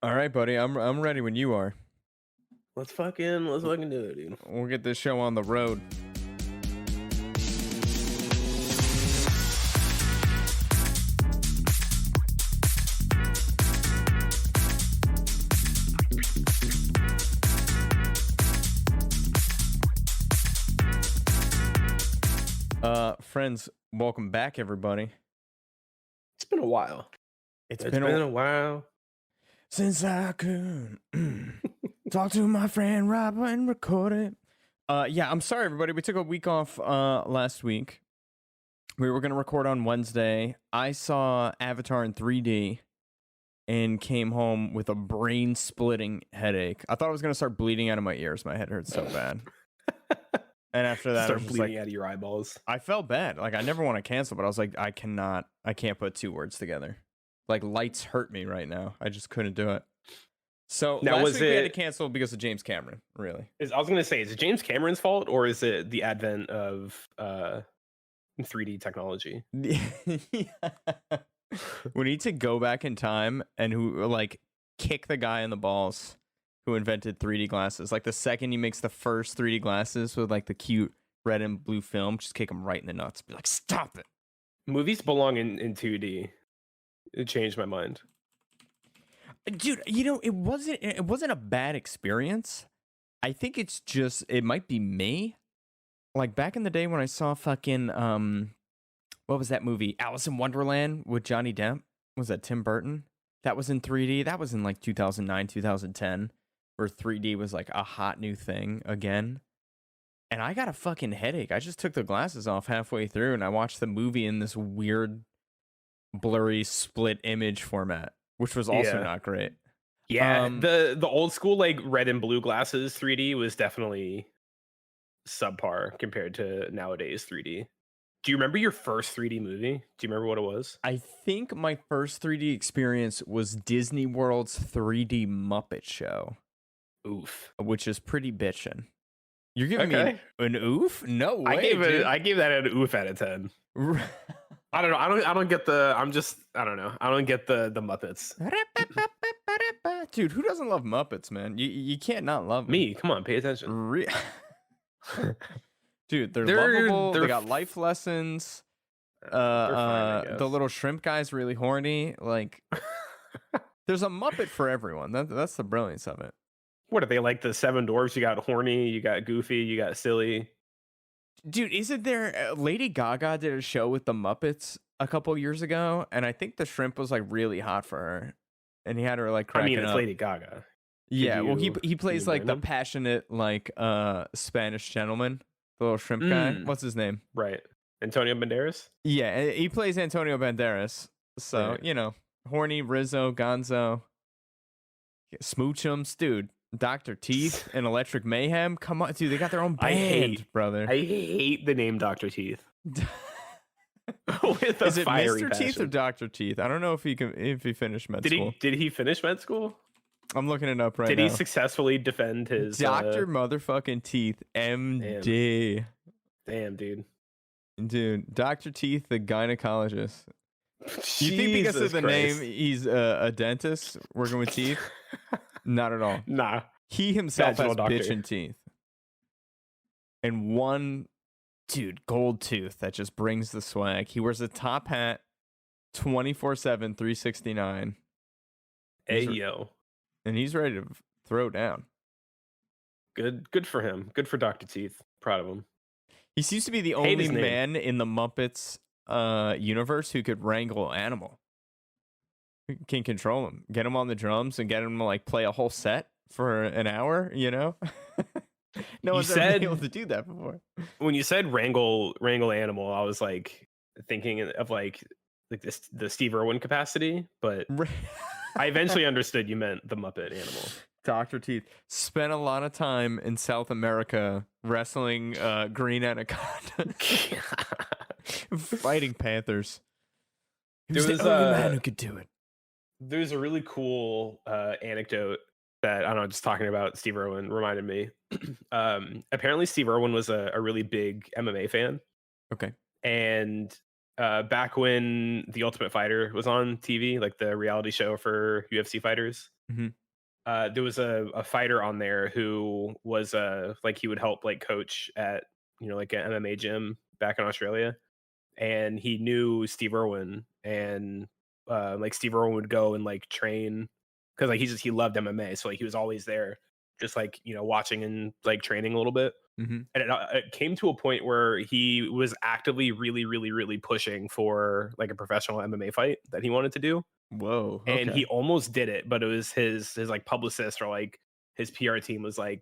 All right, buddy. I'm ready when you are. Let's fucking do it, dude. We'll get this show on the road. Friends, welcome back, everybody. It's been a while. It's It's been been a a while. since I could talk to my friend Robert and record it. Yeah, I'm sorry, everybody. We took a week off last week. We were gonna record on Wednesday. I saw Avatar in 3D and came home with a brain-splitting headache. I thought I was gonna start bleeding out of my ears. My head hurt so bad. And after that, I Start was just bleeding like, out of your eyeballs. I felt bad. Like, I never want to cancel, but I was like, I can't put two words together. Like, lights hurt me right now. I just couldn't do it. So Now, last was week we had to it? cancel because of James Cameron, really. I was gonna say, is it James Cameron's fault or is it the advent of 3D technology? Yeah. We need to go back in time and kick the guy in the balls who invented 3D glasses. Like, the second he makes the first 3D glasses with like the cute red and blue film, just kick him right in the nuts. Be like, stop it. Movies belong in 2D. It changed my mind. Dude, it wasn't a bad experience. I think it's just it might be me. Like, back in the day when I saw fucking what was that movie? Alice in Wonderland with Johnny Depp? Was that Tim Burton? That was in 3D. That was in like 2009, 2010, where 3D was like a hot new thing again. And I got a fucking headache. I just took the glasses off halfway through and I watched the movie in this weird blurry split image format, which was also Yeah. not great. Yeah, the old school like red and blue glasses 3D was definitely subpar compared to nowadays 3D. Do you remember your first 3D movie? Do you remember what it was? I think my first 3D experience was Disney World's 3D Muppet Show, Oof. which is pretty bitchin'. You're giving me Okay. an oof? No way, I gave that an oof out of 10. I don't know. I don't get the. I don't know. I don't get the Muppets. Dude, who doesn't love Muppets, man? You can't not love them. Me, come on, pay attention. Dude, they're They're- lovable. they're They got life lessons. They're fine, I The guess. little shrimp guy's really horny. Like, there's a Muppet for everyone. That's the brilliance of it. What are they like? The Seven Dwarfs? You got horny, you got goofy, you got silly. Dude, isn't there Lady Gaga did a show with the Muppets a couple years ago, and I think the shrimp was like really hot for her, and he had her like cracking It's up. Lady Gaga. Yeah, well, you- he plays you like blame the him? passionate like Spanish gentleman, the little shrimp guy. Mm. What's his name? Right. Antonio Banderas. Yeah, he plays Antonio Banderas. So Right. Horny Rizzo, Gonzo, Smoochums, dude. Dr. Teeth and Electric Mayhem. Come on, dude, they got their own band, brother. I hate the name Dr. Teeth. With a Is it fiery Mr. Teeth or passion. Dr. Teeth? I don't know if he finished med school. Did he finish med school? I'm looking it up right Did now. he successfully defend his Dr. Motherfucking Teeth, MD. Damn, dude. Dude, Dr. Teeth, the gynecologist. You think because of Jesus the Christ. name he's a dentist working with teeth? Not at all. Nah. He himself Vaginal has doctor. bitchin' teeth. And one, dude, gold tooth that just brings the swag. He wears a top hat 24/7, 369. Hey He's re- yo. And he's ready to throw down. Good for him. Good for Dr. Teeth. Proud of him. He seems to be the Hate only his name. man in the Muppets universe who could wrangle animal. Who can control him. Get him on the drums and get him to like play a whole set for an hour, No one's ever been able to do that before. When you said wrangle animal, I was like thinking of like this the Steve Irwin capacity, but I eventually understood you meant the Muppet animal. Dr. Teeth spent a lot of time in South America wrestling green anaconda, fighting panthers. He was There the was, only man who could do it. There's a really cool anecdote that I don't know, just talking about Steve Irwin reminded me. Apparently, Steve Irwin was a really big MMA fan. Okay. And back when The Ultimate Fighter was on TV, like the reality show for UFC fighters, Hmm. There was a fighter on there who was like he would help like coach at like an MMA gym back in Australia, and he knew Steve Irwin, and like Steve Irwin would go and like train because like he loved MMA, so like he was always there, just like watching and like training a little bit. Hmm. And it came to a point where he was actively really really really pushing for like a professional MMA fight that he wanted to do, Whoa. and he Okay. almost did it, but it was his like publicist or like his PR team was like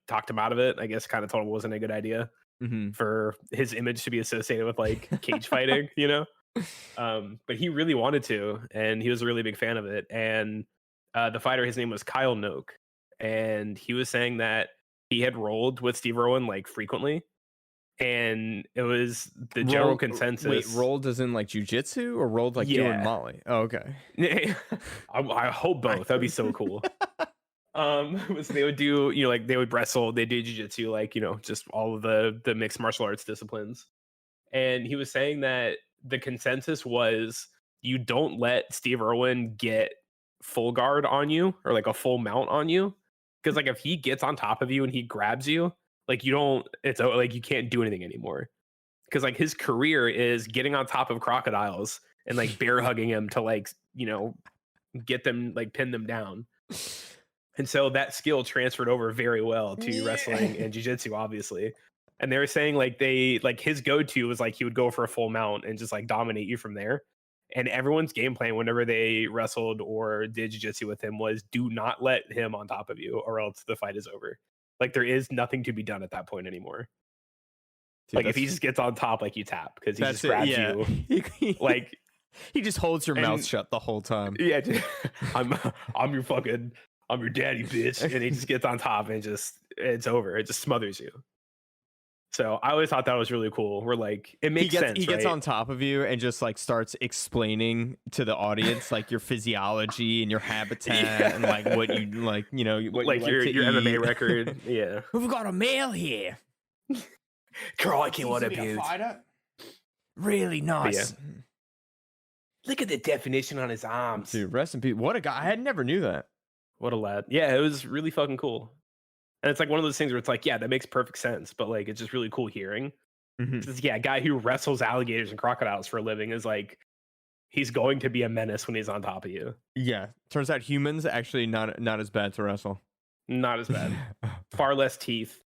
talked him out of it. I guess kind of told him it wasn't a good idea Hmm. for his image to be associated with like cage fighting, but he really wanted to, and he was a really big fan of it. And the fighter, his name was Kyle Noak, and he was saying that he had rolled with Steve Irwin like frequently, and it was the general Rolled. Wait, consensus. rolled as in like jujitsu, or rolled like doing Yeah, Molly? Oh, okay. I hope both. That'd be so cool. Was they would do like they would wrestle, they do jiu-jitsu, like just all of the mixed martial arts disciplines. And he was saying that the consensus was you don't let Steve Irwin get full guard on you or like a full mount on you, because like if he gets on top of you and he grabs you, like you don't, like you can't do anything anymore, because like his career is getting on top of crocodiles and like bear hugging him to like get them, like pin them down. And so that skill transferred over very well to Yeah. wrestling and jiu-jitsu, obviously. And they were saying like his go-to was like he would go for a full mount and just like dominate you from there. And everyone's game plan whenever they wrestled or did jiu-jitsu with him was do not let him on top of you or else the fight is over. Like there is nothing to be done at that point anymore. Dude, Like if he just gets on top, like you tap because he that's just it. grabs Yeah. you. Like He just holds your mouth and shut the whole time. yeah, I'm your fucking I'm your daddy, bitch. And he just gets on top and just it's over. It just smothers you. So I always thought that was really cool. We're like, it makes sense, He gets right? on top of you and just like starts explaining to the audience like your physiology and your habitat and like what you like, what Like you like to your MMA eat. record. Yeah. We've got a male here. Crikey, what a Seems to be beaut. fighter. Really nice. Look at the definition on his arms. Dude, rest in peace. What a guy. I never knew that. What a lad. Yeah, it was really fucking cool. And it's like one of those things where it's like, yeah, that makes perfect sense, but like it's just really cool hearing. Mhm. Just, yeah, a guy who wrestles alligators and crocodiles for a living is like he's going to be a menace when he's on top of you. Yeah. Turns out humans actually not as bad to wrestle. Not as bad. Far less teeth.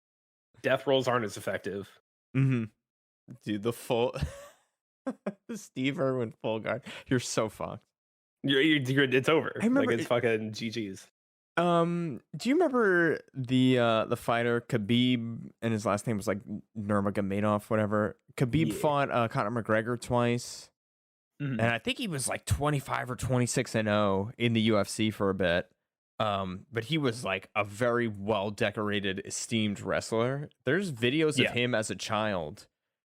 Death rolls aren't as effective. Mm-hmm. Dude, the full the Steve Irwin full guard. You're so fucked. It's over. I remember like it's fucking GG's. Do you remember the fighter Khabib, and his last name was like Nurmagomedov, whatever? Khabib fought Conor McGregor twice, and I think he was like 25 or 26-0 in the UFC for a bit. But he was like a very well decorated, esteemed wrestler. There's videos of him as a child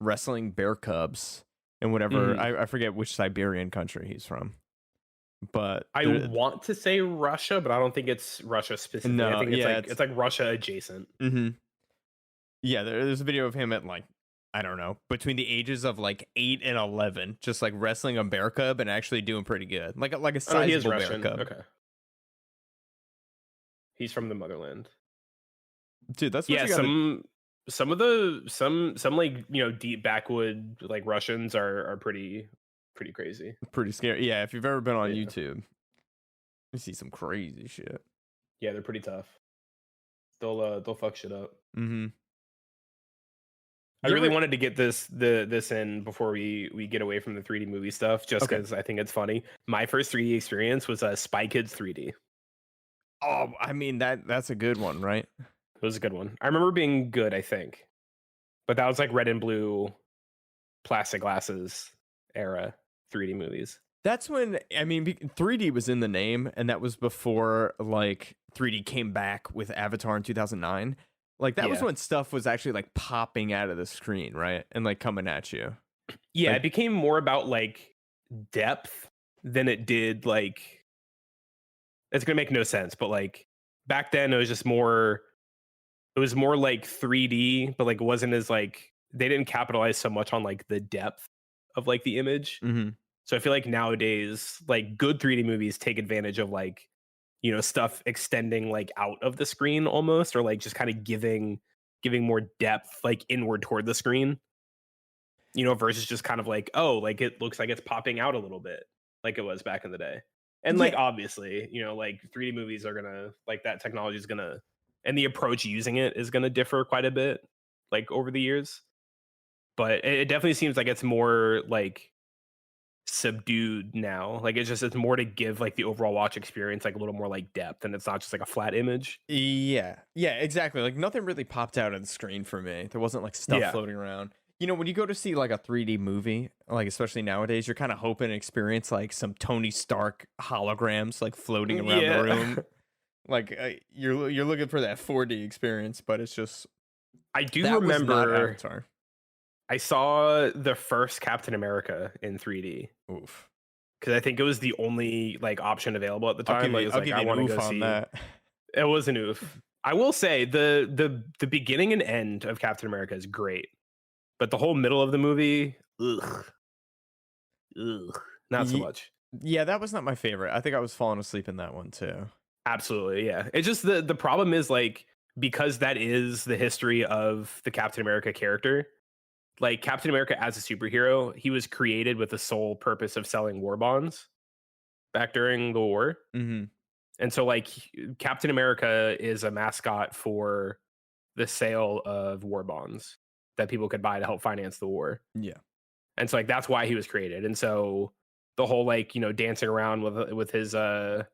wrestling bear cubs and whatever. I forget which Siberian country he's from. But I want to say Russia, but I don't think it's Russia specifically. No, I think it's like Russia adjacent. Mm-hmm. Yeah, there's a video of him at like, I don't know, between the ages of like 8 and 11, just like wrestling a bear cub and actually doing pretty good. Like a sizable bear Russian. cub. Okay. He's from the motherland. Dude, that's what you gotta... some like deep backwood like Russians are pretty crazy. Pretty scary. Yeah, if you've ever been on YouTube, you see some crazy shit. Yeah, they're pretty tough. They'll fuck shit up. Mm-hmm. I really wanted to get this in before we get away from the 3D movie stuff, just because I think it's funny. My first 3D experience was Spy Kids 3D. Oh, I mean that's a good one, right? It was a good one. I remember being good, I think, but that was like red and blue, plastic glasses era 3D movies. That's when 3D was in the name, and that was before like 3D came back with Avatar in 2009. Like that was when stuff was actually like popping out of the screen, right? And like coming at you. Yeah, like, it became more about like depth than it did like, it's gonna make no sense, but like back then it was more like 3D, but like it wasn't as like, they didn't capitalize so much on like the depth of like the image. Mm-hmm. So I feel like nowadays like good 3D movies take advantage of like stuff extending like out of the screen almost, or like just kind of giving more depth like inward toward the screen, versus just kind of like, oh, like it looks like it's popping out a little bit like it was back in the day. And like Yeah, obviously, like 3D movies are gonna like that technology is gonna and the approach using it is gonna differ quite a bit like over the years. But it definitely seems like it's more like subdued now. Like it's more to give like the overall watch experience like a little more like depth, and it's not just like a flat image. yeah, exactly. Like nothing really popped out on the screen for me. There wasn't like stuff Yeah. floating around. When you go to see like a 3D movie, like especially nowadays, you're kind of hoping to experience like some Tony Stark holograms like floating around the Yeah. room. Like you're looking for that 4D experience, but it's just I do that was not remember Avatar. I saw the first Captain America in 3D Oof. because I think it was the only like option available at the time. Like, it was I'll like give I you an want to oof go on see. that. It was an oof. I will say the beginning and end of Captain America is great, but the whole middle of the movie, not so Ye- much. Yeah, that was not my favorite. I think I was falling asleep in that one too. Absolutely, yeah. It's just the problem is like because that is the history of the Captain America character. Like Captain America as a superhero, he was created with the sole purpose of selling war bonds back during the war. Mm-hmm. And so like Captain America is a mascot for the sale of war bonds that people could buy to help finance the war. Yeah. And so like that's why he was created. And so the whole like, dancing around with his I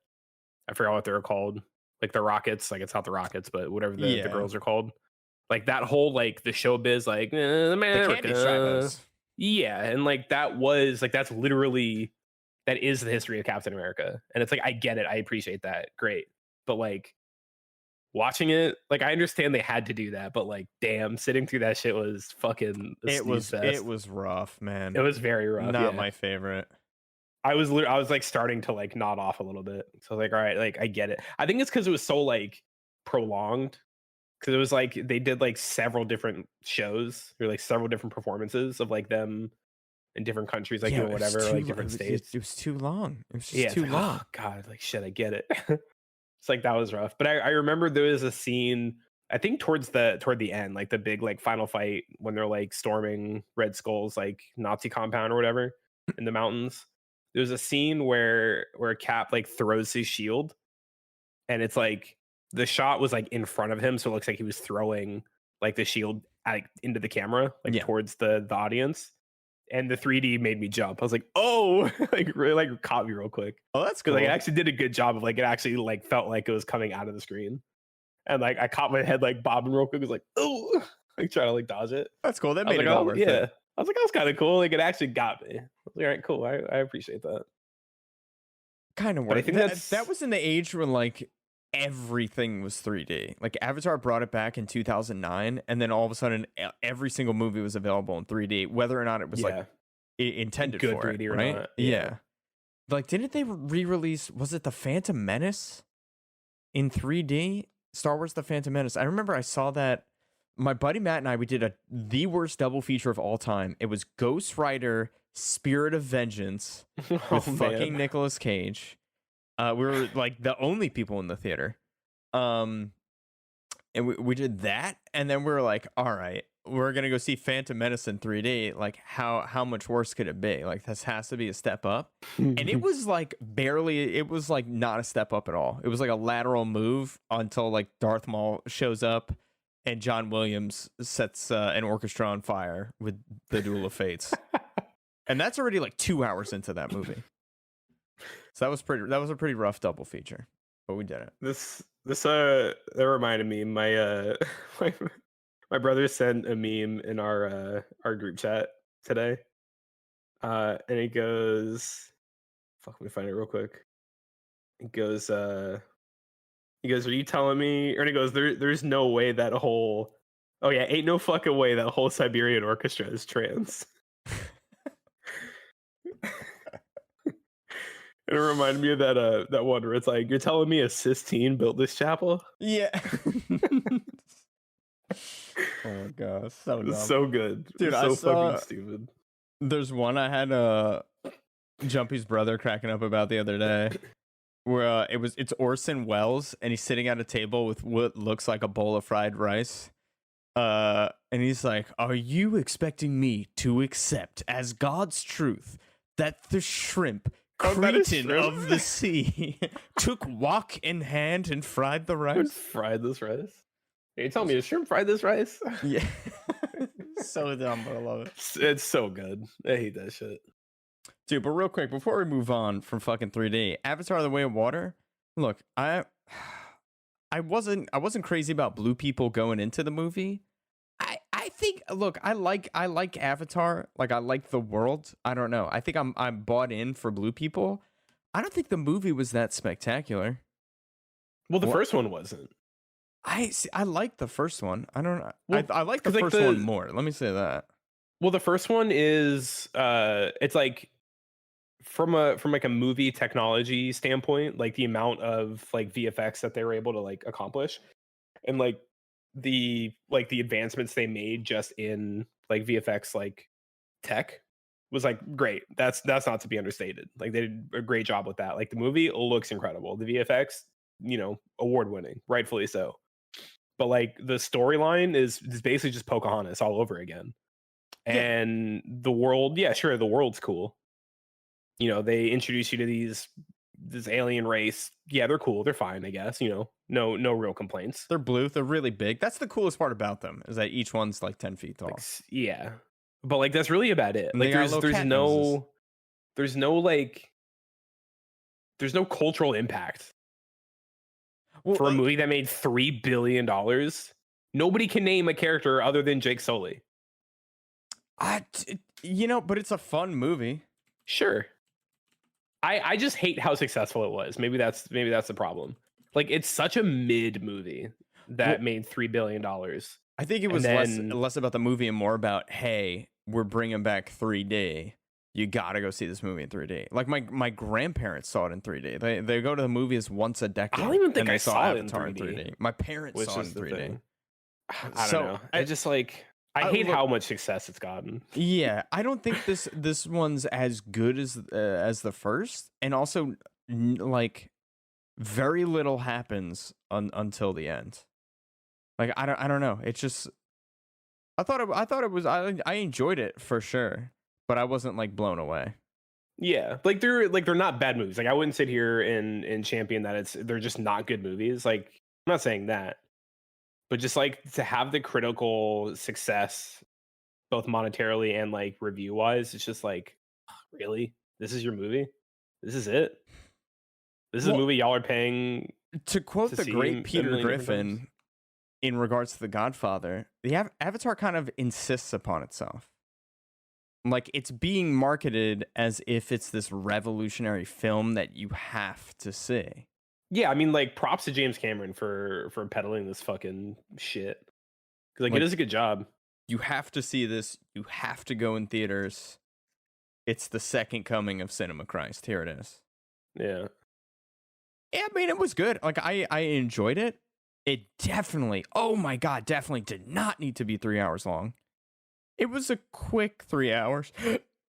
forgot what they're called. Like the Rockets, like it's not the Rockets, but whatever the Yeah. girls are called. Like that whole like the showbiz like The candy America. strippers. Yeah, and like that was like that's literally that is the history of Captain America. And it's like I get it, I appreciate that. Great. But like watching it, like I understand they had to do that, but like damn, sitting through that shit was fucking a snooze It fest. was rough, man. It was very rough. Not Yeah. my favorite. I was like starting to like nod off a little bit. So I was like, all right, like I get it. I think it's because it was so like prolonged. Because it was like they did like several different shows or like several different performances of like them in different countries, like Yeah, doing whatever, like different states. It was too long. It was just Yeah, it's too like, long. oh god, like shit, I get it. It's like that was rough. But I remember there was a scene, I think toward the end, like the big like final fight when they're like storming Red Skull's like Nazi compound or whatever in the mountains. There was a scene where Cap like throws his shield, and it's like the shot was like in front of him, so it looks like he was throwing like the shield like into the camera, like Yeah. towards the audience. And the 3D made me jump. I was like, oh, like really like caught me real quick. Oh, that's Because cool. like it actually did a good job of like it actually like felt like it was coming out of the screen. And like I caught my head like bobbing real quick. It was like, oh, like trying to like dodge it. That's cool. That I was made like, it all oh worth yeah. it. I was like, that was kind of cool. Like it actually got me. I was like, all right, cool. I appreciate that. Kind of But I worth. think That, that's that was in the age when like everything was 3D. Like Avatar brought it back in 2009, and then all of a sudden every single movie was available in 3D, whether or not it was like intended good for 3D it, or right? not. Yeah. Like, didn't they re-release? Was it the Phantom Menace in 3D? Star Wars: The Phantom Menace. I remember I saw that. My buddy Matt and I, we did the worst double feature of all time. It was Ghost Rider, Spirit of Vengeance with fucking Nicolas Cage. We were like the only people in the theater. And we did that, and then we were like, all right, we're gonna go see Phantom Menace in 3D. Like, how much worse could it be? Like, this has to be a step up. And it was like barely, it was like not a step up at all. It was like a lateral move until like Darth Maul shows up and John Williams sets an orchestra on fire with the Duel of Fates. And that's already like 2 hours into that movie. So that was a pretty rough double feature, but we did it. This that reminded me. My my brother sent a meme in our group chat today. And it goes, fuck, let me find it real quick. It goes, he goes, are you telling me? Or he goes, there's no way that whole, oh yeah, ain't no fucking way that whole Siberian Orchestra is trans. And it reminded me of that one where it's like, you're telling me a cis teen built this chapel? Yeah. Oh my gosh, so dumb. It's so good. Dude, it's I so saw- fucking stupid. There's one I had Jumpy's brother cracking up about the other day where it's Orson Welles, and he's sitting at a table with what looks like a bowl of fried rice. And he's like, "Are you expecting me to accept as God's truth that the shrimp, Oh, that is cretin shrimp? of the sea, took wok in hand and fried the Who rice?" fried this rice? Are you telling me a shrimp fried this rice? Yeah, so dumb, but I love it, It's so good. I hate that shit. dude. But real quick, before we move on from fucking 3D, Avatar: The Way of Water. Look, I wasn't crazy about blue people going into the movie. I think, look, I like Avatar, like I like the world. I don't know. I think I'm bought in for blue people. I don't think the movie was that spectacular. Well, the What? first one wasn't. I like the first one. I don't know. Well, I like the 'cause, like, first one more. Let me say that. Well, the first one is it's like from like a movie technology standpoint, like the amount of like VFX that they were able to like accomplish, and like the advancements they made just in like VFX like tech was like great. That's not to be understated. Like they did a great job with that. Like the movie looks incredible. The VFX, award winning, rightfully so. But like the storyline is basically just Pocahontas all over again. Yeah, And the world, yeah, sure, the world's cool. They introduce you to this alien race. Yeah, they're cool. They're fine, I guess. No real complaints. they're blue. They're really big. That's the coolest part about them, is that each one's like 10 feet tall. Like, yeah, but like that's really about it. And Like they got little cat noses. there's no cultural impact Well, for a movie that made $3 billion. Nobody can name a character other than Jake Sully. but it's a fun movie. Sure. I just hate how successful it was. Maybe that's the problem. Like it's such a mid movie that made $3 billion. I think it was less about the movie and more about, hey, we're bringing back 3D. You gotta go see this movie in 3D. Like my grandparents saw it in 3D. They go to the movies once a decade. I don't even think and they I saw it in Avatar 3D. My parents Which saw it is in the 3D. thing. I So, don't know. I just like I hate how much success it's gotten. Yeah, I don't think this one's as good as the first, and also like very little happens until the end. Like I don't know. It's just I thought it was I enjoyed it for sure, but I wasn't like blown away. Yeah, like they're not bad movies. Like I wouldn't sit here and champion that they're just not good movies. Like I'm not saying that, but just like to have the critical success, both monetarily and like review wise, it's just like, really, this is your movie, this is it, this is a Well, movie y'all are paying to quote to the see great a Peter million different times? Griffin in regards to The Godfather, the Avatar kind of insists upon itself. Like it's being marketed as if it's this revolutionary film that you have to see. Yeah, I mean, like props to James Cameron for peddling this fucking shit. Because like it Like, does a good job. you have to see this. You have to go in theaters. It's the second coming of Cinema Christ. Here it is. Yeah. Yeah, I mean, it was good. Like I enjoyed it. It definitely, oh my God, definitely did not need to be 3 hours long. It was a quick 3 hours.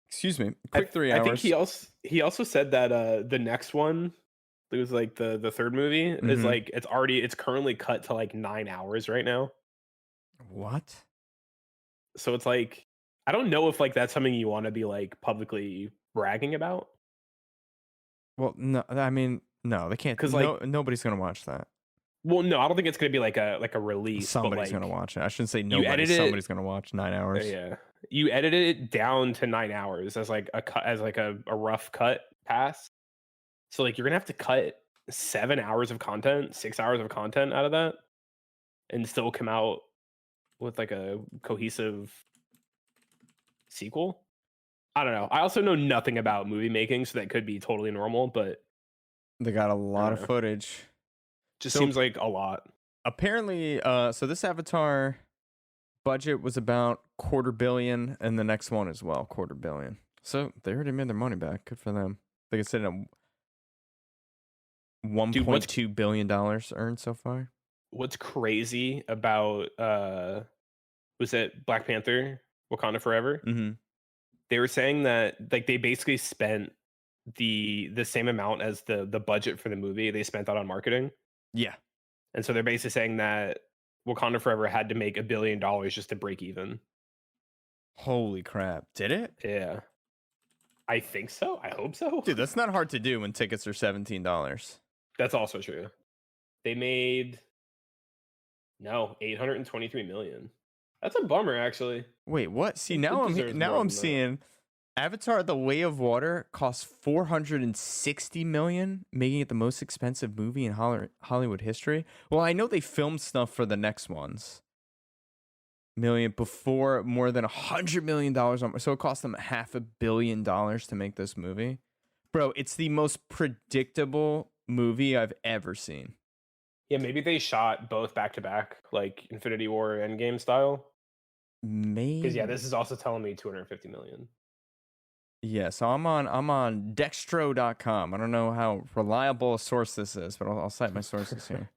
Excuse me, quick 3 hours. I think he also said that the next one, it was like the third movie, is like it's currently cut to like 9 hours right now. What? So it's like I don't know if like that's something you want to be like publicly bragging about. Well, no, I mean, no, they can't. 'Cause, Nobody's gonna watch that. Well, no, I don't think it's gonna be like a release. Somebody's but, gonna watch it. I shouldn't say you nobody. edit it- Somebody's gonna watch 9 hours. Yeah, you edited it down to 9 hours as like a cut, as like a rough cut pass. So like you're gonna have to cut 7 hours of content, 6 hours of content out of that, and still come out with like a cohesive sequel. I don't know. I also know nothing about movie making, so that could be totally normal, but They got a lot of know. footage. just So- seems like a lot. Apparently, so this Avatar budget was about $250 million, and the next one as well, $250 million. So they already made their money back. Good for them. They could sit at $1.2 billion earned so far. What's crazy about was it Black Panther Wakanda Forever? Mm-hmm. They were saying that like they basically spent the same amount as the budget for the movie they spent that on marketing. Yeah. And so they're basically saying that Wakanda Forever had to make $1 billion just to break even. Holy crap. Did it? Yeah. I think so. I hope so. Dude, that's not hard to do when tickets are $17. That's also true. They made 823 million. That's a bummer, actually. Wait, what? See, It now deserves more I'm than that. seeing Avatar: The Way of Water costs 460 million, making it the most expensive movie in Hollywood history. Well, I know they filmed stuff for the next ones. Million before more than $100 million so it cost them $500 million to make this movie. Bro, it's the most predictable movie I've ever seen. Yeah, maybe they shot both back to back, like Infinity War Endgame style. Maybe. Because this is also telling me 250 million. Yeah, so I'm on dextro.com. I don't know how reliable a source this is, but I'll cite my sources here.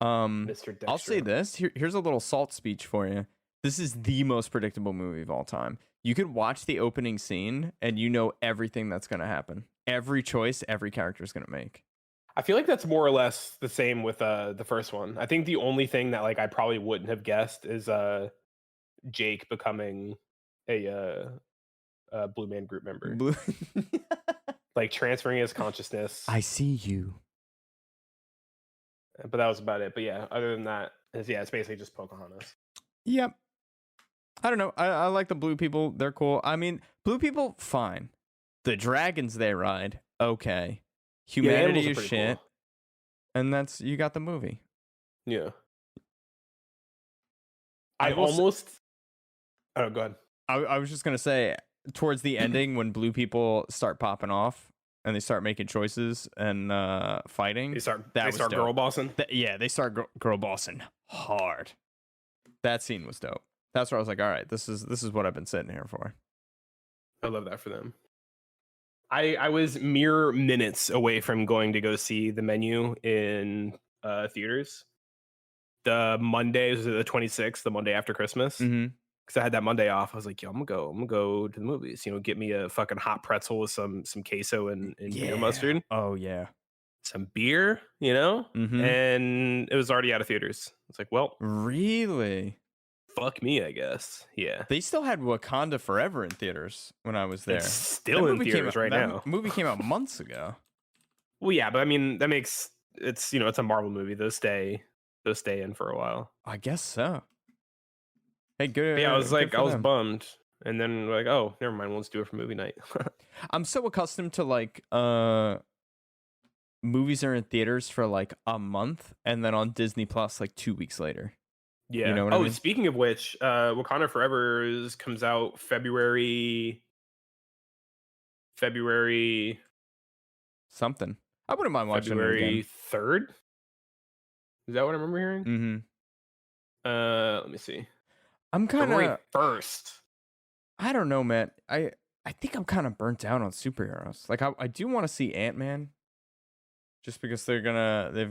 Mr. Dextro. I'll say this. Here's a little salt speech for you. This is the most predictable movie of all time. You could watch the opening scene and you know everything that's going to happen. Every choice, every character is going to make. I feel like that's more or less the same with the first one. I think the only thing that like I probably wouldn't have guessed is Jake becoming a Blue Man Group member. Like transferring his consciousness. I see you. But that was about it. But yeah, other than that, it's basically just Pocahontas. Yep. I don't know. I like the blue people. They're cool. I mean, blue people, fine. The dragons they ride, okay. Humanity is shit. Cool. And you got the movie. Yeah. I almost... Oh, go ahead. I was just going to say, towards the ending, when blue people start popping off, and they start making choices and fighting. They start girl bossing. They start girl bossing hard. That scene was dope. That's where I was like, all right, this is what I've been sitting here for. I love that for them. I was mere minutes away from going to go see The Menu in theaters. The Monday was the 26th, the Monday after Christmas. Mm-hmm. Because I had that Monday off. I was like, yo, I'm gonna go to the movies. Get me a fucking hot pretzel with some queso and beer mustard. Oh yeah. Some beer, Mm-hmm. And it was already out of theaters. It's like, well, really? Fuck me, I guess. Yeah. They still had Wakanda Forever in theaters when I was there. It's still in theaters right now. That movie came out months ago. Well, yeah, but I mean, that makes it's it's a Marvel movie. Those stay in for a while. I guess so. Hey, good. But yeah, I was bummed, and then like, oh, never mind. Let's do it for movie night. I'm so accustomed to like movies are in theaters for like a month, and then on Disney Plus like 2 weeks later. Yeah. You know what I mean? Speaking of which, Wakanda Forever comes out February something. I wouldn't mind watching February 3rd. Is that what I remember hearing? Mm-hmm. Let me see. I'm kind of first. I don't know, man. I think I'm kind of burnt out on superheroes. Like I do want to see Ant-Man, just because they've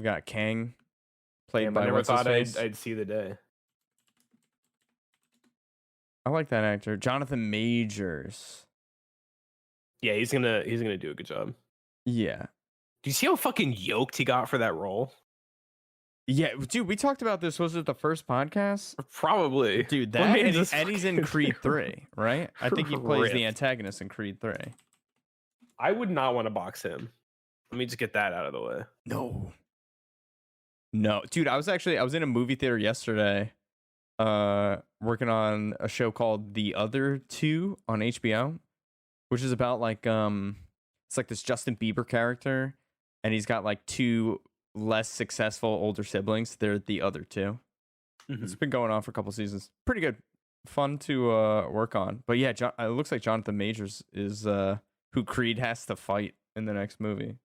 got Kang played by. I never thought I'd see the day. I like that actor, Jonathan Majors. Yeah, he's gonna do a good job. Yeah. Do you see how fucking yoked he got for that role? Yeah, dude, we talked about this. Was it the first podcast? Probably. Dude, and he's in Creed 3, right? I think he plays the antagonist in Creed 3. I would not want to box him. Let me just get that out of the way. No, dude, I was in a movie theater yesterday, working on a show called The Other Two on HBO, which is about like it's like this Justin Bieber character, and he's got like two less successful older siblings. They're the other two. Mm-hmm. It's been going on for a couple seasons. Pretty good, fun to work on. But yeah, it looks like Jonathan Majors is who Creed has to fight in the next movie.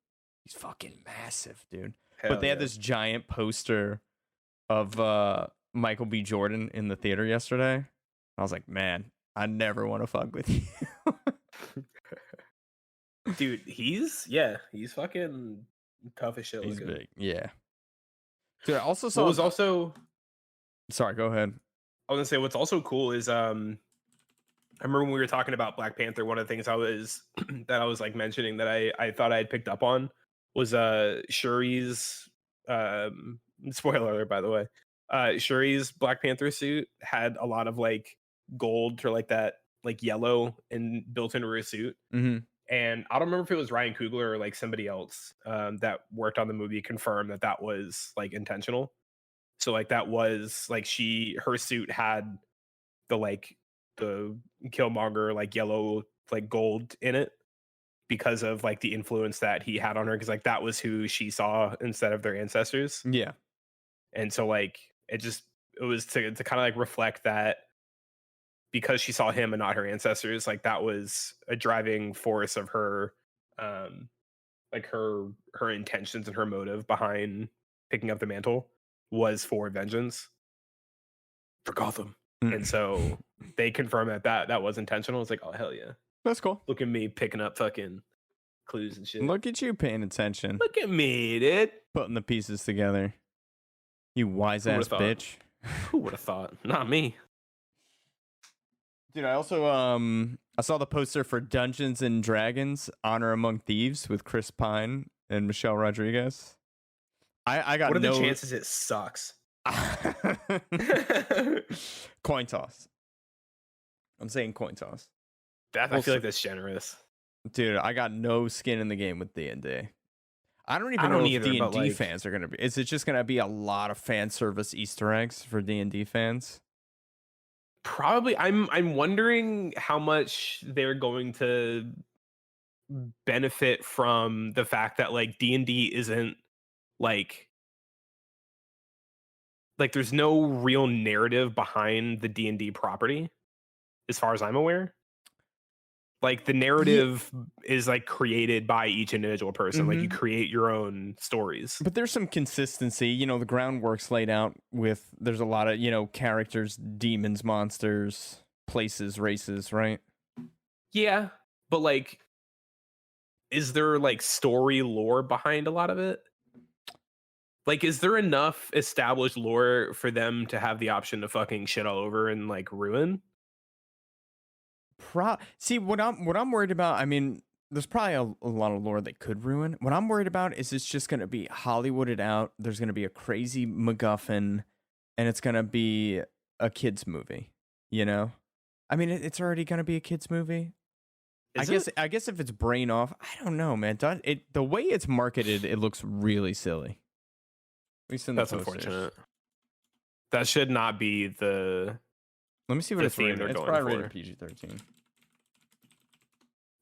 He's fucking massive, dude. But they had this giant poster of Michael B. Jordan in the theater yesterday. I was like, man, I never want to fuck with you. Dude, he's fucking tough as shit. He's big, yeah. Dude, I also saw. What was also. Sorry, go ahead. I was gonna say what's also cool is I remember when we were talking about Black Panther, one of the things I was that I was like mentioning that I thought I had picked up on was Shuri's spoiler alert, by the way. Shuri's Black Panther suit had a lot of like gold or like that like yellow and built into her suit. Mm-hmm. And I don't remember if it was Ryan Coogler or like somebody else that worked on the movie confirmed that that was like intentional. So like that was like her suit had the Killmonger like yellow like gold in it because of like the influence that he had on her, because like that was who she saw instead of their ancestors. Yeah. And so like it was to kind of like reflect that because she saw him and not her ancestors, like that was a driving force of her um like her intentions and her motive behind picking up the mantle was for vengeance for Gotham. And Mm. so they confirmed that was intentional. It's like, oh hell yeah. That's cool. Look at me picking up fucking clues and shit. Look at you paying attention, Look at me, dude. putting the pieces together. You wise Who ass would've thought? bitch. Who would have thought? Not me. Dude, I also I saw the poster for Dungeons and Dragons: Honor Among Thieves with Chris Pine and Michelle Rodriguez. I got What are no the chances it sucks? coin toss. I'm saying coin toss. I We'll feel see. like that's generous. Dude, I got no skin in the game with D&D. I don't even I don't know if either, but, D&D like- fans are going to be. Is it just going to be a lot of fan service Easter eggs for D&D fans? Probably. I'm wondering how much they're going to benefit from the fact that like D&D isn't like there's no real narrative behind the D&D property as far as I'm aware. Like the narrative is like created by each individual person. Like you create your own stories. But there's some consistency. You know, the groundwork's laid out with, there's a lot of, you know, characters, demons, monsters, places, races, right? Yeah, but like, is there like story lore behind a lot of it? Like, is there enough established lore for them to have the option to fucking shit all over and like ruin? See, what I'm worried about, I mean, there's probably a lot of lore that could ruin. What I'm worried about is it's just going to be Hollywooded out. There's going to be a crazy MacGuffin, and it's going to be a kids movie, you know? I mean, it's already going to be a kids movie. Is it? I guess if it's brain off, I don't know, man. The way it's marketed, it looks really silly. At least in the That's posters. unfortunate. That should not be the Let me see what the it's theme rated. they're It's going probably for. rated PG-13.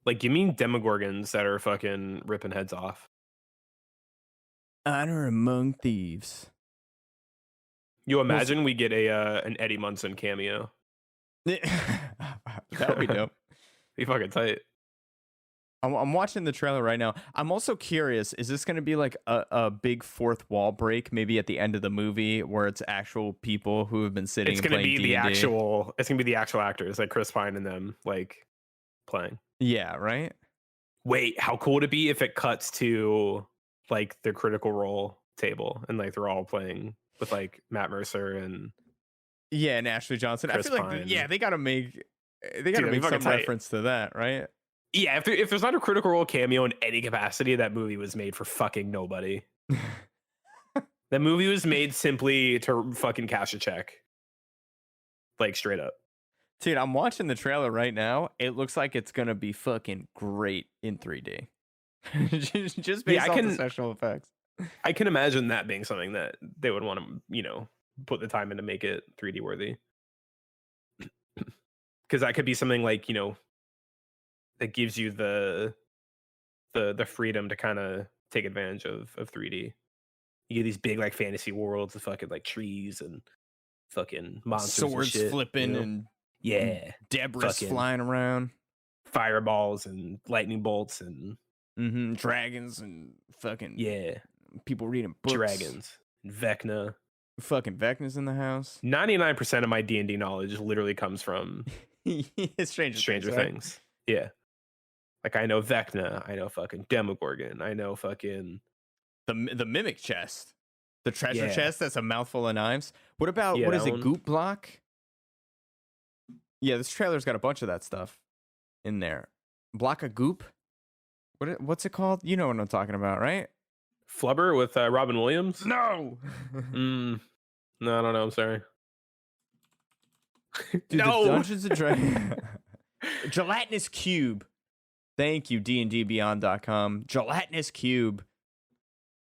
like. Give me demogorgons that are fucking ripping heads off. Honor Among Thieves. You imagine we get an Eddie Munson cameo? That would be dope. Be fucking tight. I'm watching the trailer right now. I'm also curious, is this going to be like a big fourth wall break, maybe at the end of the movie, where it's actual people who have been sitting It's and gonna playing be D&D? it's gonna be the actual actors, like Chris Pine and them, like playing. Yeah, right? Wait, how cool would it be if it cuts to like the Critical Role table and like they're all playing with like Matt Mercer and Yeah, and Ashley Johnson. Chris I feel like, Pine. yeah, they got to make that'd be some fucking tight. reference to that, right? yeah, if there's not a Critical Role cameo in any capacity, that movie was made for fucking nobody. That movie was made simply to fucking cash a check. Like straight up. Dude, I'm watching the trailer right now. It looks like it's going to be fucking great in 3D. Just based off the special effects. I can imagine that being something that they would want to, you know, put the time in to make it 3D worthy. Because that could be something like, you know, that gives you the freedom to kind of take advantage of 3D. You get these big like fantasy worlds of fucking like trees and fucking monsters, Swords and shit, flipping, you know? and yeah, debris fucking flying around, fireballs and lightning bolts and dragons and fucking people reading books. dragons, and Vecna. Fucking Vecna's in the house. 99% of my D&D knowledge literally comes from Stranger Things. Yeah. Like I know Vecna, I know fucking Demogorgon, I know fucking the mimic chest, the treasure Yeah. chest that's a mouthful of knives. What about Yeah, what is that it? one. Goop block? Yeah, this trailer's got a bunch of that stuff in there. Block of Goop. What's it called? You know what I'm talking about, right? Flubber with Robin Williams. No. No, I don't know. I'm sorry. Dude, the No. Dungeons and Dragons gelatinous cube. Thank you, dndbeyond.com. Gelatinous cube.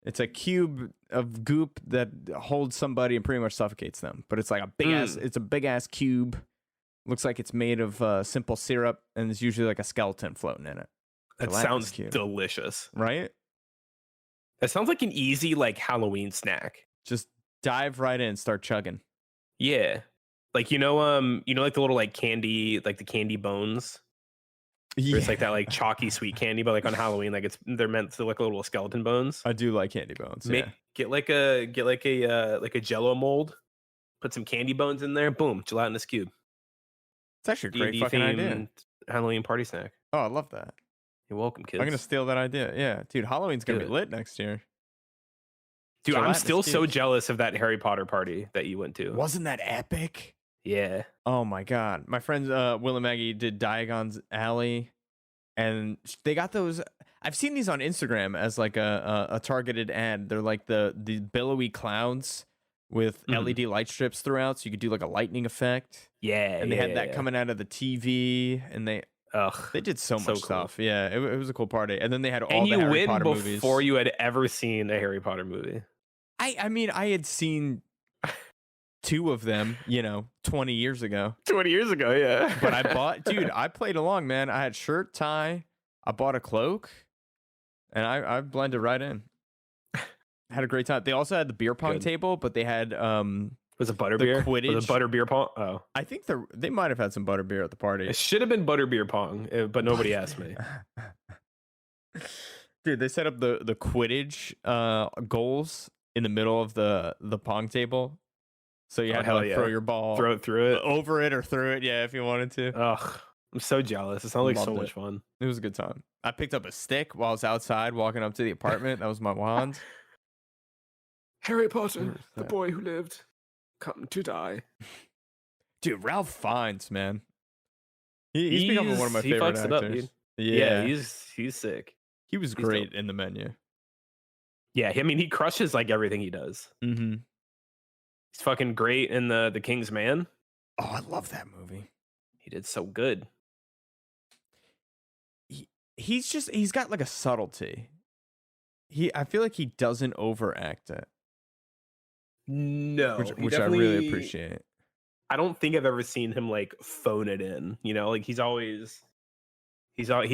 It's a cube of goop that holds somebody and pretty much suffocates them. But it's like a big ass. It's a big ass cube. Looks like it's made of simple syrup, and there's usually like a skeleton floating in it. That Gelatinous sounds cube. delicious, Right? That sounds like an easy like Halloween snack. Just dive right in, start chugging. Yeah, like like the little like candy, like the candy bones. Yeah. It's like that like chalky sweet candy, but like on Halloween, like they're meant to look like little skeleton bones. I do like candy bones. Yeah. Get like a Jello mold, put some candy bones in there. Boom, gelatinous cube. It's actually a great D&D fucking idea. themed Halloween party snack. Oh, I love that. You're welcome, kids. I'm gonna steal that idea. Yeah, dude, Halloween's gonna be lit next year. Dude, I'm Gelatinous still so cubes. jealous of that Harry Potter party that you went to. Wasn't that epic? Yeah. Oh my god, my friends Will and Maggie did Diagon's Alley, and they got those. I've seen these on Instagram as like a targeted ad. They're like the billowy clouds with LED light strips throughout, so you could do like a lightning effect. Yeah, and they had that coming out of the TV, and they did so much stuff. Yeah, it was a cool party. And then they had all the Harry Potter movies. Before you had ever seen a Harry Potter movie. I mean, I had seen 2 of them, 20 years ago. 20 years ago, yeah. But I played along, man. I had shirt, tie, I bought a cloak, and I blended right in. Had a great time. They also had the beer pong table, but they had was it butterbeer? Quidditch. Was it butterbeer pong? Oh, I think they might have had some butterbeer at the party. It should have been butterbeer pong, but nobody asked me. Dude, they set up the Quidditch goals in the middle of the pong table, so you had to like, throw your ball, throw it through it, over it or through it. Yeah, if you wanted to. Ugh, I'm so jealous. It sounds like so much fun. It was a good time. I picked up a stick while I was outside walking up to the apartment. That was my wand. Harry Potter, the boy who lived, come to die. Dude, Ralph Fiennes, man. He's becoming one of my favorite actors. Up, dude. Yeah, he's sick. He was great in The Menu. Yeah, I mean, he crushes like everything he does. Mm-hmm. He's fucking great in the King's Man. Oh, I love that movie. He did so good. He's got like a subtlety. I feel like he doesn't overact it. No, which I really appreciate. I don't think I've ever seen him like phone it in. Like he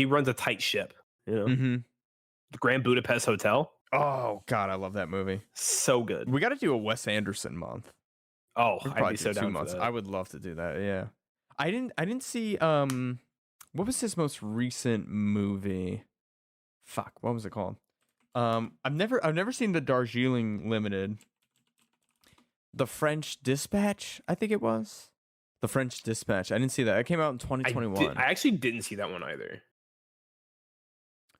runs a tight ship. The Grand Budapest Hotel. Oh God, I love that movie. So good. We got to do a Wes Anderson month. Oh, I'd be so down 2 months. for that. I would love to do that. Yeah, I didn't see what was his most recent movie? Fuck, what was it called? I've never seen the Darjeeling Limited. The French Dispatch, I think it was. The French Dispatch. I didn't see that. It came out in 2021. I actually didn't see that one either.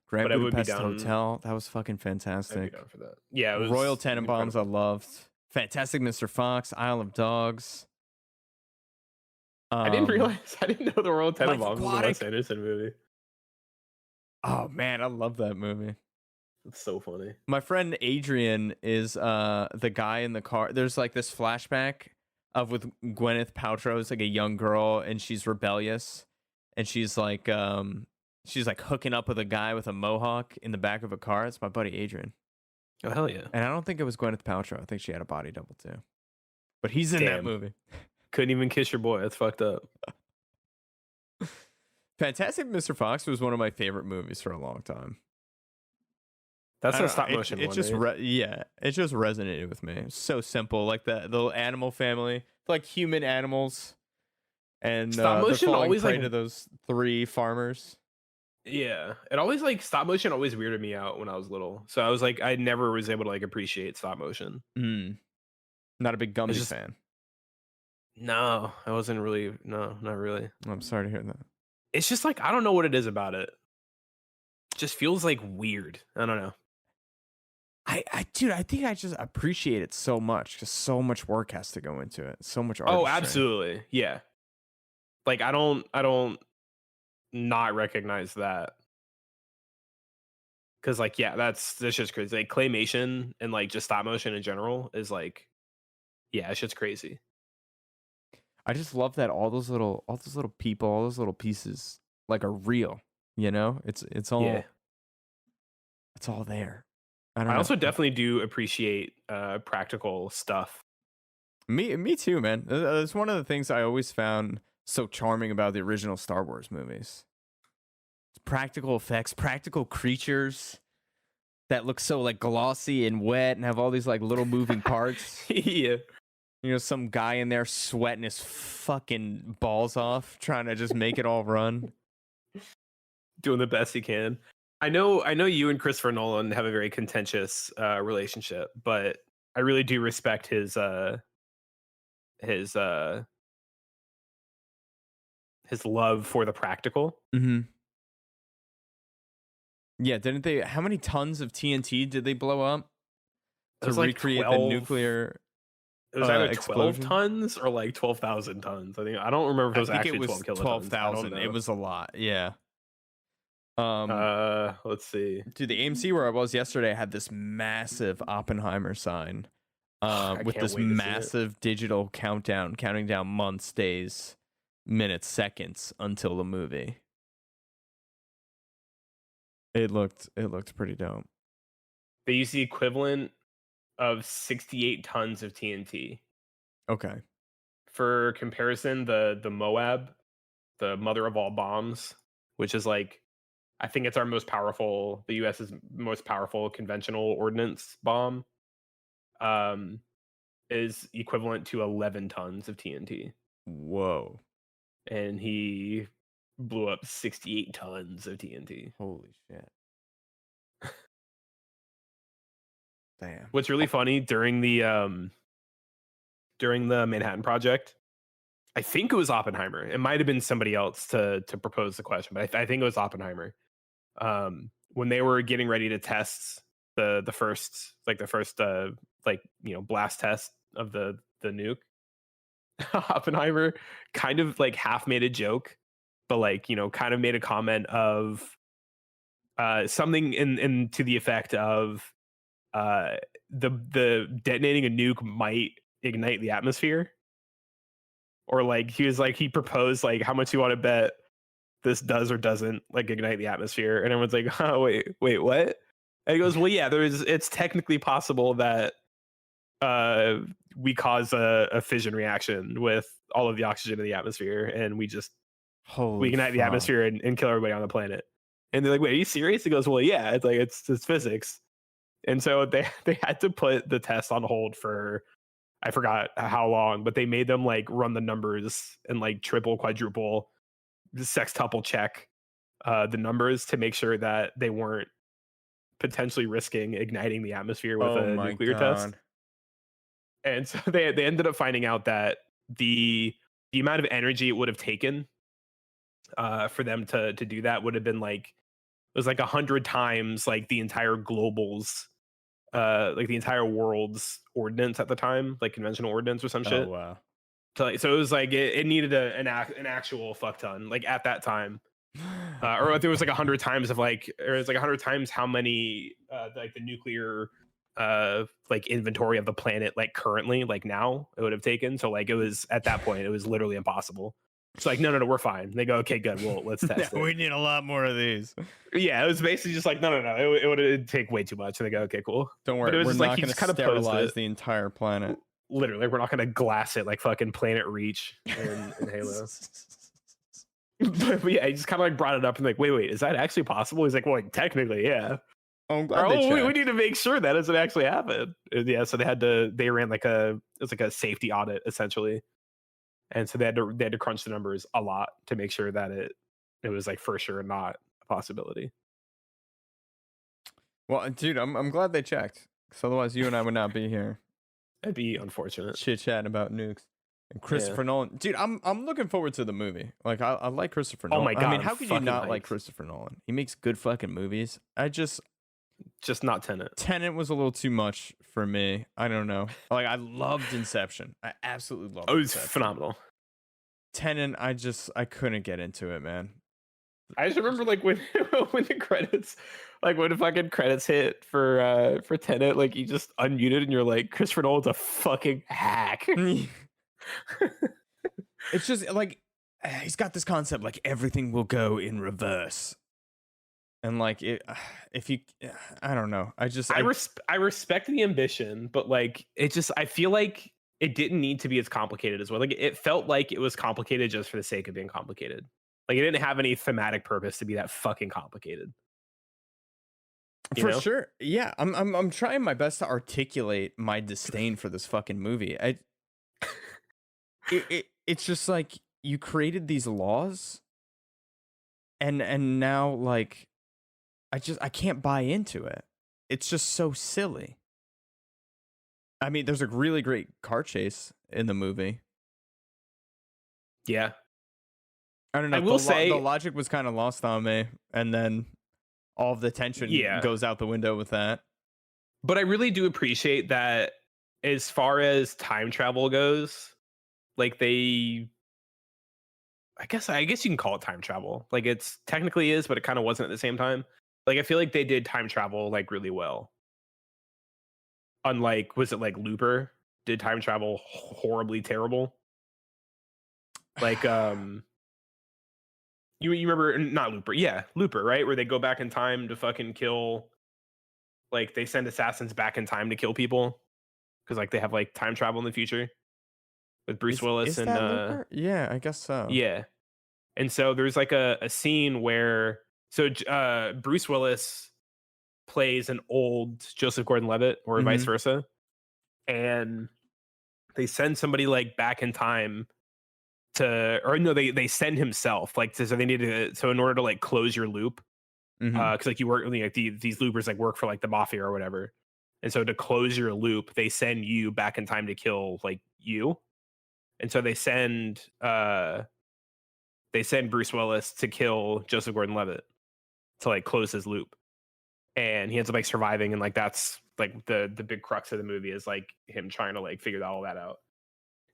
Grand Budapest Hotel. That was fucking fantastic. I'd be down for that. Yeah, it was Royal Tenenbaums. I loved. Fantastic Mr. Fox. Isle of Dogs. I didn't know the Royal Tenenbaums was a Wes Anderson movie. Oh man, I love that movie. It's so funny. My friend Adrian is the guy in the car. There's like this flashback of with Gwyneth Paltrow as like a young girl, and she's rebellious, and she's like hooking up with a guy with a mohawk in the back of a car. It's my buddy Adrian. Oh hell yeah! And I don't think it was Gwyneth Paltrow. I think she had a body double too. But he's in that movie. Couldn't even kiss your boy. That's fucked up. Fantastic Mr. Fox was one of my favorite movies for a long time. That's a stop motion one. It just it just resonated with me. It's so simple, like the little animal family, like human animals, and stop motion always prey to those 3 farmers. Yeah, it always like stop motion always weirded me out when I was little. So I was like, I never was able to like appreciate stop motion. Not a big Gumby fan. No, I wasn't really. No, not really. I'm sorry to hear that. It's just like I don't know what it is about it. It just feels like weird. I don't know. Dude, I think I just appreciate it so much because so much work has to go into it. So much art. Oh, absolutely. Yeah. Like I don't not recognize that because like yeah, that's just crazy. Like claymation and like just stop motion in general is like yeah, it's just crazy. I just love that all those little people, all those little pieces like are real, you know? Yeah. It's all there. I I don't know. also definitely do appreciate practical stuff. Me too, man. It's one of the things I always found so charming about the original Star Wars movies. Practical effects, practical creatures that look so like glossy and wet and have all these like little moving parts. Yeah. You know, some guy in there sweating his fucking balls off, trying to just make it all run. Doing the best he can. I know you and Christopher Nolan have a very contentious relationship, but I really do respect his uh his love for the practical. Mm-hmm. Yeah, didn't they? How many tons of TNT did they blow up It to was like recreate the 12. nuclear It was either 12 explosion? tons or like 12,000 tons. I don't remember if it I was think it actually 12 was kilotons. I don't 12,000. It know. was a lot. Yeah. Um, Let's see. Dude, the AMC where I was yesterday had this massive Oppenheimer sign, I with can't this wait to see it. massive digital countdown, counting down months, days, minutes, seconds until the movie. It looked pretty dope. They use the equivalent of 68 tons of TNT. Okay. For comparison, the Moab, the mother of all bombs, which is like I think it's our most powerful, the US's most powerful conventional ordnance bomb, um, is equivalent to 11 tons of TNT. Whoa. And he blew up 68 tons of TNT. Holy shit. Damn. What's really funny during the Manhattan Project, I think it was Oppenheimer. It might have been somebody else to propose the question, but I think it was Oppenheimer. When they were getting ready to test the first like blast test of the nuke, Oppenheimer kind of like half made a joke, but like kind of made a comment of something in to the effect of uh the detonating a nuke might ignite the atmosphere, or like he was like he proposed like how much you want to bet this does or doesn't like ignite the atmosphere, and everyone's like, oh wait what? And he goes, well yeah, it's technically possible that uh we cause a fission reaction with all of the oxygen in the atmosphere, and we Holy ignite the fuck. atmosphere and kill everybody on the planet. And they're like, wait, are you serious? He goes, well yeah, it's like it's physics. And so they had to put the test on hold for I forgot how long, but they made them like run the numbers and like triple, quadruple, the sextuple check the numbers to make sure that they weren't potentially risking igniting the atmosphere with Oh a my nuclear test. god. And so they ended up finding out that the amount of energy it would have taken for them to do that would have been like it was like 100 times like the entire global's like the entire world's ordnance at the time, like conventional ordnance or some Oh shit. wow. So it was like it needed an actual fuck ton like at that time. Or there was like 100 times of like, or it's like 100 times how many like the nuclear like inventory of the planet like currently like now it would have taken. So like it was at that point it was literally impossible. It's like no, we're fine. They go, okay, good, well let's Yeah, test it. we need a lot more of these. Yeah, it was basically just like no, it would take way too much. And they go, okay, cool. Don't But worry, it was we're just like not he going to just kind of posed sterilize it. the entire planet. Literally, we're not gonna glass it like fucking Planet Reach in Halo. But yeah, he just kind of like brought it up and like, wait, is that actually possible? He's like, well, like, technically, yeah. I'm glad they Oh, we checked. need to make sure that doesn't actually happen. And yeah, so they ran like it was like a safety audit essentially, and so they had to crunch the numbers a lot to make sure that it was like for sure not a possibility. Well, dude, I'm glad they checked. Because otherwise, you and I would not be here That'd be unfortunate. chit chatting about nukes. And Yeah. Christopher Nolan, dude, I'm looking forward to the movie. Like, I like Christopher Oh Nolan. my I god, mean, I'm how could you fucking not like hyped. Christopher Nolan? He makes good fucking movies. Just not Tenet. Tenet was a little too much for me. I don't know. Like, I loved Inception. I absolutely loved Oh, it was Inception. phenomenal. Tenet, I couldn't get into it, man. I just remember like when when the credits, like when the fucking credits hit for Tenet, like you just unmuted and you're like, Christopher Nolan's a fucking hack. It's just like he's got this concept like everything will go in reverse. And like it, if you, I don't know. I respect the ambition, but like it just I feel like it didn't need to be as complicated as well. Like it felt like it was complicated just for the sake of being complicated. Like it didn't have any thematic purpose to be that fucking complicated. You For know? sure. Yeah, I'm trying my best to articulate my disdain for this fucking movie. It's just like you created these laws and now like I can't buy into it. It's just so silly. I mean, there's a really great car chase in the movie. Yeah. I don't know. I will say the logic was kind of lost on me, and then all of the tension yeah. goes out the window with that. But I really do appreciate that as far as time travel goes, like I guess you can call it time travel. Like it's technically is, but it kind of wasn't at the same time. Like I feel like they did time travel like really well. Unlike was it like Looper did time travel horribly terrible? Like you remember not Looper, yeah, Looper, right? Where they go back in time to fucking kill, like they send assassins back in time to kill people because like they have like time travel in the future with Bruce Willis Is and that Looper? Yeah, I guess so. yeah. And so there's like a scene where Bruce Willis plays an old Joseph Gordon-Levitt or vice Mm-hmm. versa, and they send somebody like back in time to, or no, they send himself like so they need to, so in order to like close your loop, Mm-hmm. because like you work like these loopers like work for like the mafia or whatever, and so to close your loop they send you back in time to kill like you, and so they send Bruce Willis to kill Joseph Gordon-Levitt to like close his loop, and he ends up like surviving, and like that's like the big crux of the movie is like him trying to like figure all that out.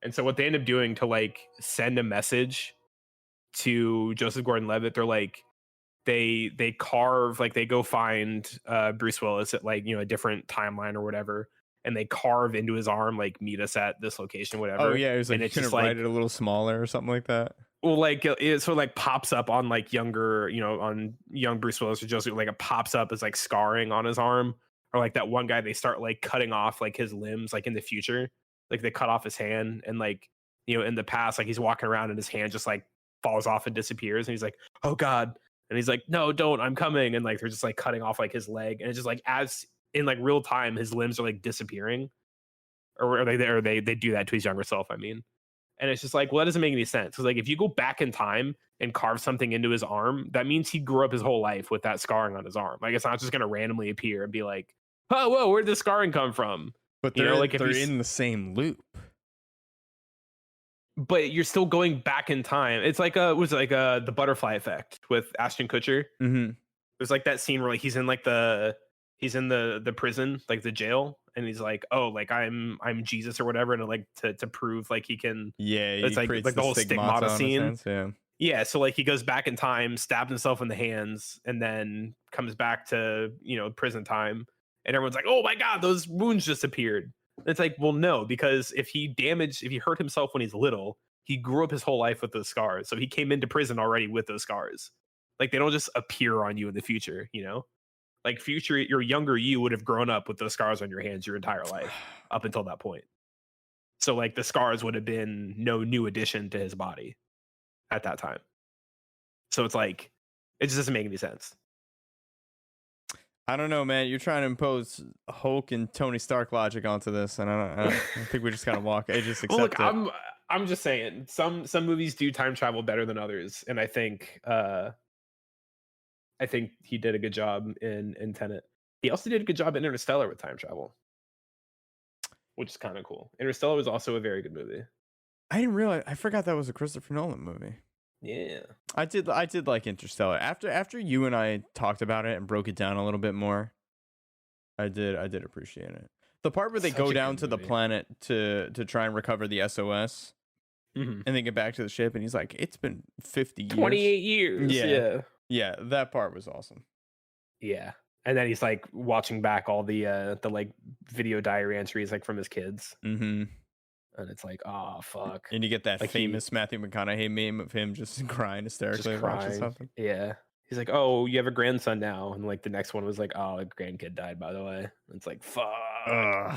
And so what they end up doing to like send a message to Joseph Gordon-Levitt, they're like they carve, like they go find Bruce Willis at like, you know, a different timeline or whatever, and they carve into his arm like meet us at this location, Oh whatever. yeah, it was like And you it's just couldn't write like, it a little smaller or something like that. well, like it sort of like pops up on like younger, you know, on young Bruce Willis or Joseph, like it pops up as like scarring on his arm, or like that one guy they start like cutting off like his limbs like in the future, like they cut off his hand, and like, you know, in the past like he's walking around and his hand just like falls off and disappears, and he's like, oh god, and he's like, no, don't, I'm coming, and like they're just like cutting off like his leg, and it's just like as in like real time his limbs are like disappearing, or they do that to his younger self, I mean. And it's just like, well, that doesn't make any sense. Because like if you go back in time and carve something into his arm, that means he grew up his whole life with that scarring on his arm. Like it's not just gonna randomly appear and be like, oh, whoa, where did this scarring come from? But You know, like if they're you, in the same loop. but you're still going back in time. It's like was it like the butterfly effect with Ashton Kutcher. Mm-hmm. There's like that scene where like he's in the prison, like the jail, and he's like, oh, like I'm Jesus or whatever, and like to prove like he can. Yeah, It's he creates like the whole stigmata on his scene. hands, yeah. Yeah, so like he goes back in time, stabs himself in the hands, and then comes back to, you know, prison time, and everyone's like, oh my god, those wounds just appeared. It's like, well, no, because if he hurt himself when he's little, he grew up his whole life with those scars, so he came into prison already with those scars. Like they don't just appear on you in the future, you know. Like future, your younger you would have grown up with those scars on your hands your entire life up until that point. So like the scars would have been no new addition to his body at that time. So it's like, it just doesn't make any sense. I don't know, man. You're trying to impose Hulk and Tony Stark logic onto this, and I don't I think we just gotta walk. I just accept Well, look, it. I'm just saying some movies do time travel better than others, and I think he did a good job in Tenet. He also did a good job in Interstellar with time travel, which is kind of cool. Interstellar was also a very good movie. I didn't realize. I forgot that was a Christopher Nolan movie. Yeah, I did like Interstellar. After you and I talked about it and broke it down a little bit more, I did appreciate it. The part where they Such go a down good to the movie. planet to try and recover the SOS. Mhm. And they get back to the ship, and he's like, "It's been 50 years." 28 years. Yeah, Yeah. yeah, that part was awesome. Yeah. And then he's like watching back all the like video diary entries like from his kids. Mm-hmm. And it's like, oh fuck. And you get that Like he famous Matthew McConaughey meme of him just crying just hysterically watching crying. something. Yeah. He's like, oh, you have a grandson now. And like the next one was like, oh, a grandkid died, by the way. And it's like, fuck. Ugh.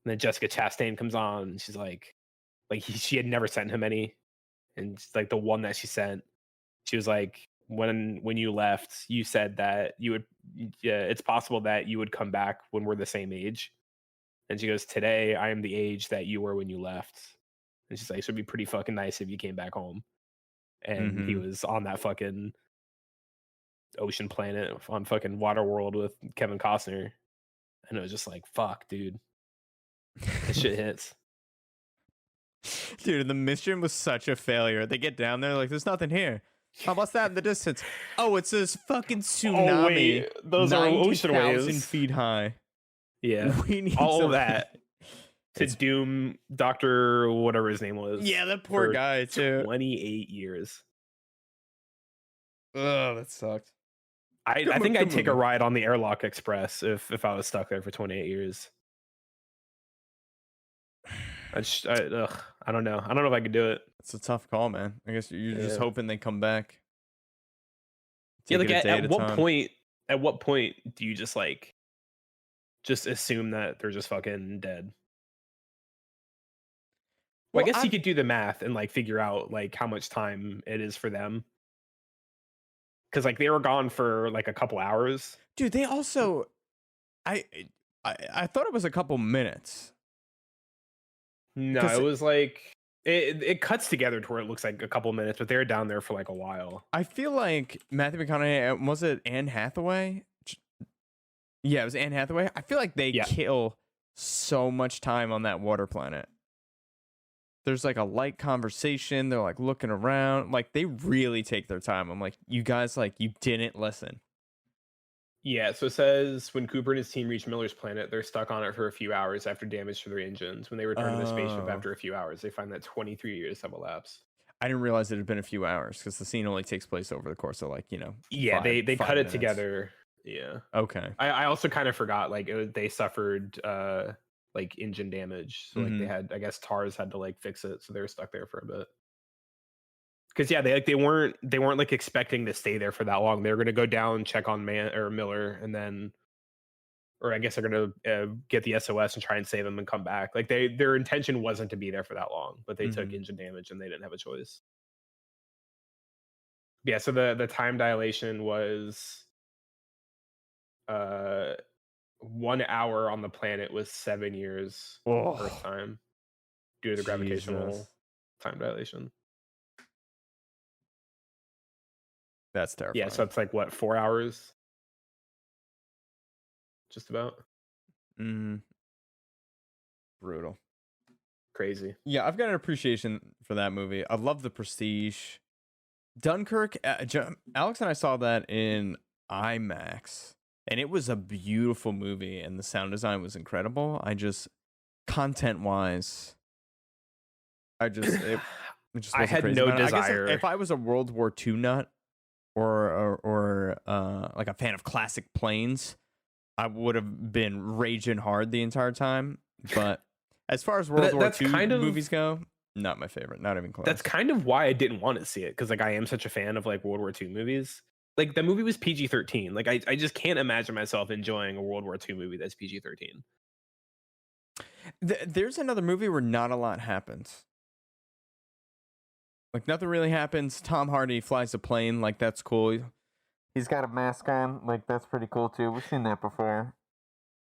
And then Jessica Chastain comes on and she's like she had never sent him any. And it's like the one that she sent, she was like, when you left, you said that you would, yeah, it's possible that you would come back when we're the same age. And she goes, today I am the age that you were when you left. And she's like, so it'd be pretty fucking nice if you came back home. And he Mm-hmm. was on that fucking ocean planet on fucking Waterworld with Kevin Costner. And it was just like, fuck, dude. This shit hits. Dude, the mission was such a failure. They get down there like, there's nothing here. Oh, what's that in the distance? Oh, it's this fucking tsunami. Oh wait, those are ocean 90,000 waves. feet high. Yeah. We need All some of that to It's- doom Dr. whatever his name was. Yeah, that poor for guy too. 28 years. Oh, that sucked. I Good think I'd movie. take a ride on the Airlock Express if I was stuck there for 28 years. I don't know. I don't know if I could do it. It's a tough call, man. I guess you're just Yeah. hoping they come back. Yeah, Take like it a day at a what time. point? At what point do you just like just assume that they're just fucking dead? Well, I Well, guess you could do the math and like figure out like how much time it is for them. Because like they were gone for like a couple hours. dude, they also, I, I thought it was a couple minutes. No, 'Cause it was like it cuts together to where it looks like a couple minutes, but they were down there for like a while. I feel like Matthew McConaughey, was it Anne Hathaway? Yeah, it was Anne Hathaway. I feel like they Yeah. kill so much time on that water planet. There's like a light conversation. They're like looking around. Like they really take their time. I'm like, you guys, like, you didn't listen. Yeah, so it says when Cooper and his team reach Miller's planet, they're stuck on it for a few hours after damage to their engines. When they return to the spaceship Oh. after a few hours, they find that 23 years have elapsed. I didn't realize it had been a few hours because the scene only takes place over the course of like, Yeah, five- they five cut it minutes. together. Yeah. Okay. I also kind of forgot like they suffered like engine damage. So like they had, I guess TARS had to like fix it, so they were stuck there for a bit. Because yeah, they weren't like expecting to stay there for that long. They were gonna go down, check on Miller, and then, or I guess they're gonna get the SOS and try and save him and come back. Like their intention wasn't to be there for that long, but they took engine damage and they didn't have a choice. Yeah, so the time dilation was 1 hour on the planet was 7 years Oh, Earth time due to the gravitational Jesus. time dilation. That's terrifying. Yeah, so it's like what, 4 hours? Just about. Brutal. Crazy. Yeah, I've got an appreciation for that movie. I love The Prestige. Dunkirk, Alex and I saw that in IMAX, and it was a beautiful movie, and the sound design was incredible. Content-wise, it just I wasn't had crazy no about it. I guess desire. if I was a World War II nut or like a fan of classic planes, I would have been raging hard the entire time. But as far as World War that's II kind of- movies go, not my favorite. Not even close. That's kind of why I didn't want to see it, because like I am such a fan of like World War II movies. Like the movie was PG-13. Like I just can't imagine myself enjoying a World War II movie that's PG-13. There's another movie where not a lot happens. Like nothing really happens. Tom Hardy flies a plane. Like that's cool. He's got a mask on. Like that's pretty cool too. We've seen that before.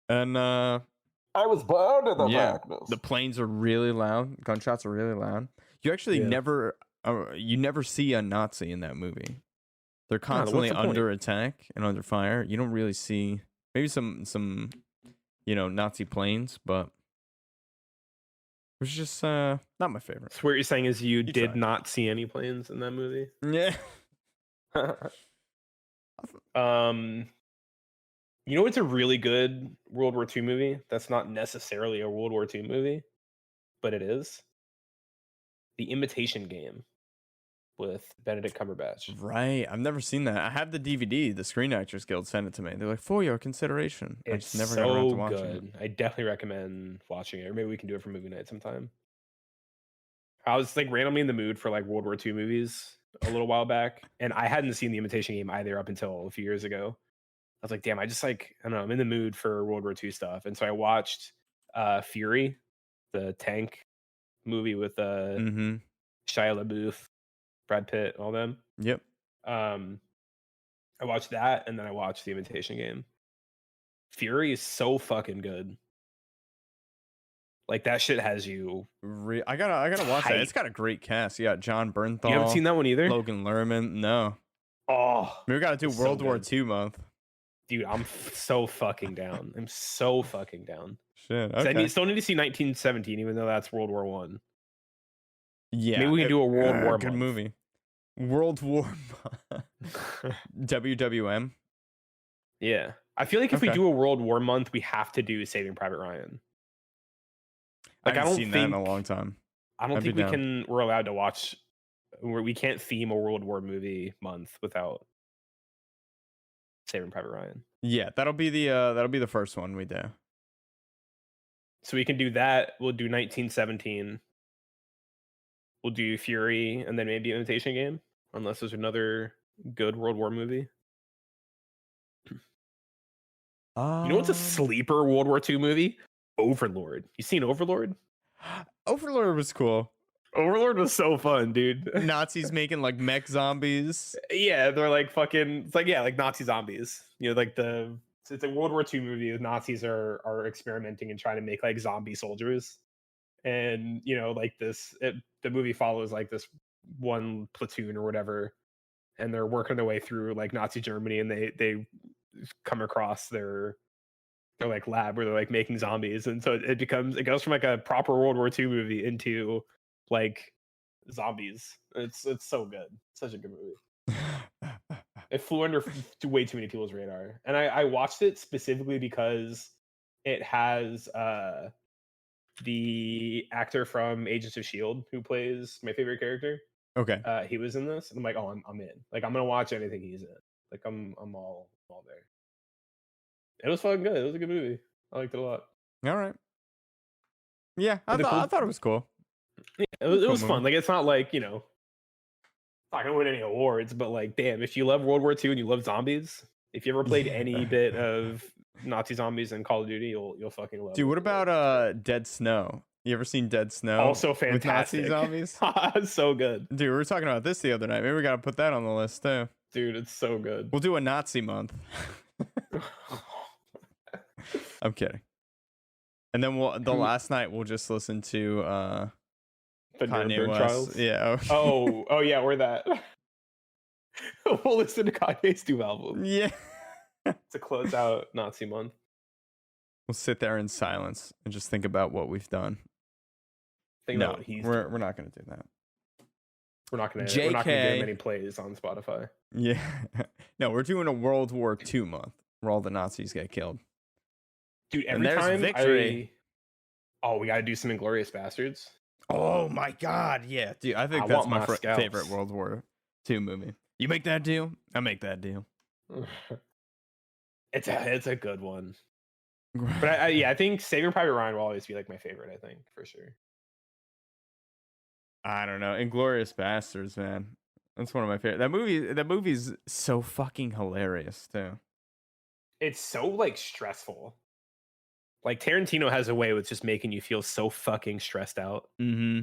And I was bound in the yeah, darkness. the planes are really loud. Gunshots are really loud. You actually Yeah. never see a Nazi in that movie. They're constantly the point? under attack and under fire. You don't really see maybe some Nazi planes, but it was just not my favorite. So what you're saying is you did tried. not see any planes in that movie? Yeah. You know, it's a really good World War II movie that's not necessarily a World War II movie, but it is. The Imitation Game with Benedict Cumberbatch. Right. I've never seen that. I have the DVD. The Screen Actors Guild sent it to me. They're like, for your consideration. I It's just never got around to so watching it. good. I definitely recommend watching it. Or maybe we can do it for movie night sometime. I was like randomly in the mood for like World War II movies a little while back, and I hadn't seen The Imitation Game either up until a few years ago. I was like, damn, I just like, I don't know, I'm in the mood for World War II stuff. And so I watched Fury, the tank movie with Mm-hmm. Shia LaBeouf, Brad Pitt, all them. Yep. I watched that, and then I watched The Imitation Game. Fury is so fucking good. Like that shit has you. I gotta watch that. It's Hype. got a great cast. You got John Bernthal. You haven't seen that one either? Logan Lerman. No. Oh, We gotta do it's so World War good. II month. Dude, I'm so fucking down. I'm so fucking down. Shit. 'Cause Okay. I still need to see 1917, even though that's World War One. Yeah. Maybe we can do a World War good month. movie. World War WWM. Yeah, I feel like if we Okay. do a World War month, we have to do Saving Private Ryan. Like I I haven't don't seen think that in a long time. I don't I'd be think we down. can. We're allowed to watch. We can't theme a World War movie month without Saving Private Ryan. Yeah, that'll be the first one we do. So we can do that. We'll do 1917. We'll do Fury, and then maybe Imitation Game, unless there's another good World War movie. You know what's a sleeper World War II movie? Overlord. You seen Overlord? Overlord was cool. Overlord was so fun, dude. Nazis making like mech zombies. Yeah, they're like fucking. It's like like Nazi zombies. You know, like it's a World War II movie. The Nazis are experimenting and trying to make like zombie soldiers, and you know, like the movie follows like this one platoon or whatever, and they're working their way through like Nazi Germany, and they come across their like lab where they're like making zombies, and so it goes from like a proper World War II movie into like zombies. It's so good. Such a good movie. It flew under way too many people's radar, and I watched it specifically because it has the actor from Agents of Shield who plays my favorite character. Okay. He was in this, and I'm like, oh, I'm in. Like I'm gonna watch anything he's in. Like I'm all there. It was fucking good. It was a good movie. I liked it a lot. All right. Yeah, I The thought it was cool. Yeah, it was Cool fun. movie. Like it's not like not gonna win any awards, but like, damn, if you love World War II and you love zombies, if you ever played any bit of Nazi zombies in Call of Duty, you'll fucking love. Dude, what Overlord. about Dead Snow? You ever seen Dead Snow? Also With Nazi fantastic. zombies? So good, Dude, we were talking about this the other night. Maybe we gotta put that on the list too. dude. It's so good. We'll do a Nazi month. I'm kidding. And then last night we'll just listen to The Kanye Nuremberg West. trials. Yeah. Oh yeah, we're that. We'll listen to Kanye's new album Yeah. to close out Nazi month. We'll sit there in silence and just think about what we've done. Think No, about what he's we're doing. not gonna do that. We're not gonna JK. give him any plays on Spotify. Yeah. No, we're doing a World War II month where all the Nazis get killed. Dude, And every there's time victory. we gotta do some Inglorious Bastards. Oh my god, yeah, dude. I think I that's want my my scalps. favorite World War II movie. You make that deal, I make that deal. It's a good one. But I think Saving Private Ryan will always be like my favorite. I think for sure. I don't know. Inglorious Bastards, man. That's one of my favorite. That movie's so fucking hilarious too. It's so like stressful. Like Tarantino has a way with just making you feel so fucking stressed out. Mm-hmm.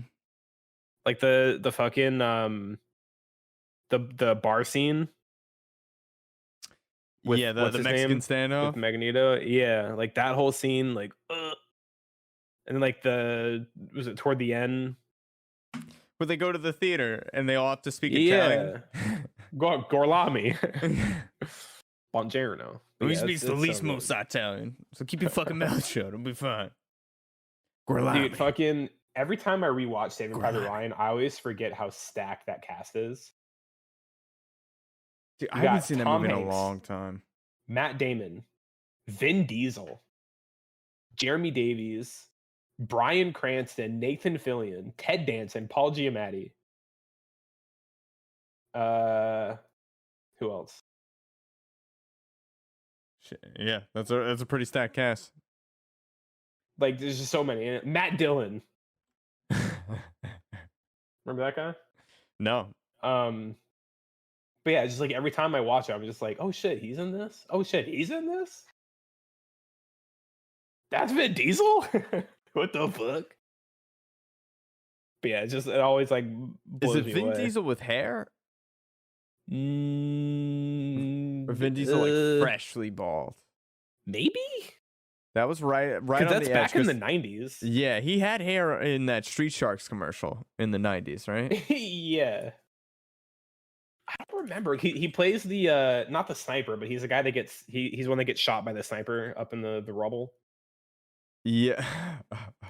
Like the fucking the bar scene. With, Yeah, what's the his Mexican name? standoff. With Magneto. Yeah, like that whole scene, like and then like was it toward the end? Where they go to the theater and they all have to speak Italian. Gorlami. Buongiorno. We Yeah, speak it's the so least good. most Italian, so keep your fucking mouth shut. It'll be fine. Dude, fucking every time I rewatch Saving Private Gorlami. Ryan, I always forget how stacked that cast is. Dude, I You haven't got seen that Tom movie in a Hanks. long time. Matt Damon, Vin Diesel, Jeremy Davies, Bryan Cranston, Nathan Fillion, Ted Danson, Paul Giamatti. Who else? Shit, yeah, that's a pretty stacked cast. Like, there's just so many. Matt Dillon. Remember that guy? No. But yeah, just like every time I watch it, I'm just like, oh shit, he's in this. Oh shit, he's in this. That's Vin Diesel. What the fuck? But yeah, it always like blows Is it me Vin away. Diesel with hair? Or Vin Diesel like freshly bald? Maybe. That was right on That's the back edge. in the 90s. Yeah, he had hair in that Street Sharks commercial in the 90s, right? Yeah. I don't remember. He plays the not the sniper, but he's the guy that gets he's one that gets shot by the sniper up in the rubble. Yeah.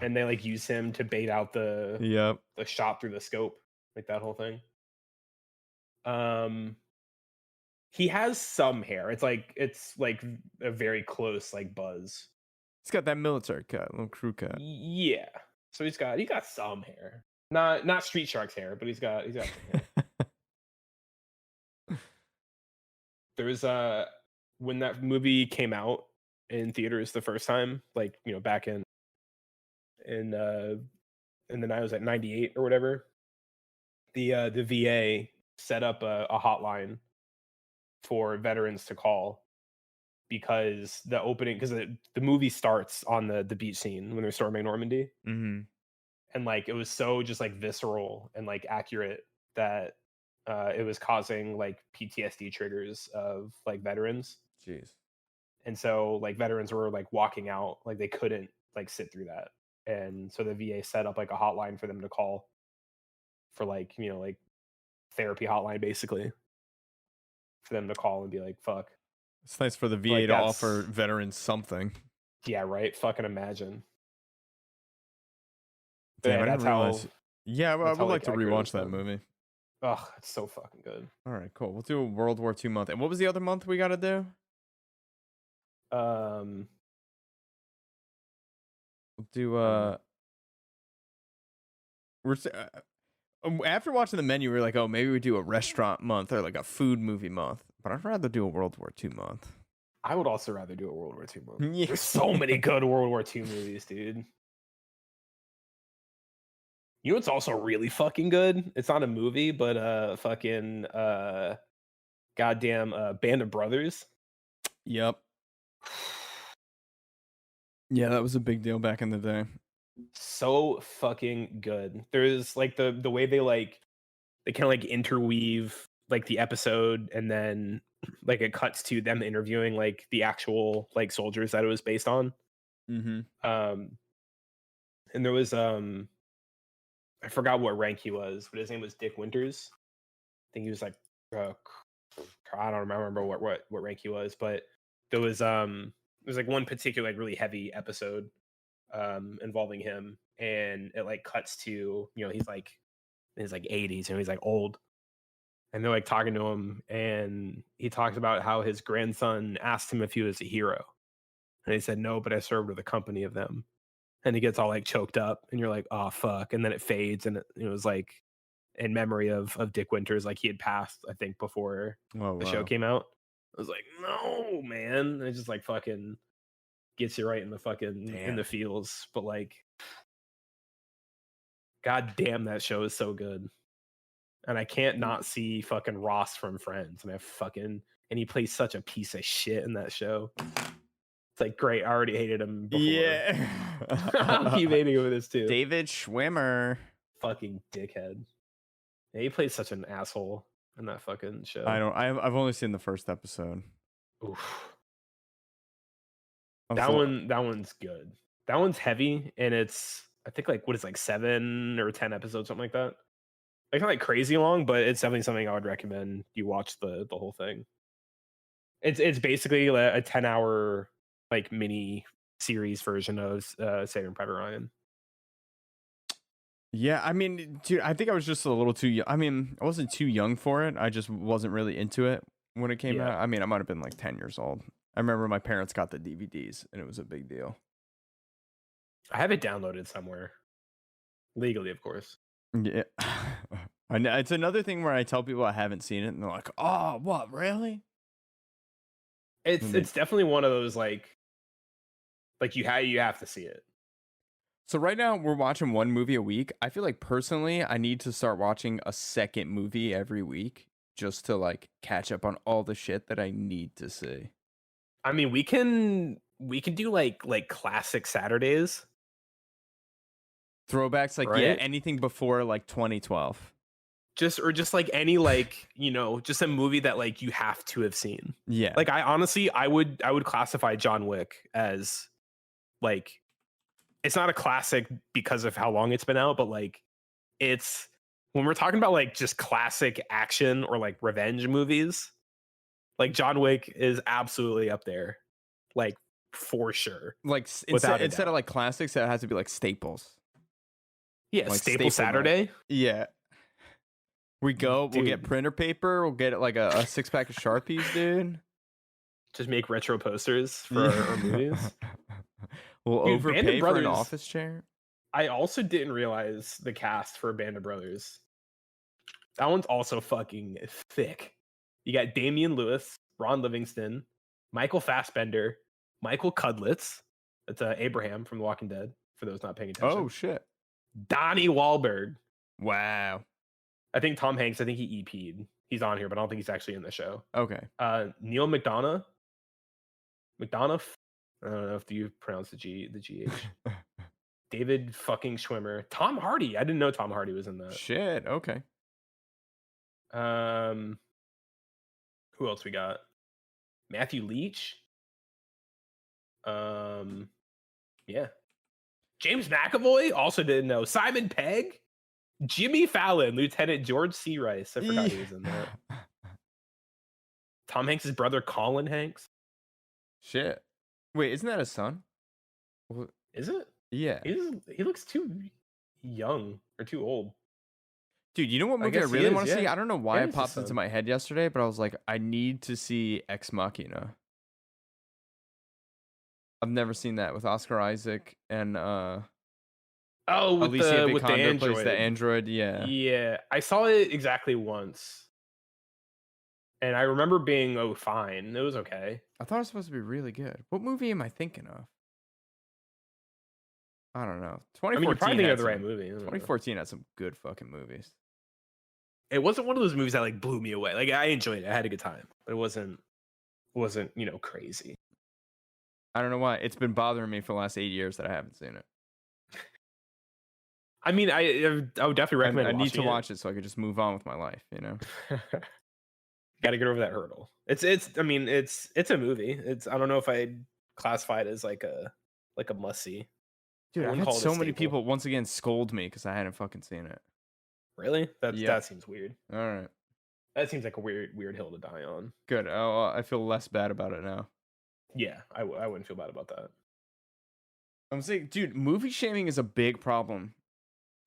And they like use him to bait out the Yep. shot through the scope, like that whole thing. He has some hair. It's like a very close like buzz. He's got that military cut, little crew cut. Yeah. So he's got some hair. Not Street Sharks hair, but he's got some hair. There's when that movie came out in theaters the first time, like, you know, back in the night, was at 98 or whatever. The VA set up a hotline for veterans to call, because the movie starts on the beach scene when they're storming Normandy. Mm-hmm. And like it was so just like visceral and like accurate that it was causing like PTSD triggers of like veterans. Jeez. And so like veterans were like walking out, like they couldn't like sit through that. And so the VA set up like a hotline for them to call for like, you know, like therapy hotline basically, for them to call and be like, fuck. It's nice for the VA like to offer veterans something. Yeah, right. Fucking imagine. Damn, Yeah, I didn't realize. Yeah, I would how, like to accurate rewatch it's that done. movie. Oh, it's so fucking good. All right, cool. We'll do a World War II month. And what was the other month we got to do? Um, We'll do after watching the menu, we were like, oh, maybe we do a restaurant month or like a food movie month. But I'd rather do a World War II month. I would also rather do a World War II month. Yeah. There's so many good World War II movies, dude. You know what's also really fucking good? It's not a movie, but fucking goddamn Band of Brothers. Yep. Yeah, that was a big deal back in the day. So fucking good. There's like the way they kind of like interweave like the episode, and then like it cuts to them interviewing like the actual like soldiers that it was based on. Mm-hmm. And there was I forgot what rank he was, but his name was Dick Winters. I think he was like I don't remember what rank he was, but there was like one particular like really heavy episode involving him, and it like cuts to, you know, he's like in his like 80s, and he's like old, and they're like talking to him, and he talks about how his grandson asked him if he was a hero, and he said no, but I served with a company of them. And he gets all like choked up, and you're like, oh fuck. And then it fades, and it was like in memory of Dick Winters, like he had passed, I think, before the show came out. I was like, no, man. And it just like fucking gets you right in the fucking in the feels. But like, god damn, that show is so good. And I can't not see fucking Ross from Friends. And he plays such a piece of shit in that show. It's like, great, I already hated him before. Yeah. I'll keep hating him with this too. David Schwimmer. Fucking dickhead. Yeah, he plays such an asshole in that fucking show. I've only seen the first episode. Oof. That one's good. That one's heavy, and it's, I think, like, what is like 7 or 10 episodes, something like that. Like, not like crazy long, but it's definitely something I would recommend you watch the whole thing. It's basically a 10-hour like mini series version of Saving Private Ryan. Yeah, I mean, dude, I think I was just a little too young. I mean, I wasn't too young for it. I just wasn't really into it when it came out. I mean, I might have been like 10 years old. I remember my parents got the DVDs, and it was a big deal. I have it downloaded somewhere. Legally, of course. Yeah. I know, it's another thing where I tell people I haven't seen it, and they're like, "Oh, what? Really?" It's definitely one of those like you have to see it. So right now we're watching one movie a week. I feel like personally, I need to start watching a second movie every week just to like catch up on all the shit that I need to see. I mean, we can do like classic Saturdays. Throwbacks, like yeah, Right? anything before like 2012. Just like any like, just a movie that like you have to have seen. Yeah. Like I would classify John Wick as like, it's not a classic because of how long it's been out, but like it's, when we're talking about like just classic action or like revenge movies, like John Wick is absolutely up there. Like for sure. Like Without a instead doubt. of like classics, it has to be like staples. Yeah, Like Staple staple Saturday. Yeah. We'll get Dude. printer paper, we'll get like a 6-pack of Sharpies, dude. Just make retro posters for our movies. We'll Dude, Band of overpay for an Brothers- office chair. I also didn't realize the cast for Band of Brothers. That one's also fucking thick. You got Damian Lewis, Ron Livingston, Michael Fassbender, Michael Cudlitz. That's Abraham from The Walking Dead, for those not paying attention. Oh shit. Donnie Wahlberg. Wow. I think Tom Hanks, I think he EP'd. He's on here, but I don't think he's actually in the show. Okay. Neil McDonough. McDonough? I don't know if you pronounce the GH. David fucking Schwimmer. Tom Hardy. I didn't know Tom Hardy was in that. Shit. Okay. Who else we got? Matthew Leach. Yeah. James McAvoy. Also didn't know. Simon Pegg. Jimmy Fallon. Lieutenant George C. Rice. I forgot he was in that. Tom Hanks' brother Colin Hanks. Shit. Wait, isn't that his son? Is it? Yeah. He looks too young or too old. Dude, you know what movie I guess he really is, want to see? yeah. I don't know why Yeah, it he's his popped into son. my head yesterday, but I was like, I need to see Ex Machina. I've never seen that with Oscar Isaac and Oh, Alicia with the Vikander android. plays the android. Yeah. Yeah, I saw it exactly once, and I remember being fine. It was okay. I thought it was supposed to be really good. What movie am I thinking of? I don't know. 2014 I mean, you're probably thinking had of the right some- movie. I don't know. 2014 had some good fucking movies. It wasn't one of those movies that like blew me away. Like I enjoyed it. I had a good time, but it wasn't crazy. I don't know why. It's been bothering me for the last 8 years that I haven't seen it. I mean, I would definitely recommend. I need to watching watch it so I could just move on with my life, you know? Got to get over that hurdle. It's a movie. I don't know if I'd classify it as like a must see. Dude, I I've wouldn't had call it a so many staple. people once again scold me because I hadn't fucking seen it. Really? Yeah. That seems weird. All right. That seems like a weird hill to die on. Good. Oh, I feel less bad about it now. Yeah, I wouldn't feel bad about that. I'm saying, dude, movie shaming is a big problem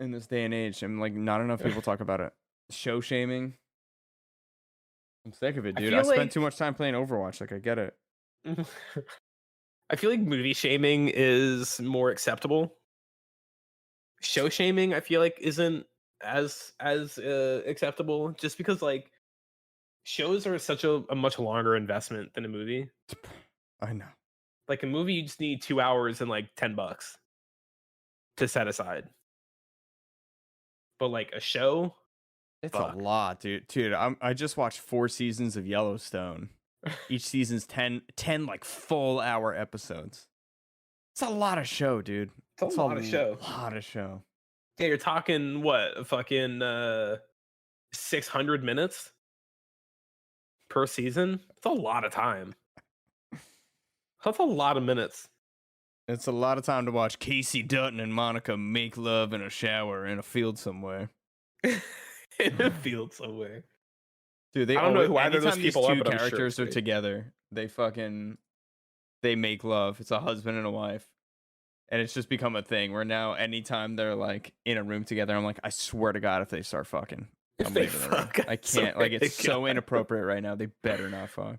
in this day and age. And like, not enough people talk about it. Show shaming. I'm sick of it, I dude. feel I spent like- too much time playing Overwatch. Like, I get it. I feel like movie shaming is more acceptable. Show shaming, I feel like, isn't as acceptable, just because like shows are such a much longer investment than a movie. I know. Like a movie, you just need 2 hours and like $10 to set aside. But like a show, It's fuck. a lot, dude. Dude, I just watched 4 seasons of Yellowstone. Each season's 10 like full hour episodes. It's a lot of show, dude. It's a lot of show. Lot of show. Yeah, you're talking what, fucking 600 minutes per season? That's a lot of time. That's a lot of minutes. It's a lot of time to watch Casey Dutton and Monica make love in a shower in a field somewhere. In a field somewhere. Dude, they I don't know always, who either of those anytime these people are, two but I'm sure characters it's are great. together, they make love. It's a husband and a wife. And it's just become a thing where now anytime they're like in a room together, I'm like, I swear to God, if they start fucking, If I'm they leaving the room. fuck, I I swear can't. Like, it's to so God. inappropriate right now. They better not fuck.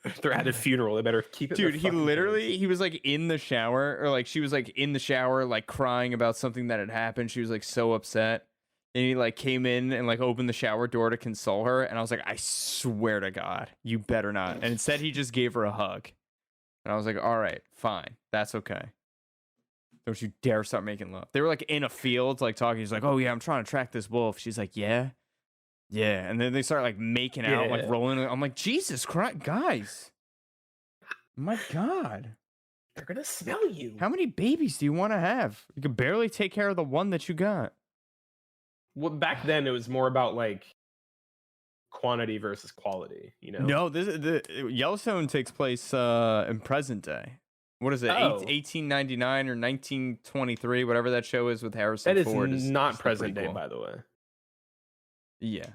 If they're at a funeral, they better keep it. Dude, in he their fucking literally, pants. he was like in the shower, or like she was like in the shower, like crying about something that had happened. She was like so upset. And he like came in and like opened the shower door to console her. And I was like, I swear to God, you better not. And instead, he just gave her a hug. And I was like, all right, fine. That's okay. Don't you dare start making love. They were like in a field, like talking. He's like, oh yeah, I'm trying to track this wolf. She's like, yeah. Yeah. And then they start like making out, like Yeah. rolling. I'm like, Jesus Christ, guys. My God. They're gonna smell you. How many babies do you want to have? You could barely take care of the one that you got. Well, back then it was more about like quantity versus quality. You know. No, the Yellowstone takes place in present day. What is it? Oh. 1899 or 1923, whatever that show is with Harrison That is Ford. not is the present day, prequel. by the way. Yeah.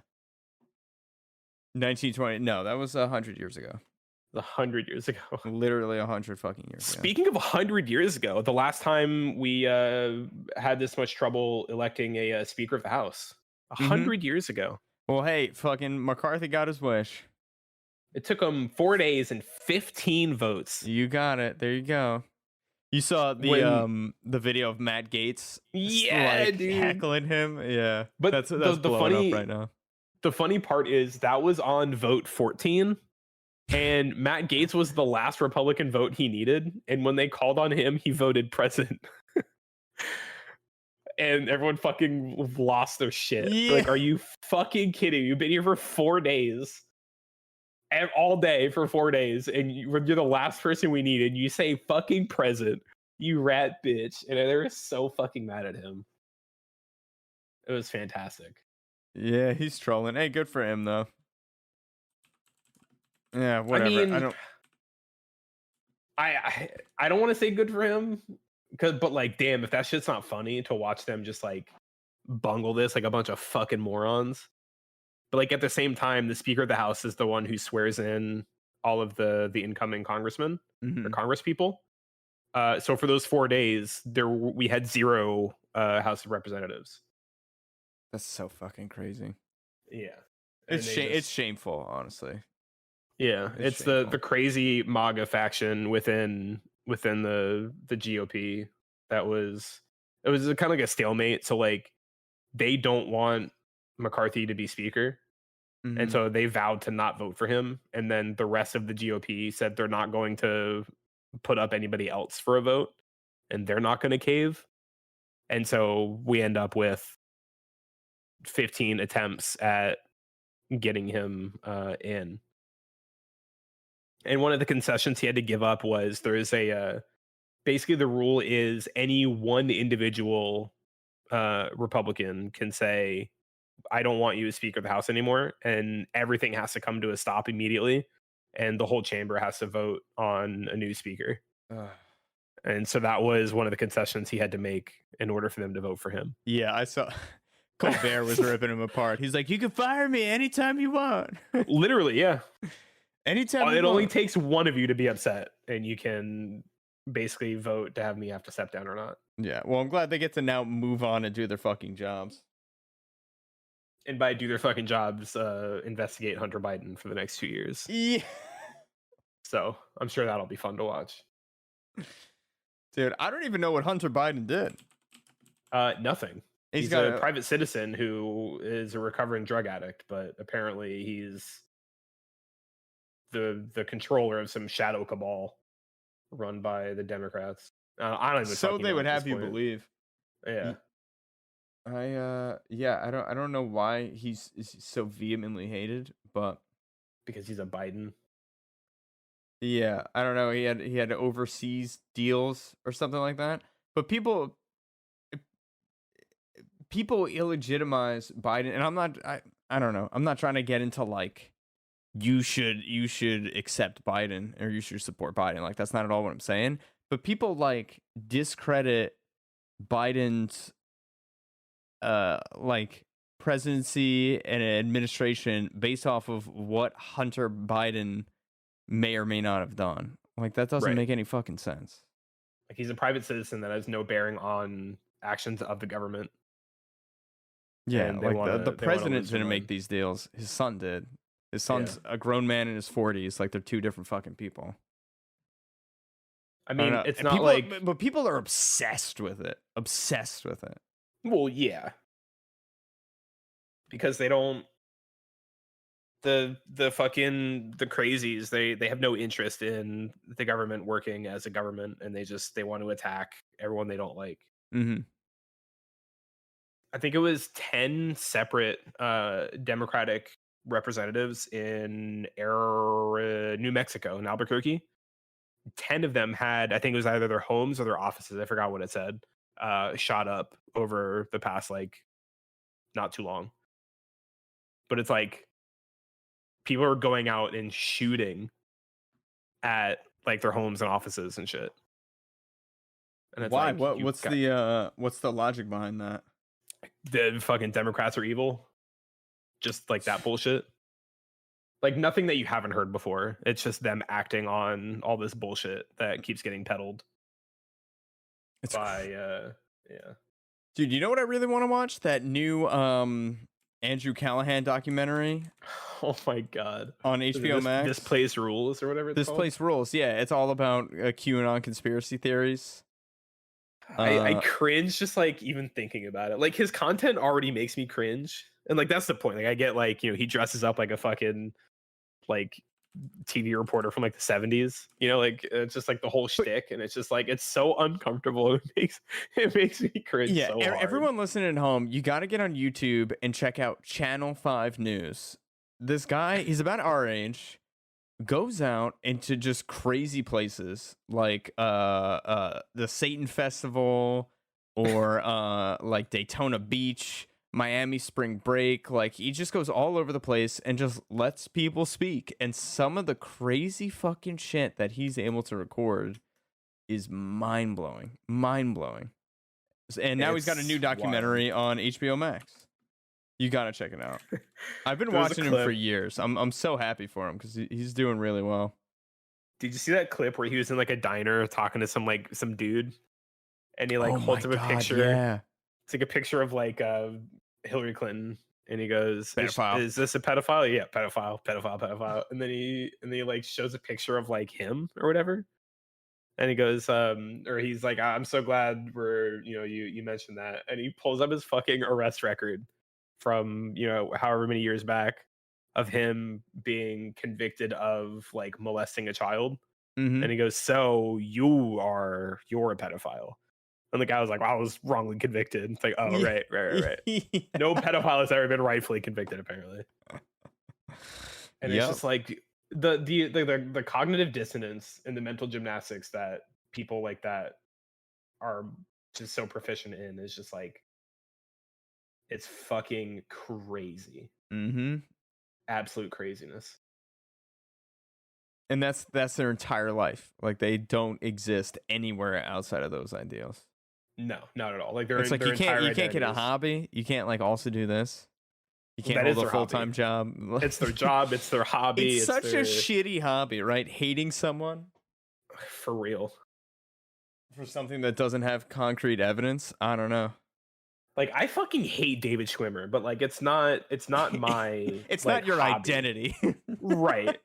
1920. No, that was 100 years ago. 100 years ago. Literally 100 fucking years ago. Speaking of 100 years ago, the last time we had this much trouble electing a Speaker of the House, 100 years ago. Well, hey, fucking McCarthy got his wish. It took him 4 days and 15 votes. You got it. There you go. You saw the video of Matt Gaetz, Yeah, like, dude. heckling him. Yeah, But that's the blowing funny- up right now. The funny part is that was on vote 14, and Matt Gaetz was the last Republican vote he needed. And when they called on him, he voted present. And everyone fucking lost their shit. Yeah. Like, are you fucking kidding? You've been here for 4 days, all day for 4 days, and you're the last person we needed. You say fucking present, you rat bitch. And they were so fucking mad at him. It was fantastic. Yeah, he's trolling. Hey, good for him though. Yeah, whatever. I mean, I don't. I don't want to say good for him, but like, damn, if that shit's not funny to watch them just like bungle this like a bunch of fucking morons. But like at the same time, the Speaker of the House is the one who swears in all of the incoming congressmen or Congress people. So for those 4 days, we had 0 House of Representatives. That's so fucking crazy. Yeah, It's shameful, honestly. Yeah, It's it's the shameful. crazy MAGA faction within the GOP. It was kind of like a stalemate. So like they don't want McCarthy to be speaker, and so they vowed to not vote for him. And then the rest of the GOP said they're not going to put up anybody else for a vote, and they're not going to cave. And so we end up with 15 attempts at getting him in. And one of the concessions he had to give up was there is basically the rule is any one individual Republican can say, I don't want you as Speaker of the House anymore. And everything has to come to a stop immediately. And the whole chamber has to vote on a new speaker. And so that was one of the concessions he had to make in order for them to vote for him. Yeah, I saw Colbert was ripping him apart. He's like, you can fire me anytime you want. Literally, yeah. Anytime you It only want. takes one of you to be upset, and you can basically vote to have me have to step down or not. Yeah, well, I'm glad they get to now move on and do their fucking jobs. And by do their fucking jobs, investigate Hunter Biden for the next 2 years. Yeah. So I'm sure that'll be fun to watch. Dude, I don't even know what Hunter Biden did. Nothing. He's got a private citizen who is a recovering drug addict, but apparently he's the controller of some shadow cabal run by the Democrats. I don't even. So fucking they know would at have this you point. believe. Yeah. I don't know why he's so vehemently hated, but Because he's a Biden. yeah, I don't know. He had overseas deals or something like that. But people illegitimize Biden, and I don't know. I'm not trying to get into like you should accept Biden or you should support Biden. Like that's not at all what I'm saying. But people like discredit Biden's like presidency and administration based off of what Hunter Biden may or may not have done. Like that doesn't Right. make any fucking sense. Like he's a private citizen that has no bearing on actions of the government. Yeah, And they like wanna- the they wanna president lose didn't him make on- these deals. His son did. His son's a grown man in his 40s. Like they're two different fucking people. I I don't mean, know. it's And not people, like, but people are obsessed with it. Obsessed with it. well, yeah, because they don't the fucking the crazies, they have no interest in the government working as a government, and they want to attack everyone they don't like. Mm-hmm. I think it was 10 separate Democratic representatives in New Mexico, in Albuquerque. 10 of them had, I think it was either their homes or their offices, I forgot what it said, shot up over the past, like, not too long. But it's like people are going out and shooting at like their homes and offices and shit. And it's Why? like, What's the logic behind that? the fucking Democrats are evil? Just like that bullshit. Like nothing that you haven't heard before. It's just them acting on all this bullshit that keeps getting peddled It's by yeah. Dude, you know what I really want to watch? That new Andrew Callahan documentary Oh my god. on Is it HBO Max. This Place Rules or whatever it's This called? Place Rules. Yeah, it's all about QAnon conspiracy theories. I cringe just like even thinking about it. Like his content already makes me cringe. And like that's the point. Like I get like, you know, he dresses up like a fucking like TV reporter from like the 70s. You know, like it's just like the whole shtick, and it's just like it's so uncomfortable. It makes me cringe. Yeah, so hard. everyone listening at home, you got to get on YouTube and check out Channel 5 News. This guy, he's about our age, goes out into just crazy places like the Satan Festival or like Daytona Beach, Miami Spring Break. Like he just goes all over the place and just lets people speak. And some of the crazy fucking shit that he's able to record is mind-blowing. Mind-blowing. And now he's got a new It's documentary on HBO Max. You gotta check it out. I've been There was a watching him for clip. years. I'm so happy for him because he's doing really well. Did you see that clip where he was in like a diner talking to some dude, and he like Oh holds my up a God, picture? yeah. It's like a picture of like Hillary Clinton, and he goes, Pedophile. Is this a pedophile? Yeah, pedophile. And then he like shows a picture of like him or whatever. And he goes, or he's like, I'm so glad you mentioned that. And he pulls up his fucking arrest record from, however many years back of him being convicted of like molesting a child. Mm-hmm. And he goes, so you're a pedophile. And the guy was like, well, I was wrongly convicted. It's like, oh, right. Yeah. No pedophile has ever been rightfully convicted, apparently. And it's just like the cognitive dissonance and the mental gymnastics that people like that are just so proficient in is just like, it's fucking crazy. Mm-hmm. Absolute craziness. And that's their entire life. Like they don't exist anywhere outside of those ideals. No, not at all. Like It's like you can't get a hobby. You can't like also do this. You can't hold a full-time job. It's their job. It's their hobby. It's such a shitty hobby, right? Hating someone for real for something that doesn't have concrete evidence. I don't know. Like I fucking hate David Schwimmer, but like it's not my it's like, not your hobby. Identity. Right.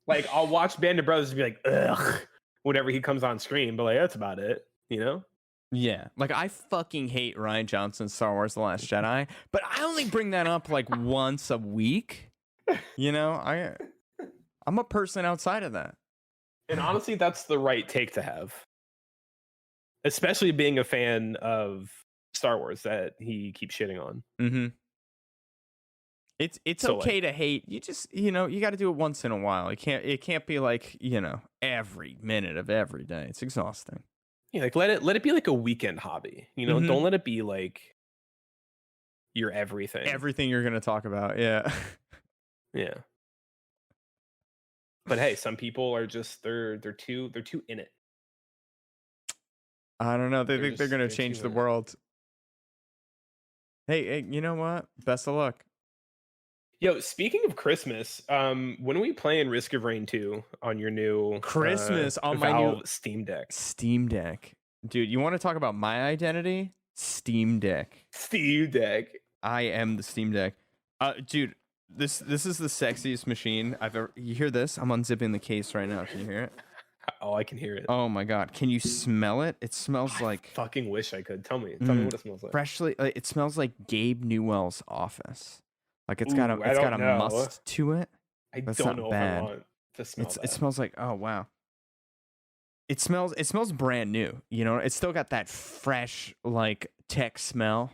Like I'll watch Band of Brothers and be like, ugh, whenever he comes on screen, but like that's about it, you know? Yeah. Like I fucking hate Rian Johnson's Star Wars The Last Jedi, but I only bring that up like once a week. You know, I'm a person outside of that. And honestly, that's the right take to have. Especially being a fan of Star Wars that he keeps shitting on. Mm-hmm. It's So, okay to hate. You just, you got to do it once in a while. It can't be like, every minute of every day. It's exhausting. Yeah, like let it be like a weekend hobby. Mhm. Don't let it be like your everything. Everything you're going to talk about. Yeah. Yeah. But hey, some people are just they're too in it. I don't know. They think they're going to they're change too the in it. world. Hey, you know what? Best of luck. Yo, speaking of Christmas, when are we playing Risk of Rain 2 on your new Christmas on my Valve new Steam Deck? Steam Deck. Dude, you want to talk about my identity? Steam Deck. Steam Deck. I am the Steam Deck. Dude, This is the sexiest machine I've ever. You hear this? I'm unzipping the case right now. Can you hear it? Oh, I can hear it. Oh my god! Can you smell it? It smells I like fucking wish I could. Tell me what it smells like. freshly. It smells like Gabe Newell's office. Like it's got Ooh, a I don't a know. must to it. I That's don't not know bad. if I want to smell that. It smells like, oh wow. It smells brand new. You know, it's still got that fresh like tech smell.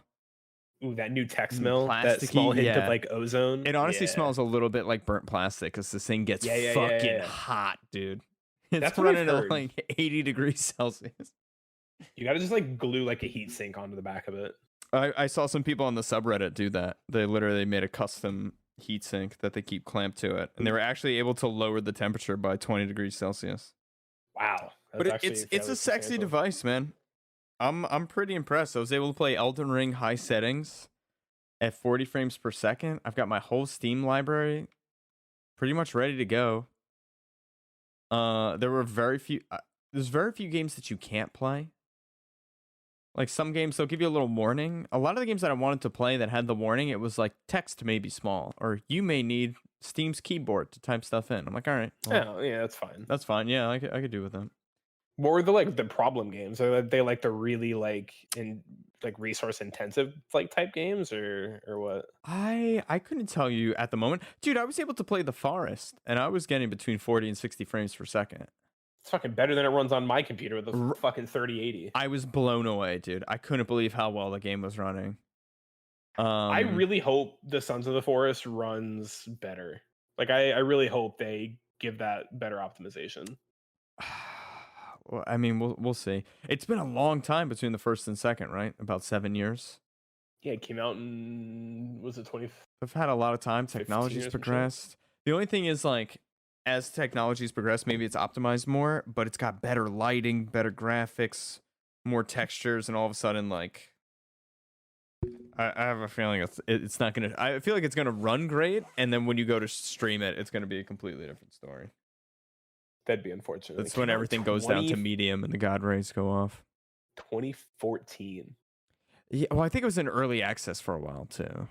Ooh, that new tech smell, that Plasticky, small hint yeah. of like ozone. It honestly Yeah. smells a little bit like burnt plastic because this thing gets Yeah. fucking hot, dude. It's That's what I've running at heard. like 80 degrees Celsius. You gotta just like glue like a heat sink onto the back of it. I saw some people on the subreddit do that. They literally made a custom heatsink that they keep clamped to it, and they were actually able to lower the temperature by 20 degrees Celsius. Wow. But it's a sexy device, man. I'm pretty impressed. I was able to play Elden Ring high settings at 40 frames per second. I've got my whole Steam library pretty much ready to go. There were there's very few games that you can't play. Like some games, they'll give you a little warning. A lot of the games that I wanted to play that had the warning, it was like text may be small, or you may need Steam's keyboard to type stuff in. I'm like, all right, well, Yeah, that's fine. that's fine. Yeah, I could do with that. What were the problem games? Are they like the really like resource intensive like type games or what? I couldn't tell you at the moment, dude. I was able to play The Forest, and I was getting between 40 and 60 frames per second. It's fucking better than it runs on my computer with a fucking 3080. I was blown away, dude. I couldn't believe how well the game was running. I really hope the Sons of the Forest runs better. Like I really hope they give that better optimization. Well, I mean, we'll see. It's been a long time between the first and second, right? About 7 years. Yeah, it came out in was it 20? I've had a lot of time. 15 Technology's years or so. progressed. The only thing is, like, as technology's progressed, maybe it's optimized more, but it's got better lighting, better graphics, more textures, and all of a sudden, like, I have a feeling it's not gonna. I feel like it's gonna run great, and then when you go to stream it, it's gonna be a completely different story. That'd be unfortunate. That's when everything goes down to medium and the god rays go off. 2014. Yeah, well, I think it was in early access for a while too,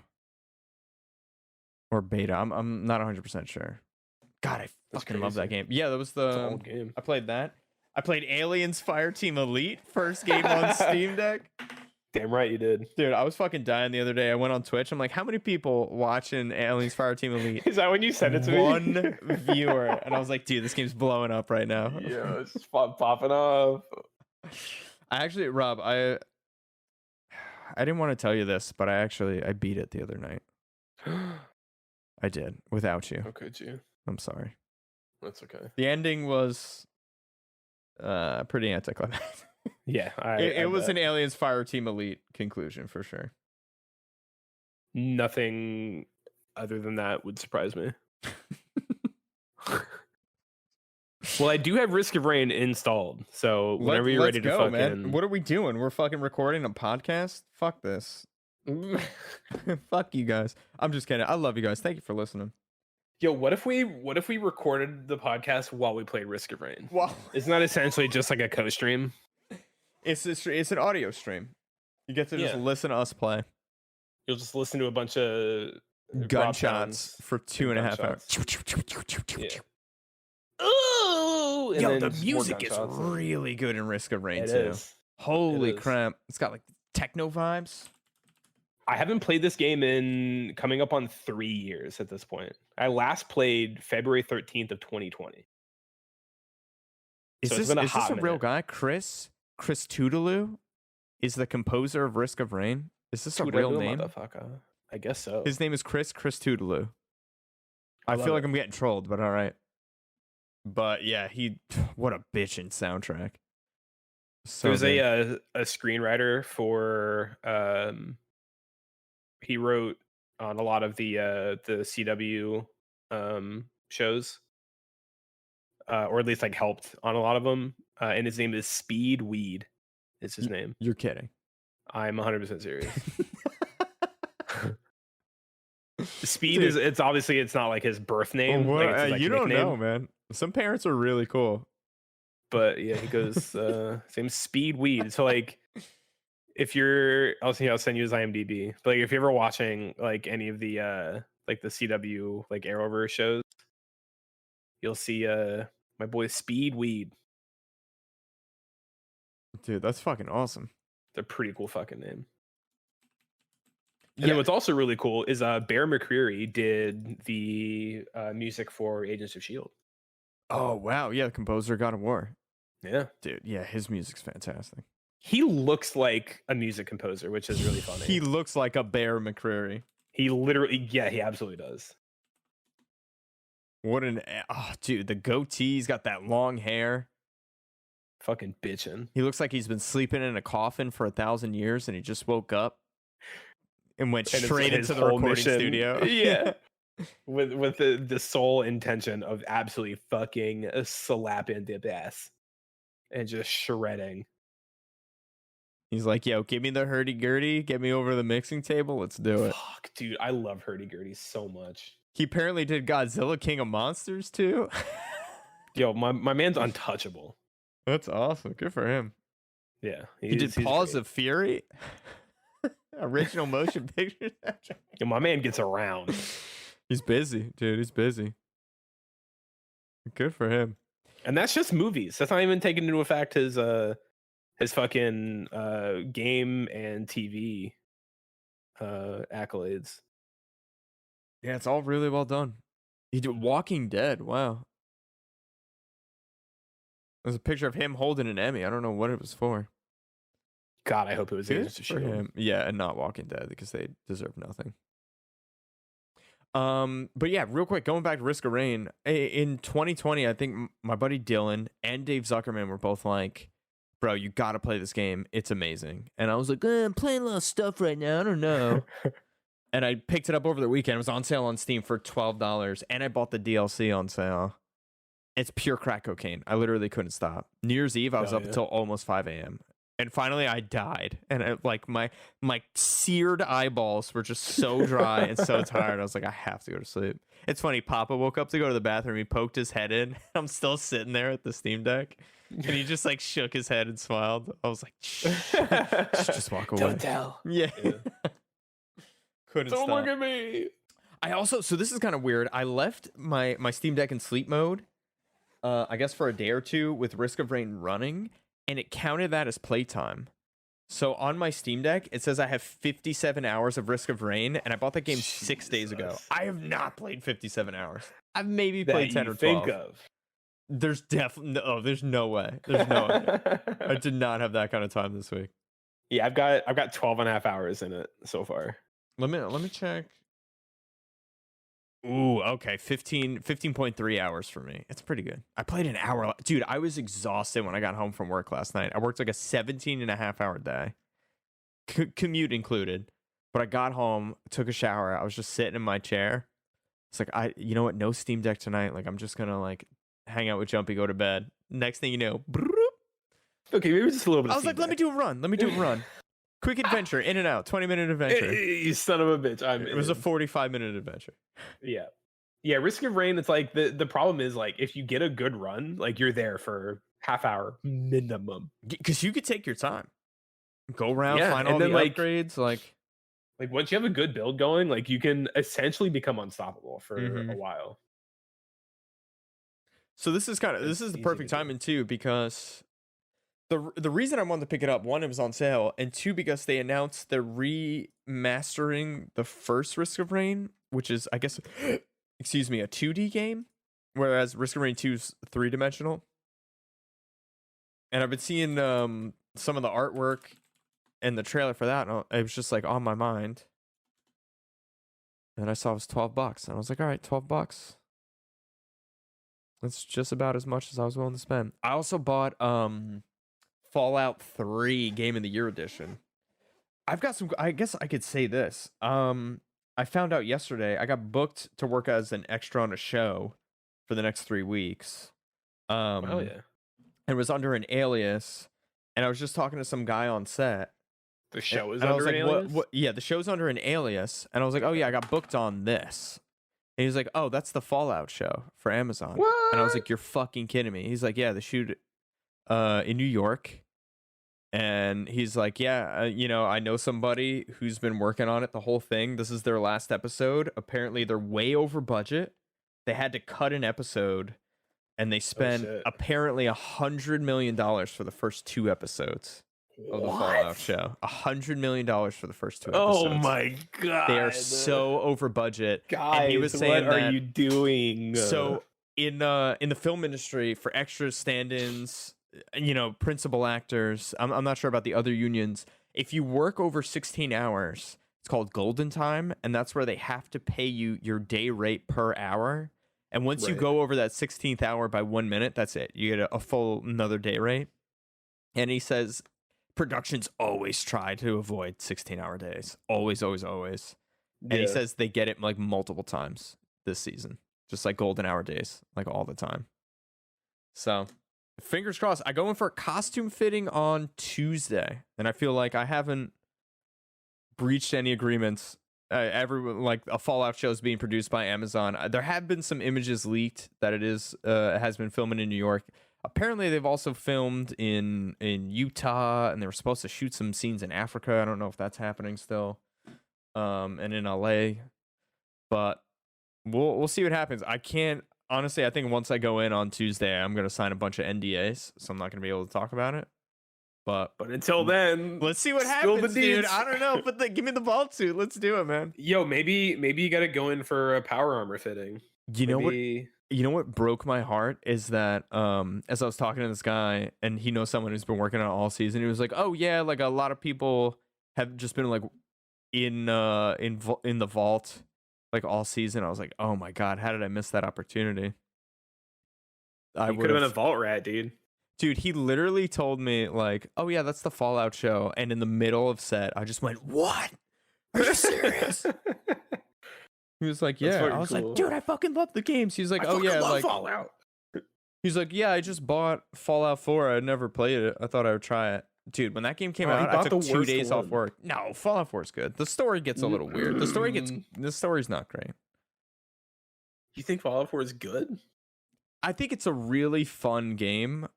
or beta. I'm not 100% sure. God, I fucking love that game. Yeah, that was It's an the old game. I played that. I played Aliens Fireteam Elite, first game on Steam Deck. Damn right you did. Dude, I was fucking dying the other day. I went on Twitch. I'm like, how many people watching Aliens Fireteam Elite? Is that when you sent it to me? One viewer. And I was like, dude, this game's blowing up right now. Yeah, it's just popping off. I actually, Rob, I didn't want to tell you this, but I beat it the other night. I did, without you. How could you? I'm sorry. That's okay. The ending was pretty anticlimactic. Yeah, it was an Aliens Fireteam Elite conclusion for sure. Nothing other than that would surprise me. Well, I do have Risk of Rain installed, so whenever you're ready to go, fucking... man. What are we doing? We're fucking recording a podcast? Fuck this. Fuck you guys. I'm just kidding. I love you guys. Thank you for listening. Yo, what if we recorded the podcast while we played Risk of Rain? Wow. Isn't that essentially just like a co-stream? It's an audio stream. You get to just listen to us play. You'll just listen to a bunch of gunshots for 2.5 hours. Yeah. Ooh! And Yo, then the just more music is gunshots. really good in Risk of Rain It too. is. Holy It is. crap. It's got like techno vibes. I haven't played this game in coming up on 3 years at this point. I last played February 13th of 2020. Is So it's this been a is this hot a real minute. guy? Chris Tudelu is the composer of Risk of Rain. Is this a real Tudelu, name? motherfucker. I guess so. His name is Chris Tudelu. I love feel like it. I'm getting trolled, but all right. But yeah, what a bitchin' soundtrack. So There's good. a screenwriter for he wrote on a lot of the CW shows, or at least like helped on a lot of them. And his name is Speed Weed. Is his name? You're kidding. I'm 100% serious. Speed Dude. is it's obviously it's not like his birth name. Well, like, it's his, like, you don't nickname, know, man. Some parents are really cool. but yeah, he goes his name's Speed Weed. So like if you're I'll send you his IMDb. But like if you're ever watching like any of the like the CW like Arrowverse shows, you'll see my boy Speedweed. Dude, that's fucking awesome. It's a pretty cool fucking name. And Yeah. then what's also really cool is Bear McCreary did the music for Agents of Shield. Oh wow, yeah, the composer of God of War. Yeah, Dude, yeah, his music's fantastic. he looks like a music composer, which is really funny. He looks like a Bear McCreary. He literally, yeah, he absolutely does. What an dude, the goatee, he's got that long hair. Fucking bitchin'. He looks like he's been sleeping in a coffin for 1,000 years and he just woke up and went And it's straight his into the whole recording mission. studio. Yeah. with the sole intention of absolutely fucking slapping the bass and just shredding. He's like, yo, give me the hurdy-gurdy, get me over the mixing table, let's do it. Fuck, dude, I love hurdy-gurdy so much. He apparently did Godzilla King of Monsters too. Yo, my man's untouchable. That's awesome. Good for him. Yeah. He did he's Paws great. of Fury. Original motion picture. Yo, my man gets around. He's busy, dude. He's busy. Good for him. And that's just movies. That's not even taking into effect his fucking game and TV accolades. Yeah, it's all really well done. He did Walking Dead. Wow. There's a picture of him holding an Emmy. I don't know what it was for. God, I hope it was Good Agents of for Shield. him. Yeah, and not Walking Dead because they deserve nothing. But yeah, real quick, going back to Risk of Rain in 2020, I think my buddy Dylan and Dave Zuckerman were both like, "Bro, you gotta play this game. It's amazing." And I was like, "I'm playing a lot of stuff right now. I don't know." And I picked it up over the weekend. It was on sale on Steam for $12, and I bought the DLC on sale. It's pure crack cocaine. I literally couldn't stop. New Year's Eve, I was Hell up yeah. until almost 5 a.m. And finally, I died. And my seared eyeballs were just so dry and so tired. I was like, I have to go to sleep. It's funny. Papa woke up to go to the bathroom. He poked his head in. I'm still sitting there at the Steam Deck. And he just like shook his head and smiled. I was like, shh, just walk away. Don't tell. Yeah. Yeah. Couldn't Don't stop. look at me. I also, so this is kind of weird. I left my Steam Deck in sleep mode, I guess for a day or two with Risk of Rain running, and it counted that as playtime. So on my Steam Deck, it says I have 57 hours of Risk of Rain, and I bought that game 6 days ago. Jesus. I have not played 57 hours. I've maybe That played 10 you or 12. think of. There's definitely, oh, there's no way. There's no way. I did not have that kind of time this week. Yeah, I've got 12 and a half hours in it so far. Let me check. Ooh, okay. 15.3 hours for me. It's pretty good. I played an hour. Dude, I was exhausted when I got home from work last night. I worked like a 17 and a half hour day, commute included. But I got home, took a shower. I was just sitting in my chair. It's like, you know what? No Steam Deck tonight. Like, I'm just going to like hang out with Jumpy, go to bed. Next thing you know, Okay, maybe just a little bit. I was like, let me do a run. Let me do a run. Quick adventure, in and out, 20-minute adventure. You son of a bitch. It was a 45-minute adventure. Yeah. Risk of Rain. It's like the problem is like if you get a good run, like you're there for half hour minimum. Because you could take your time, go around, Yeah, find and all the then, like- upgrades. Like, Once you have a good build going, like you can essentially become unstoppable for Mhm. a while. so this is the It's easy perfect to do. timing too, because the reason I wanted to pick it up, one, it was on sale, and two, because they announced they're remastering the first Risk of Rain, which is, I guess, excuse me, a 2D game, whereas Risk of Rain 2 is 3-dimensional. And I've been seeing some of the artwork and the trailer for that, and it was just like on my mind. And I saw it was $12, and I was like, all right, $12. That's just about as much as I was willing to spend. I also bought Fallout 3 Game of the Year edition. I've got some, I guess I could say this. I found out yesterday I got booked to work as an extra on a show for the next 3 weeks. Oh yeah. And was under an alias, and I was just talking to some guy on set. The show is And I was under like, an alias? What? Yeah, the show's under an alias, and I was like, oh yeah, I got booked on this. And he's like, oh, that's the Fallout show for Amazon. And I was like, you're fucking kidding me. He's like, yeah, the shoot in New York, And he's like, yeah, I know somebody who's been working on it the whole thing. This is their last episode. Apparently, they're way over budget. They had to cut an episode, and they spent shit. apparently $100 million for the first 2 episodes of the Fallout show. $100 million for the first 2 episodes. Oh my god! They are so over budget. Guys, and he was saying what are you doing? So in the film industry, for extra stand-ins, principal actors, I'm not sure about the other unions. If you work over 16 hours, it's called golden time, and that's where they have to pay you your day rate per hour. And once you go over that 16th hour by 1 minute, that's it. You get a full another day rate. And he says productions always try to avoid 16-hour days. Always, always, always. And he says they get it like multiple times this season. Just like golden hour days, like all the time. So fingers crossed. I go in for a costume fitting on Tuesday, and I feel like I haven't breached any agreements. Everyone, like, a Fallout show is being produced by Amazon. There have been some images leaked that it has been filming in New York. Apparently, they've also filmed in Utah, and they were supposed to shoot some scenes in Africa. I don't know if that's happening still, and in LA, but we'll see what happens. I can't. Honestly, I think once I go in on Tuesday, I'm going to sign a bunch of NDAs, so I'm not going to be able to talk about it. But until then, let's see what spill happens, the dude. deeds. I don't know, but give me the vault suit. Let's do it, man. Yo, maybe you got to go in for a power armor fitting. You know what broke my heart is that as I was talking to this guy, and he knows someone who's been working on it all season, he was like, "Oh yeah, like a lot of people have just been like in the vault like all season." I was like, "Oh my god, how did I miss that opportunity?" I could have been a vault rat, dude. Dude, he literally told me like, "Oh yeah, that's the Fallout show," and in the middle of set, I just went, "What? Are you serious?" He was like, "Yeah." I was like, "Dude, I fucking love the games." He's like, "Oh yeah, love like Fallout." He's like, "Yeah, I just bought Fallout 4. I'd never played it. I thought I would try it." Dude, when that game came out, I took 2 days off work. No, Fallout 4 is good. The story gets a little weird. The story's not great. You think Fallout 4 is good? I think it's a really fun game.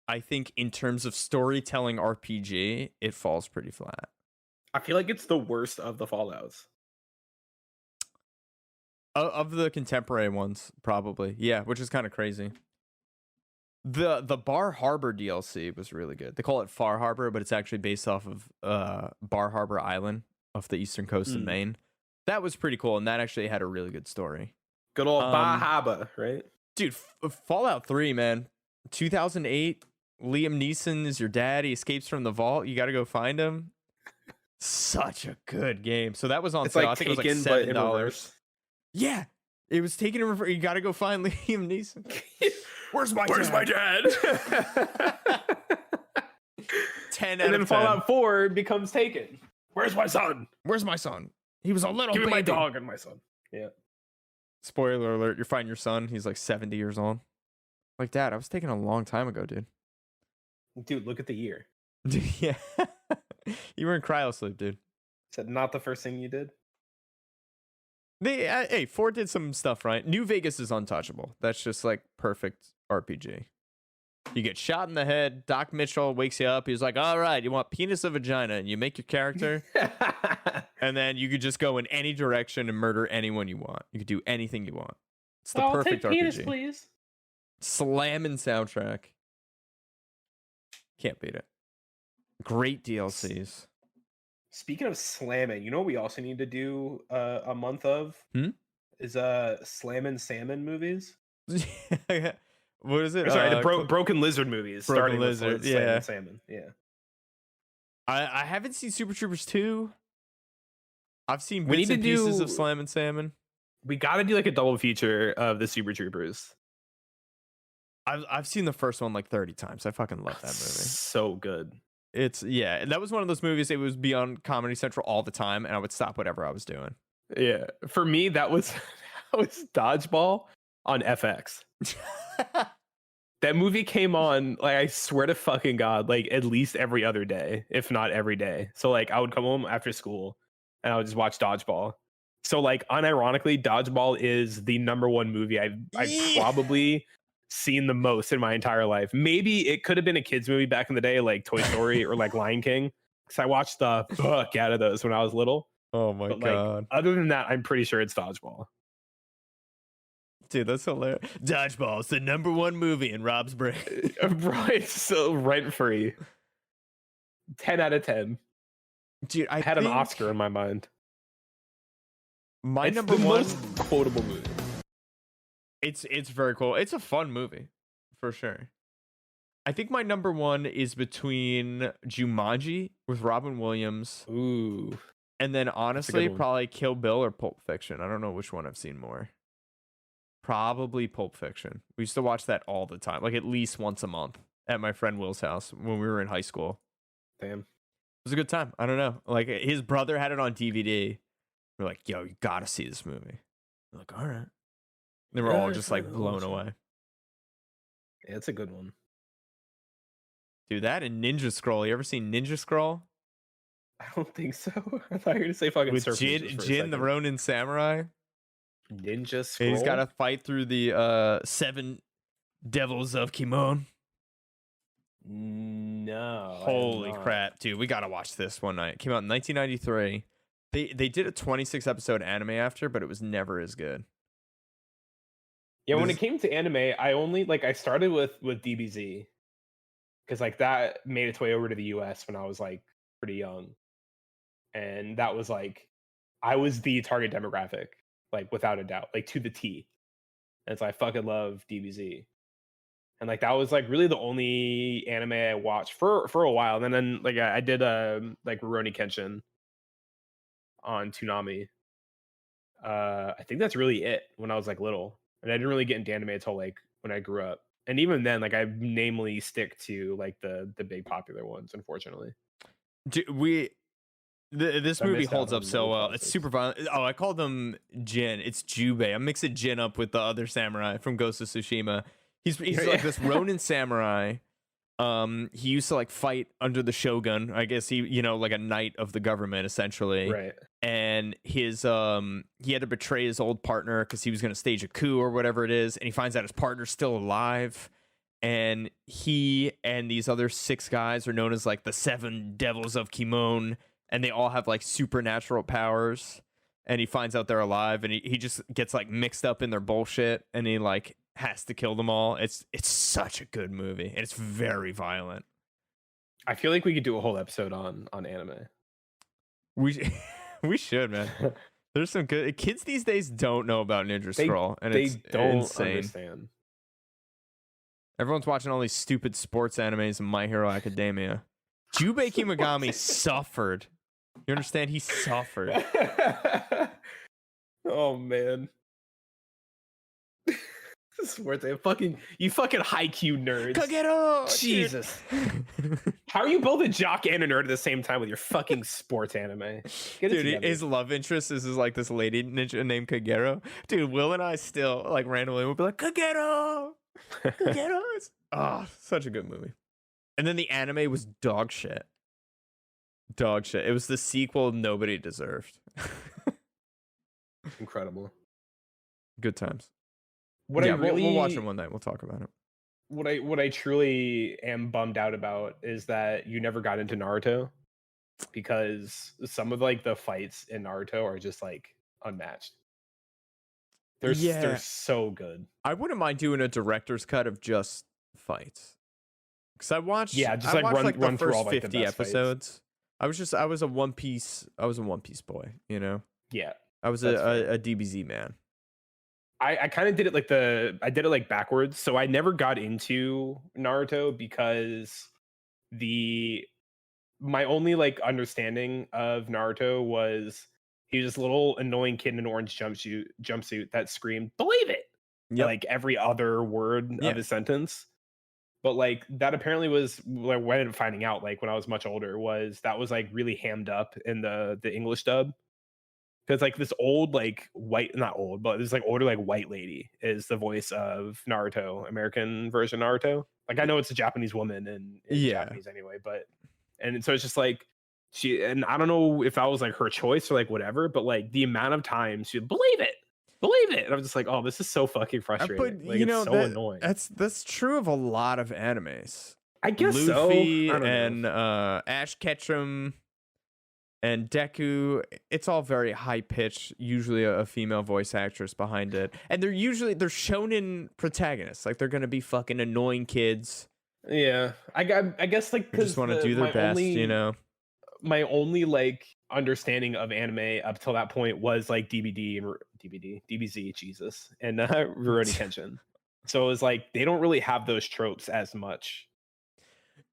I think in terms of storytelling RPG, it falls pretty flat. I feel like it's the worst of the Fallouts. Of the contemporary ones, probably. Yeah, which is kind of crazy. The Bar Harbor DLC was really good. They call it Far Harbor, but it's actually based off of Bar Harbor Island off the eastern coast of Maine. That was pretty cool, and that actually had a really good story. Good old Bar Harbor, right? Dude, Fallout 3, man. 2008, Liam Neeson is your dad. He escapes from the vault. You got to go find him. Such a good game. So that was on sale. Like I think it was like $7. Yeah, it was taken in reverse. You got to go find Liam Neeson. Where's my dad? 10 and then Fallout 4 becomes Taken. Where's my son? He was a little Give baby. me my dog and my son. Yeah. Spoiler alert, you find your son. He's like 70 years old. Like, Dad, I was taken a long time ago, dude. Dude, look at the year. Yeah. You were in cryosleep, dude. Is that not the first thing you did? Hey, 4 did some stuff right. New Vegas is untouchable. That's just like perfect RPG. You get shot in the head. Doc Mitchell wakes you up. He's like, "All right, you want penis or vagina?" And you make your character. And then you could just go in any direction and murder anyone you want. You could do anything you want. It's the perfect RPG. Penis, please. Slamming soundtrack. Can't beat it. Great DLCs. Speaking of slamming, you know what we also need to do a month of? Is Slammin' Salmon movies. What is it? Sorry, the Broken Lizard movies. Broken Lizard, with yeah. Salmon. Yeah. I haven't seen Super Troopers 2. I've seen bits and pieces of Slammin' Salmon. We got to do like a double feature of the Super Troopers. I've seen the first one like 30 times. I fucking love that movie. So good. That was one of those movies. It was be on Comedy Central all the time, and I would stop whatever I was doing. Yeah, for me that was Dodgeball on FX. That movie came on, like, I swear to fucking God, like at least every other day, if not every day. So like I would come home after school and I would just watch Dodgeball. So like unironically, Dodgeball is the #1 movie I probably seen the most in my entire life. Maybe it could have been a kids movie back in the day, like Toy Story or like Lion King, because I watched the fuck out of those when I was little. Oh my But god. like, other than that, I'm pretty sure it's Dodgeball. Dude, that's hilarious. Dodgeball is the #1 movie in Rob's brain. Right, so rent free. 10 out of 10. Dude, I had an think Oscar in my mind. my It's number the one. most quotable movie. It's very cool. It's a fun movie, for sure. I think my number one is between Jumanji with Robin Williams, Ooh, and then honestly, one. probably Kill Bill or Pulp Fiction. I don't know which one I've seen more. Probably Pulp Fiction. We used to watch that all the time, like at least once a month at my friend Will's house when we were in high school. damn. It was a good time. I don't know. Like his brother had it on DVD. We're like, yo, you gotta see this movie. We're like, all right. Then we're all just like blown away. Yeah, it's a good one. Dude, that and Ninja Scroll. You ever seen Ninja Scroll? I don't think so. I thought you were gonna say fucking With Surf Ninjas for a Jin the second. Ronin Samurai. Ninja Scroll. And he's got to fight through the 7 devils of Kimon. No. Holy crap, dude. We got to watch this one night. It came out in 1993. They did a 26 episode anime after, but it was never as good. Yeah, when it came to anime, I started with DBZ. Because like that made its way over to the US when I was like pretty young. And that was like I was the target demographic, like without a doubt, like to the T. And so I fucking love DBZ. And like that was like really the only anime I watched for a while. And then like I did like Rurouni Kenshin on Toonami. I think that's really it when I was like little. And I didn't really get into anime until like when I grew up. And even then, like I namely stick to like the big popular ones, unfortunately. This I movie missed out holds up on so the well. It's classics. super violent. Oh, I call them Jin. It's Jubei. I'm mixing Jin up with the other samurai from Ghost of Tsushima. He's like this Ronin samurai. He used to like fight under the shogun. I guess he, like a knight of the government essentially. Right. And his he had to betray his old partner because he was going to stage a coup or whatever it is, and he finds out his partner's still alive, and he and these other 6 guys are known as like the 7 devils of Kimon, and they all have like supernatural powers, and he finds out they're alive, and he just gets like mixed up in their bullshit, and he like has to kill them all. It's such a good movie, and it's very violent. I feel like we could do a whole episode on anime. We should, man. There's some good kids these days don't know about Ninja Scroll, and They it's don't insane. understand. Everyone's watching all these stupid sports animes and My Hero Academia. Jubei Kimagami suffered. You understand? He suffered. Oh man. This is worth it. You fucking Haikyuu nerds. Kagero! Jesus. How are you both a jock and a nerd at the same time with your fucking sports anime? Get it Dude, together. his love interest is like this lady ninja named Kagero. Dude, Will and I still like randomly will be like, Kagero! Kagero! Oh, such a good movie. And then the anime was dog shit. Dog shit. It was the sequel nobody deserved. Incredible. Good times. What yeah, I really we'll watch it one night. We'll talk about it. What I truly am bummed out about is that you never got into Naruto, because some of like the fights in Naruto are just like unmatched. They're so good. I wouldn't mind doing a director's cut of just fights. Because I watched just I like watched run the through first all like the 50 best fights. episodes. I was a One Piece boy, Yeah. I was a DBZ man. I kind of did it like backwards. So I never got into Naruto because my only like understanding of Naruto was he was this little annoying kid in an orange jumpsuit that screamed "Believe it!" like every other word of his sentence. But like that apparently was like what I ended up finding out like when I was much older was that was like really hammed up in the English dub. Because like this old like not old, but this like older like white lady is the voice of Naruto, American version Naruto. Like I know it's a Japanese woman in Japanese anyway, but and so it's just like and I don't know if that was like her choice or like whatever, but like the amount of times she'd believe it. believe it. And I'm just like, oh, this is so fucking frustrating. But Like, you it's know so that annoying. that's true of a lot of animes. I guess Luffy so. I don't and know. Ash Ketchum and Deku, it's all very high pitched. Usually a female voice actress behind it, and they're shonen protagonists. Like they're gonna be fucking annoying kids Yeah, I guess like who just because want to do their best, you know. my only like understanding of anime up till that point was like DBZ, Jesus, and Rurouni Kenshin. So it was like they don't really have those tropes as much.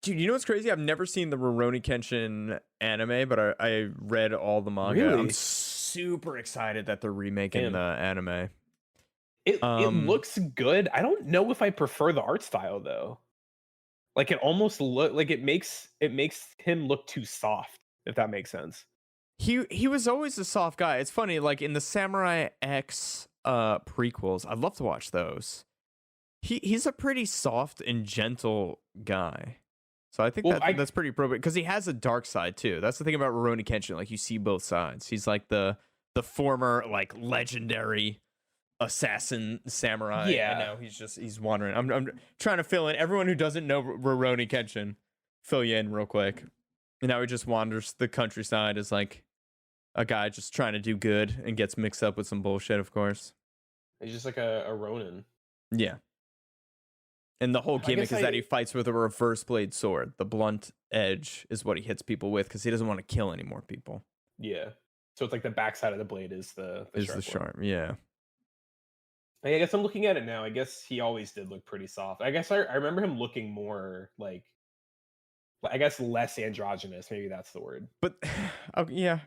Dude, you know what's crazy? I've never seen the Rurouni Kenshin anime, but I read all the manga. I'm Really? super excited that they're remaking Damn. the anime. It looks good. I don't know if I prefer the art style though. Like it almost look like it makes him look too soft, if that makes sense. He was always a soft guy. It's funny, like in the Samurai X prequels, I'd love to watch those. He's a pretty soft and gentle guy. So I think that's pretty appropriate because he has a dark side too. That's the thing about Rurouni Kenshin. Like you see both sides. He's like the former like legendary assassin samurai. Yeah. And now he's wandering. I'm trying to fill in everyone who doesn't know Rurouni Kenshin. Fill you in real quick. And now he just wanders the countryside as like a guy just trying to do good and gets mixed up with some bullshit, of course. He's just like a Ronin. Yeah. And the whole gimmick is that he fights with a reverse blade sword. The blunt edge is what he hits people with because he doesn't want to kill any more people. Yeah. So it's like the backside of the blade is the sharp. Yeah. I guess I'm looking at it now. I guess he always did look pretty soft. I guess I remember him looking more like I guess less androgynous. Maybe that's the word. But yeah.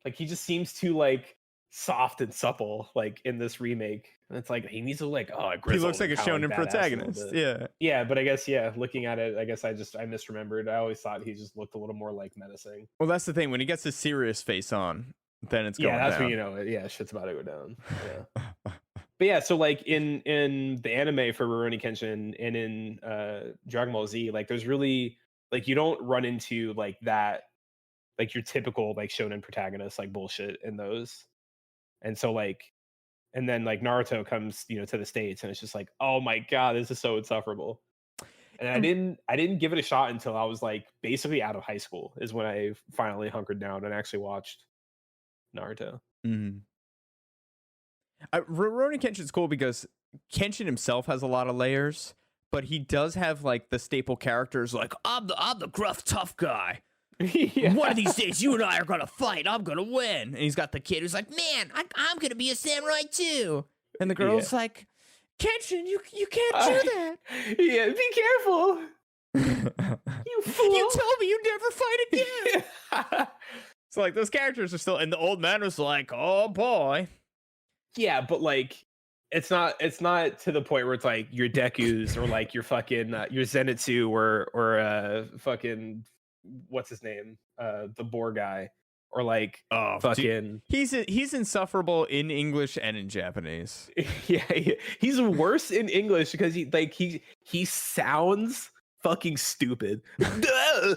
Like he just seems too like soft and supple like in this remake. And it's like he needs to like he looks like a shonen protagonist. Yeah. Yeah, but I guess looking at it, I guess I misremembered. I always thought he just looked a little more like menacing. Well, that's the thing. When he gets his serious face on, then it's going down. Yeah, that's when you know it. Yeah, shit's about to go down. Yeah. But yeah, so like in the anime for Rurouni Kenshin and in Dragon Ball Z, like there's really like you don't run into like that like your typical like shonen protagonist like bullshit in those. And so like and then like Naruto comes, to the States and it's just like, oh my god, this is so insufferable. And I didn't give it a shot until I was like basically out of high school is when I finally hunkered down and actually watched Naruto. Mm-hmm. Rurouni Kenshin's cool because Kenshin himself has a lot of layers, but he does have like the staple characters like I'm the gruff tough guy. Yeah. One of these days you and I are gonna fight. I'm gonna win. And he's got the kid who's like, man, I'm gonna be a samurai too. And the girl's like, Kenshin, you can't do that. Yeah, be careful. You fool. You told me you'd never fight again. So like those characters are still, and the old man was like, oh boy. Yeah, but like it's not to the point where it's like your Deku's or like your fucking your Zenitsu or fucking what's his name? The boar guy. Or like fucking dude, he's insufferable in English and in Japanese. Yeah, he's worse in English because he sounds fucking stupid. Oh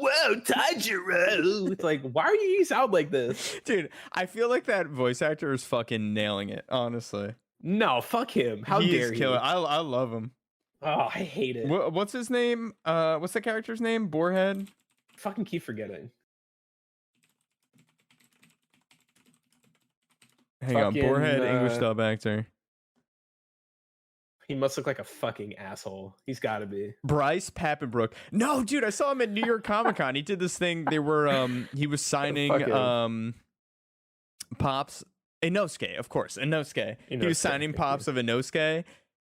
whoa, Tanjiro. It's like, why do you sound like this? Dude, I feel like that voice actor is fucking nailing it, honestly. No, fuck him. How dare he? I love him. Oh, I hate it. What's his name? What's the character's name? Boarhead? Fucking keep forgetting. Hang on, Boarhead, English dub actor. He must look like a fucking asshole. He's got to be. Bryce Papenbrook. No, dude, I saw him at New York Comic Con. He did this thing. They were he was signing Pops Inosuke, of course. Inosuke. He was signing Pops of Inosuke,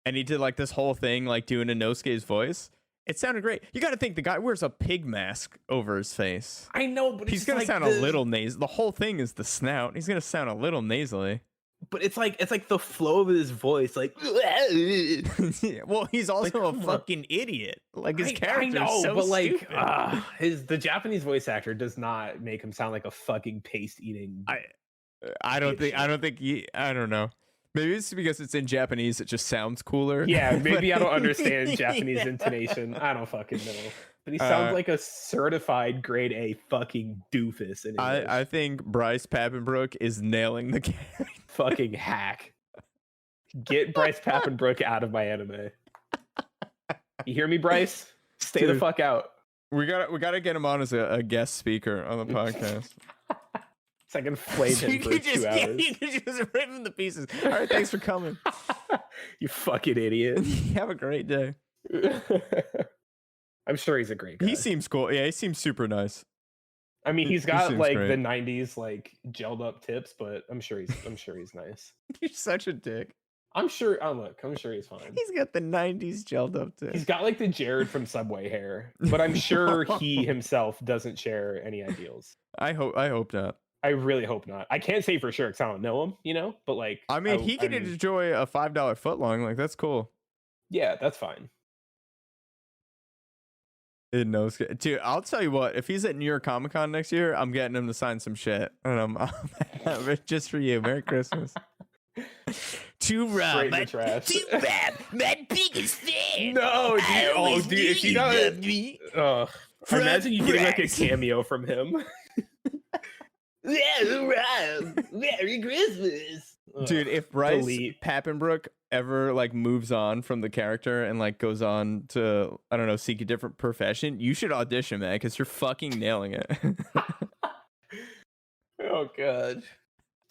and he did like this whole thing, like doing Inosuke's voice. It sounded great. You got to think the guy wears a pig mask over his face. I know, but he's gonna sound a little nasal. The whole thing is the snout. He's gonna sound a little nasally. But it's like the flow of his voice, like. Well, he's also a fucking idiot. Like his character. I know, so but like, stupid. The Japanese voice actor does not make him sound like a fucking paste eating. I don't think. I don't know. Maybe it's because it's in Japanese. It just sounds cooler. Yeah, but- maybe I don't understand Japanese Yeah. intonation. I don't fucking know. But he sounds like a certified grade A fucking doofus in English. I think Bryce Papenbrook is nailing the character. Fucking hack. Get Bryce Papenbrook out of my anime. You hear me, Bryce? Stay the Dude. fuck out. We gotta get him on as a guest speaker on the podcast. So I can flame him for 2 hours. You could just rip him to pieces. All right, thanks for coming. You fucking idiot. Have a great day. I'm sure he's a great guy. He seems cool. Yeah, he seems super nice. I mean, he's he got seems like great. the '90s like gelled up tips, but I'm sure he's nice. You're such a dick. I'm sure. Oh look, I'm sure he's fine. He's got the '90s gelled up too. He's got like the Jared from Subway hair, but I'm sure he himself doesn't share any ideals. I hope not. I really hope not. I can't say for sure because I don't know him, but like, I mean, he could enjoy a $5 footlong. Like that's cool. Yeah, that's fine. It knows, dude. I'll tell you what. If he's at New York Comic Con next year, I'm getting him to sign some shit, and I'm just for you. Merry Christmas. Too rough. Straight in the trash. Too rough. My biggest fan. No, dude. I Oh, always dude. If knew you got loved me. I imagine you getting like a Bryce. cameo from him. Merry Christmas. Dude, if Bryce delete. Papenbrook ever like moves on from the character and like goes on to, I don't know, seek a different profession, you should audition, man, because you're fucking nailing it. Oh god.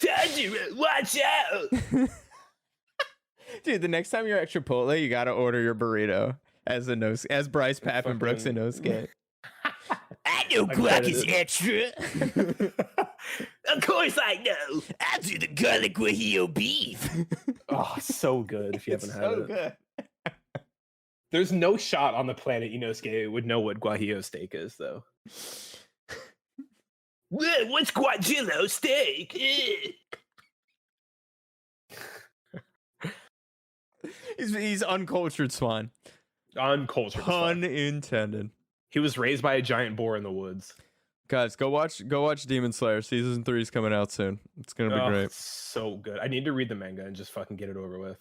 Tanjiro, watch out! Dude, the next time you're at Chipotle, you gotta order your burrito as Bryce Papenbrook's a Nosuke. I know I guac bet is it extra. Of course I know. I do the garlic guajillo beef. Oh, so good if you haven't It's had so it. good. There's no shot on the planet Inosuke would know what guajillo steak is, though. What's guajillo steak? He's uncultured swine. Uncultured. Pun intended. He was raised by a giant boar in the woods. Guys, go watch Demon Slayer. Season 3 is coming out soon. It's gonna be Oh, great. it's so good. I need to read the manga and just fucking get it over with.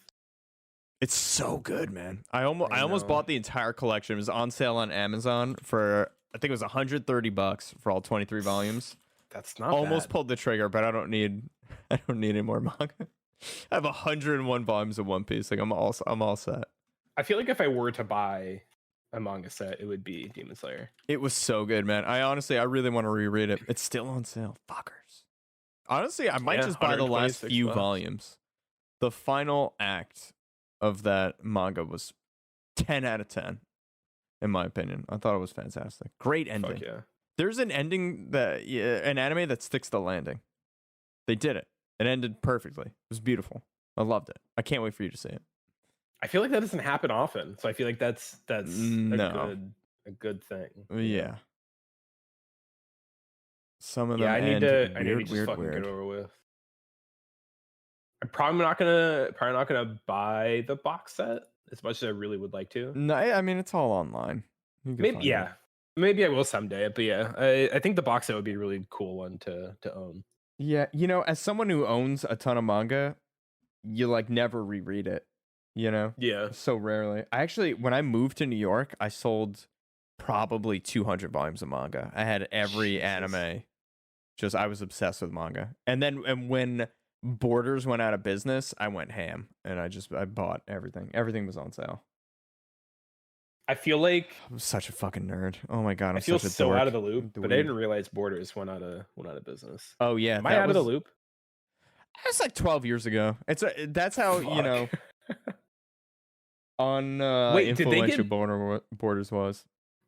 It's so good, man. I I almost know. bought the entire collection. It was on sale on Amazon for I think it was $130 for all 23 volumes. That's not Almost bad. pulled the trigger, but I don't need any more manga. I have 101 volumes of One Piece. Like I'm all set. I feel like if I were to buy a manga set, it would be Demon Slayer. It was so good, man. I really want to reread it. It's still on sale. Fuckers. Honestly, I might Yeah, just buy the last 126 few bucks. volumes. The final act of that manga was 10 out of 10, in my opinion. I thought it was fantastic. Great ending. Fuck yeah. There's an ending an anime that sticks the landing. They did it. It ended perfectly. It was beautiful. I loved it. I can't wait for you to see it. I feel like that doesn't happen often, so I feel like that's No. a good thing. Yeah. Some of them Yeah, I need end to. I need to weird, just weird, fucking weird. get over with. I'm probably not gonna buy the box set as much as I really would like to. No, I mean it's all online. You can Maybe find it. yeah, maybe I will someday. But yeah, I think the box set would be a really cool one to own. Yeah, as someone who owns a ton of manga, you like never reread it, Yeah, so rarely. I actually, when I moved to New York, I sold probably 200 volumes of manga. I had every Jesus. anime. I was obsessed with manga. And when Borders went out of business, I went ham and I bought everything. Everything was on sale. I feel like I'm such a fucking nerd. Oh my god, I'm I feel such a so dork. out of the loop, but I Dweeb. didn't realize Borders went out of business. Oh yeah, Am I that out of the was- loop? That's like 12 years ago. That's how Fuck. Wait, did they influential Borders was.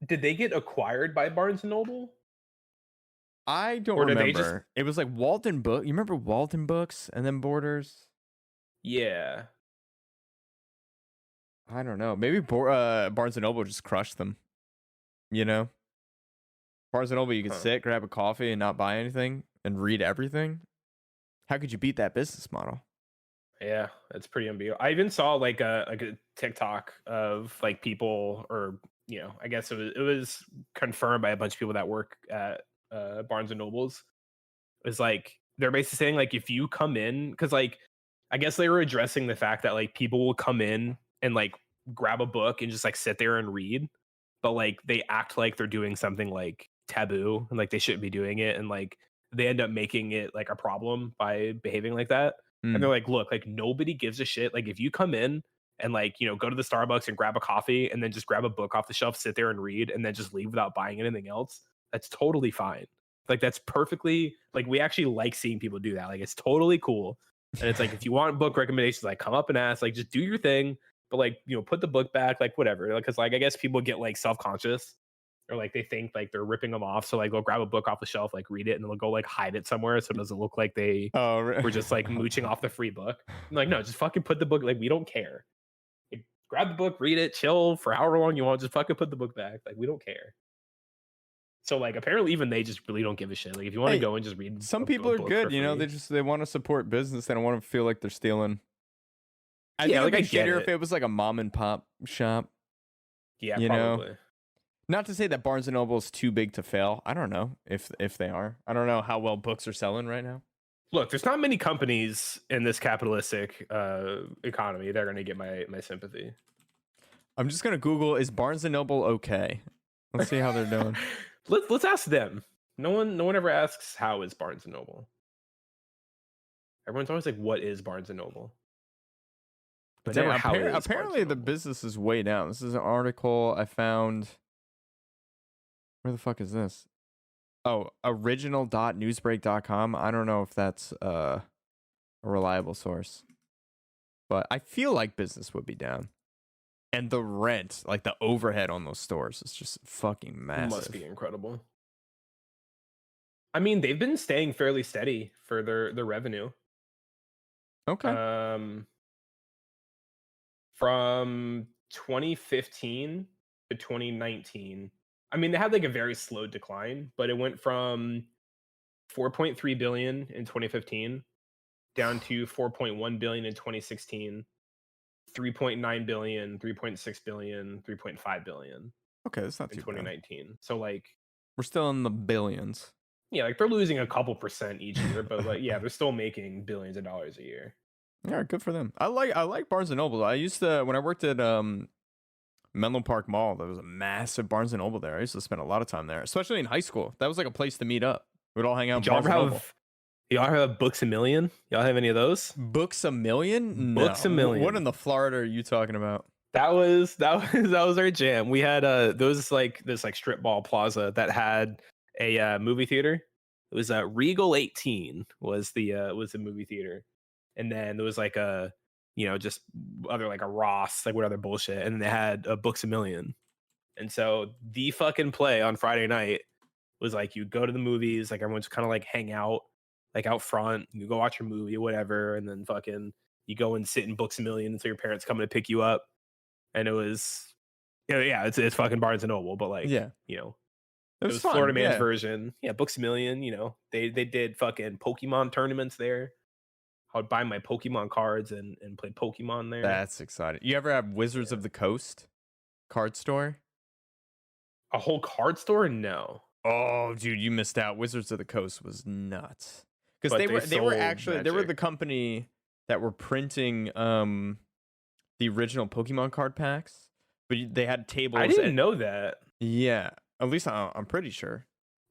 Did they get acquired by Barnes and Noble? I don't Or did they remember. just- It was like Walton Book. You remember Walton Books and then Borders? Yeah. I don't know. Maybe Barnes and Noble just crushed them. Barnes and Noble, you could Huh. sit, grab a coffee, and not buy anything and read everything. How could you beat that business model? Yeah, it's pretty unbeatable. I even saw like a TikTok of like people, or I guess it was confirmed by a bunch of people that work at Barnes and Nobles. It was like they're basically saying like if you come in, because like I guess they were addressing the fact that like people will come in and like grab a book and just like sit there and read, but like they act like they're doing something like taboo and like they shouldn't be doing it, and like they end up making it like a problem by behaving like that. And they're like, look, like nobody gives a shit. Like if you come in and like, you know, go to the Starbucks and grab a coffee and then just grab a book off the shelf, sit there and read, and then just leave without buying anything else, that's totally fine. Like that's perfectly like we actually like seeing people do that. Like it's totally cool. And it's like if you want book recommendations, like come up and ask, like just do your thing, but like, you know, put the book back, like whatever. Like, cause like I guess people get like self-conscious or like they think like they're ripping them off. So like they'll grab a book off the shelf, like read it, and they'll go like hide it somewhere so it doesn't look like they were just like mooching off the free book. I'm like, no, just fucking put the book, like we don't care. Like, grab the book, read it, chill for however long you want, just fucking put the book back. Like we don't care. So like apparently even they just really don't give a shit. Like if you want to go and just read, some people are good, you know. They want to support business. They don't want to feel like they're stealing. I think like I get it if it was like a mom and pop shop. Yeah, you probably. know? Not to say that Barnes and Noble is too big to fail. I don't know if they are. I don't know how well books are selling right now. Look, there's not many companies in this capitalistic economy that are going to get my sympathy. I'm just gonna Google, is Barnes and Noble okay? Let's see how they're doing. Let's ask them. No one ever asks how is Barnes and Noble. Everyone's always like, what is Barnes and Noble? But never how is apparently the business is way down. This is an article I found. Where the fuck is this? Oh, original.newsbreak.com. I don't know if that's a reliable source, but I feel like business would be down. And the rent, like the overhead on those stores, is just fucking massive. Must be incredible. I mean, they've been staying fairly steady for their revenue. Okay. From 2015 to 2019, I mean, they had like a very slow decline, but it went from 4.3 billion in 2015 down to 4.1 billion in 2016, 3.9 billion, 3.6 billion, 3.5 billion. Okay, that's not in too 2019. Bad. So like we're still in the billions. Yeah, like they're losing a couple percent each year, but like yeah, they're still making billions of dollars a year. Yeah, good for them. I like Barnes and Noble. I used to, when I worked at Menlo Park Mall, there was a massive Barnes and Noble there. I used to spend a lot of time there, especially in high school. That was like a place to meet up. We'd all hang out. Y'all have Books A Million? Y'all have any of those? Books A Million? No. Books A Million. What in the Florida are you talking about? That was our jam. We had those like this like strip mall plaza that had a movie theater. It was Regal 18 was the movie theater, and then there was like a just other like a Ross, like what other bullshit, and then they had Books A Million. And so the fucking play on Friday night was like you go to the movies, like everyone's kind of like hang out like out front, you go watch your movie, whatever, and then fucking you go and sit in Books A Million until your parents coming to pick you up. And it was, it's fucking Barnes and Noble, but like, it was fun, Florida Man's version. Yeah, Books A Million. They did fucking Pokemon tournaments there. I would buy my Pokemon cards and play Pokemon there. That's exciting. You ever have Wizards of the Coast card store? A whole card store? No. Oh, dude, you missed out. Wizards of the Coast was nuts because they were actually Magic. They were the company that were printing the original Pokemon card packs, but they had tables. I didn't know that. Yeah, at least I'm pretty sure.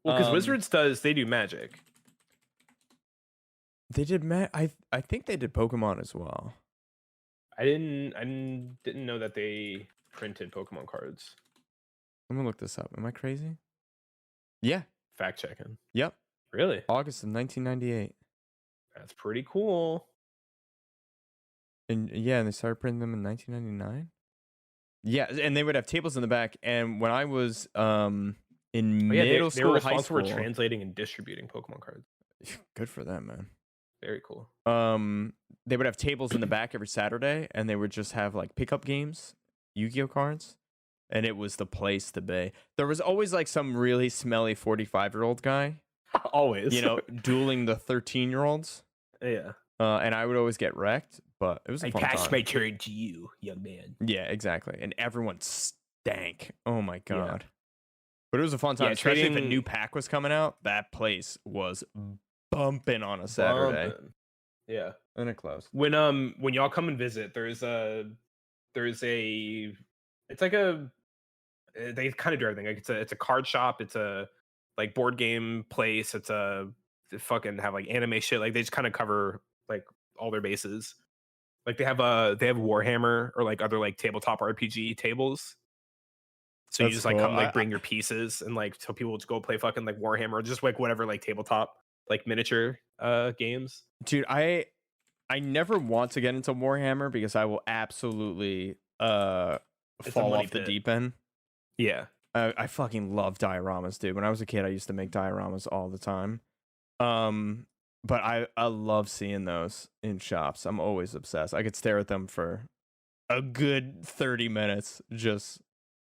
Well, because Wizards they do Magic. They did I think they did Pokemon as well. I didn't know that they printed Pokemon cards. Let me look this up. Am I crazy? Yeah. Fact checking. Yep. Really? August of 1998. That's pretty cool. And and they started printing them in 1999. Yeah, and they would have tables in the back. And when I was in middle school, they were responsible for translating and distributing Pokemon cards. Good for them, man. Very cool. They would have tables in the back every Saturday, and they would just have like pickup games, Yu-Gi-Oh cards, and it was the place to be. There was always like some really smelly 45-year-old guy, always, dueling the 13-year-olds. Yeah. And I would always get wrecked, but it was a fun time. I pass my turn to you, young man. Yeah, exactly. And everyone stank. Oh my god. Yeah. But it was a fun time, especially if a new pack was coming out. That place was bumping on a Saturday. Yeah. And it closed. When y'all come and visit, there's a it's like a they kind of do everything. Like it's a card shop, it's a like board game place, it's a they fucking have like anime shit. Like they just kind of cover like all their bases. Like they have Warhammer or like other like tabletop RPG tables. So you That's just like cool. come like bring your pieces and like so people just go play fucking like Warhammer or just like whatever like tabletop like miniature games. Dude, I never want to get into Warhammer because I will absolutely It's a fall money off the pit. deep end. Yeah. I fucking love dioramas, dude. When I was a kid, I used to make dioramas all the time. But I love seeing those in shops. I'm always obsessed. I could stare at them for a good 30 minutes. Just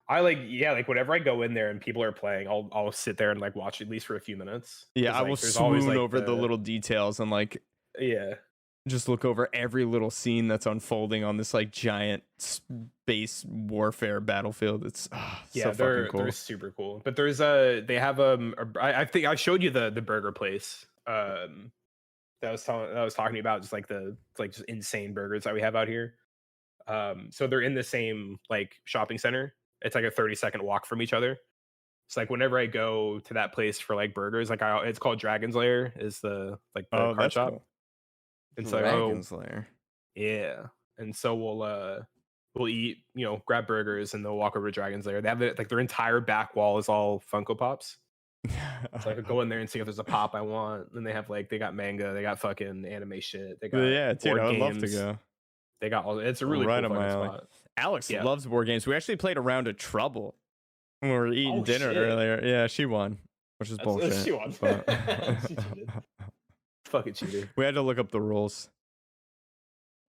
I like like whenever I go in there and people are playing, I'll sit there and like watch at least for a few minutes. yeah, 'Cause, I like, will there's always swoon like over the little details and like yeah. just look over every little scene that's unfolding on this like giant space warfare battlefield. It's so fucking cool. They're super cool. But there's they have I think I showed you the burger place that I was talking about just like the like just insane burgers that we have out here. So they're in the same like shopping center. It's like a 30-second walk from each other. It's like whenever I go to that place for like burgers, like it's called Dragon's Lair is the like the Oh, card that's shop. cool. And so Dragon's Lair. yeah. And so we'll eat, grab burgers and they'll walk over to Dragon's Lair. They have like their entire back wall is all Funko Pops. So I could go in there and see if there's a pop I want. And they have like they got manga, they got fucking anime shit, they got Yeah, dude, board I would games. love to go. They got all it's a really Right cool on my fucking alley. spot. Alex Yeah. loves board games. We actually played a round of Trouble when we were eating dinner shit. earlier. Yeah, she won, which is bullshit. She won. but- She cheated. Fucking cheater. We had to look up the rules.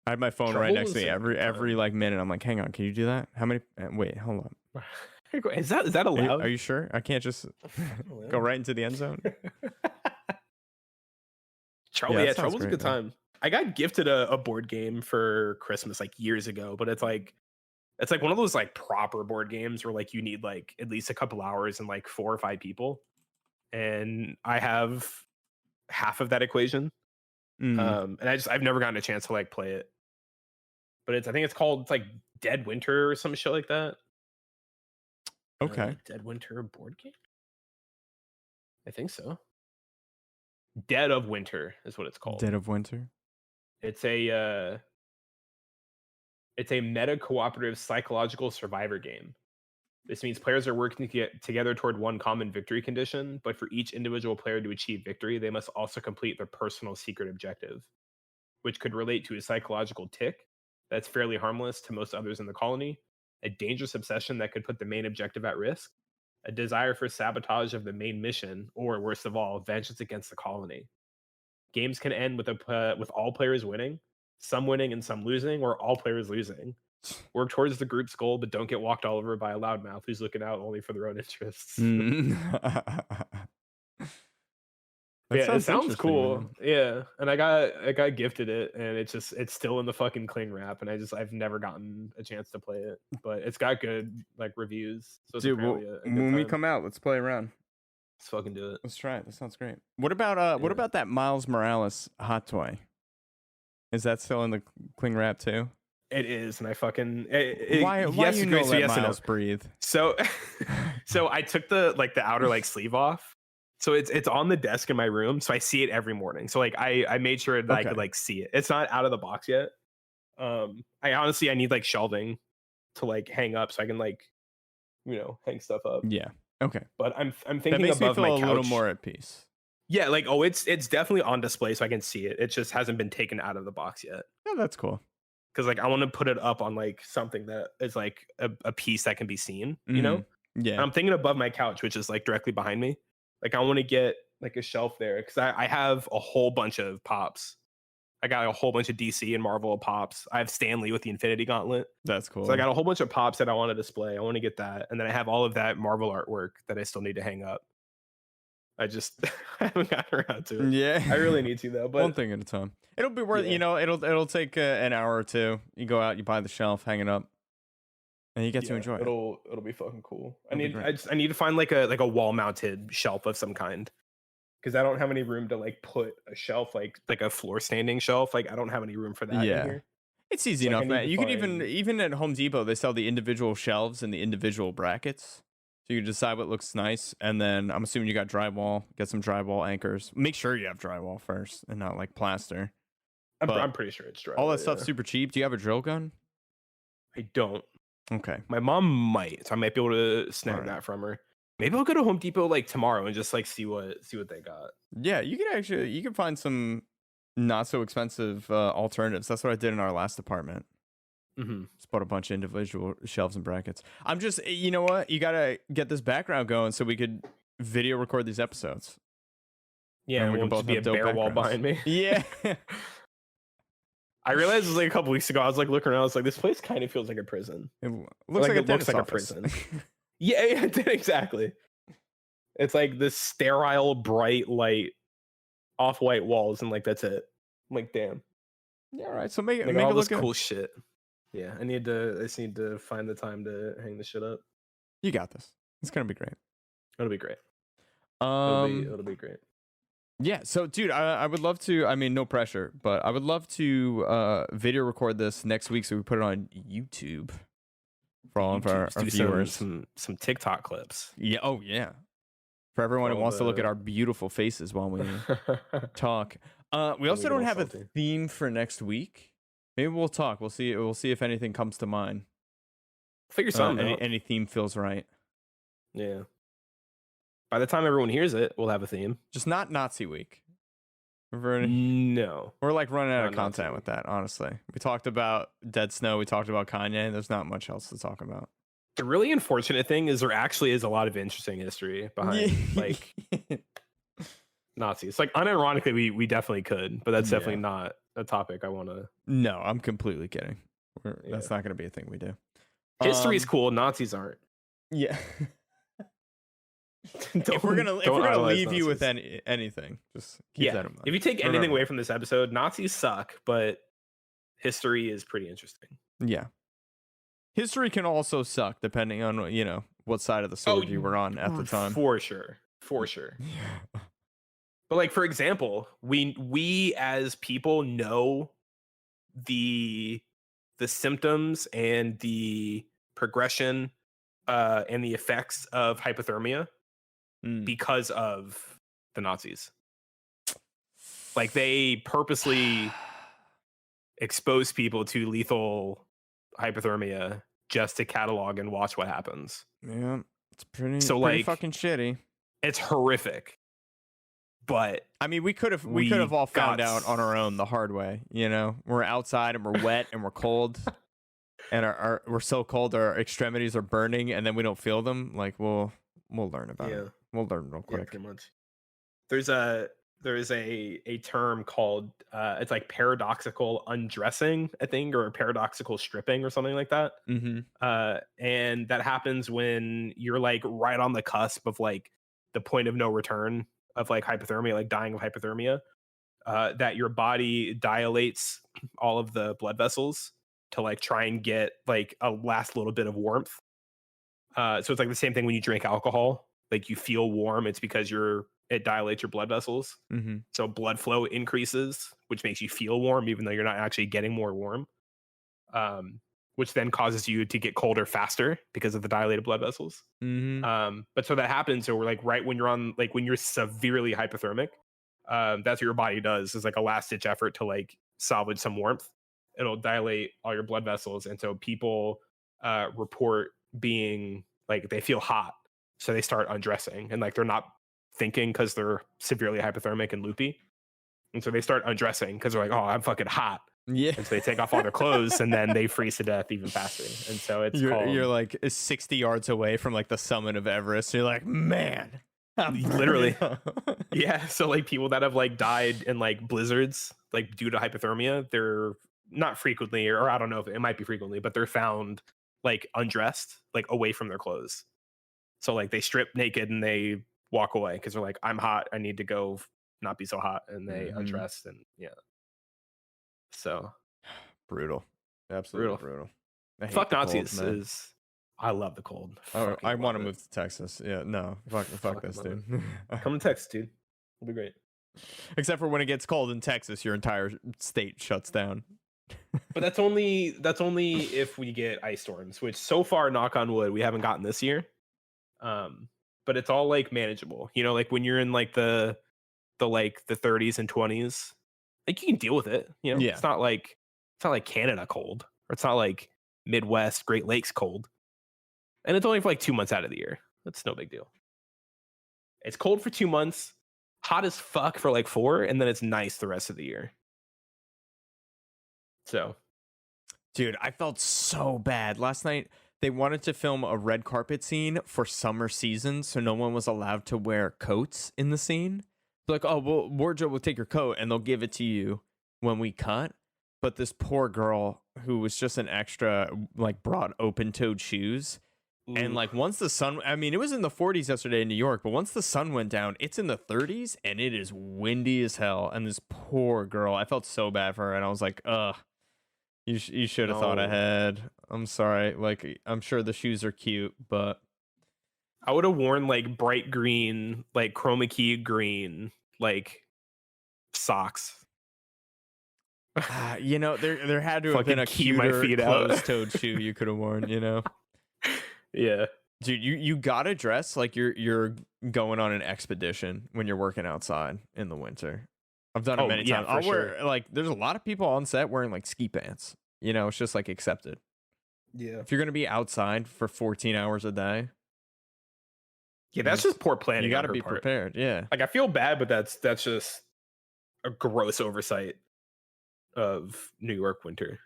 I had my phone right Trouble next to was me a every fun. like minute. I'm like, hang on, can you do that? How many? Wait, hold on. Is that Are you, allowed? are you sure? I can't just go right into the end zone. Trouble, Yeah, yeah, that sounds Trouble's a great, good man. time. I got gifted a board game for Christmas like years ago, but it's like one of those like proper board games where like you need like at least a couple hours and like 4 or 5 people. And I have half of that equation. Mm, And I've never gotten a chance to like play it. But I think it's called like Dead Winter or some shit like that. okay. Dead Winter board game? I think so. Dead of Winter is what it's called. Dead of Winter. It's a meta cooperative psychological survivor game. This means players are working to get together toward one common victory condition, but for each individual player to achieve victory, they must also complete their personal secret objective, which could relate to a psychological tick that's fairly harmless to most others in the colony, a dangerous obsession that could put the main objective at risk, a desire for sabotage of the main mission, or worst of all, vengeance against the colony. Games can end with all players winning, some winning and some losing, or all players losing. Work towards the group's goal, but don't get walked all over by a loudmouth who's looking out only for their own interests. Mm. That It sounds interesting, cool. man. Yeah, and I got gifted it, and it's still in the fucking cling wrap, and I've never gotten a chance to play it, but it's got good like reviews. So it's Dude, apparently a good when we time. come out, let's play around. Let's fucking do it. Let's try it. That sounds great. What about Yeah. that Miles Morales hot toy? Is that still in the cling wrap too? It is, and I fucking Why yes, you agree, know so let yes and no. Miles breathe? So I took the outer like sleeve off. So it's on the desk in my room, so I see it every morning. So like I made sure that I could Okay. like see it. It's not out of the box yet. I need like shelving to like hang up so I can like hang stuff up. Yeah. Okay. But I'm That thinking makes me above feel my a couch. little more at peace. Yeah, like it's definitely on display so I can see it. It just hasn't been taken out of the box yet. Oh, that's cool. Because like I want to put it up on like something that is like a piece that can be seen, you know? And Yeah. I'm thinking above my couch, which is like directly behind me. Like I want to get like a shelf there because I have a whole bunch of pops. I got a whole bunch of DC and Marvel pops. I have Stanley with the Infinity Gauntlet. That's cool. So I got a whole bunch of pops that I want to display. I want to get that. And then I have all of that Marvel artwork that I still need to hang up. I just I haven't gotten around to it. Yeah. I really need to though. But one thing at a time. It'll be worth, Yeah. it'll take an hour or two. You go out, you buy the shelf, hang it up, and you get to enjoy it. It'll be fucking cool. It'll be great. I need to find like a wall mounted shelf of some kind. because I don't have any room to like put a shelf like a floor standing shelf. Like I don't have any room for that in Yeah. here. It's easy So, like, I enough, need man. to You can find- even at Home Depot they sell the individual shelves and the individual brackets. So you can decide what looks nice, and then I'm assuming you got drywall. Get some drywall anchors. Make sure you have drywall first, and not like plaster. But I'm pretty sure it's dry. all that stuff's super cheap. Do you have a drill gun? I don't. Okay. My mom might, so I might be able to snag Alright. that from her. Maybe I'll go to Home Depot like tomorrow and just like see what they got. Yeah, you can find some not so expensive alternatives. That's what I did in our last apartment. Mm-hmm. Just bought a bunch of individual shelves and brackets. I'm just, you know what? You gotta get this background going so we could video record these episodes. Yeah, And we we can can both both be a have dope bare wall backgrounds. behind me. Yeah. I realized it was like a couple weeks ago. I was like looking around. I was like, this place kind of feels like a prison. It looks like a it looks dentist like a office. prison. Yeah, exactly. It's like this sterile, bright light, off-white walls, and like that's it. I'm like, damn. Yeah, all right. So make Like it all look this good. cool shit. Yeah, I just need to find the time to hang this shit up. You got this. It's gonna be great. It'll be great. It'll be great. Yeah, so dude, I would love to, I mean, no pressure, but I would love to video record this next week so we put it on YouTube for all of our Just do viewers. some TikTok clips. Yeah, oh yeah. For everyone who All wants to look at the- our beautiful faces while we talk. We also get don't all have a salty. theme for next week. Maybe we'll talk. We'll see if anything comes to mind. Figure something out. Any theme feels right. Yeah. By the time everyone hears it, we'll have a theme. Just not Nazi week. We're No. like running out of Not Nazi content week. with that, honestly. We talked about Dead Snow. We talked about Kanye. There's not much else to talk about. The really unfortunate thing is there actually is a lot of interesting history behind like Nazis. Like unironically, we definitely could, but that's definitely not a topic I want to. No, I'm completely kidding. Yeah. That's not going to be a thing we do. History's cool. Nazis aren't. Yeah. if we're gonna idolize leave you with Nazis. anything, just keep that in mind. If you take anything Remember. away from this episode, Nazis suck, but history is pretty interesting. Yeah. History can also suck depending on what side of the sword you were on at the time. For sure. Yeah. But like for example, we as people know the symptoms and the progression and the effects of hypothermia because of the Nazis. Like they purposely expose people to lethal hypothermia just to catalog and watch what happens. Yeah, it's pretty like, fucking shitty. It's horrific. But I mean, we could have all found out on our own the hard way. We're outside and we're wet and we're cold, and we're so cold our extremities are burning, and then we don't feel them. Like we'll learn about it. We'll learn real quick. Yeah, pretty much. There is a term called it's like paradoxical undressing, I think, or paradoxical stripping or something like that. Mm-hmm. And that happens when you're like right on the cusp of like the point of no return of like hypothermia, like dying of hypothermia, that your body dilates all of the blood vessels to like try and get like a last little bit of warmth. So it's like the same thing when you drink alcohol, like you feel warm. It's because it dilates your blood vessels. Mm-hmm. So blood flow increases, which makes you feel warm, even though you're not actually getting more warm. Which then causes you to get colder faster because of the dilated blood vessels. Mm-hmm. But so that happens. So we're like right when you're severely hypothermic, that's what your body does is like a last ditch effort to like salvage some warmth. It'll dilate all your blood vessels. And so people report being like, they feel hot. So they start undressing and like, they're not thinking because they're severely hypothermic and loopy. And so they start undressing because they're like, oh, I'm fucking hot. Yeah. And so they take off all their clothes and then they freeze to death even faster. And so you're like 60 yards away from like the summit of Everest. You're like, man, I'm literally. burning. Yeah. So like people that have like died in like blizzards, like due to hypothermia, they're not frequently, or I don't know if it might be frequently, but they're found like undressed, like away from their clothes. So like they strip naked and they walk away because they're like, I'm hot. I need to go not be so hot. And they undress and yeah. So brutal. Absolutely brutal. Fuck Nazis I love the cold. I want to move to Texas. Yeah, no. Fuck this, dude. Come to Texas, dude. It'll be great. Except for when it gets cold in Texas, your entire state shuts down. But that's only if we get ice storms, which so far, knock on wood, we haven't gotten this year. But it's all like manageable. You know, like when you're in like the 30s and 20s, like you can deal with it. You know, Yeah. it's not like Canada cold, or it's not like Midwest Great Lakes cold. And it's only for like 2 months out of the year. That's no big deal. It's cold for 2 months, hot as fuck for like 4, and then it's nice the rest of the year. So, dude, I felt so bad last night. They wanted to film a red carpet scene for summer season, so no one was allowed to wear coats in the scene. They're like, oh, well, wardrobe will take your coat and they'll give it to you when we cut. But this poor girl who was just an extra, like, brought open-toed shoes. And like once the sun, I mean, it was in the 40s yesterday in New York, but once the sun went down, it's in the 30s and it is windy as hell. And this poor girl, I felt so bad for her. And I was like, ugh, you should have thought ahead. I'm sorry. Like, I'm sure the shoes are cute, but I would have worn like bright green, like chroma key green, like socks. You know, there had to have been a cuter closed-toed shoe you could have worn, you know? Yeah, dude, you gotta dress like you're going on an expedition when you're working outside in the winter. I've done it many times. I'll wear like there's a lot of people on set wearing like ski pants. You know, it's just like accepted. Yeah, if you're gonna be outside for 14 hours a day, yeah, that's just poor planning. You gotta be prepared. Yeah, like I feel bad, but that's just a gross oversight of New York winter.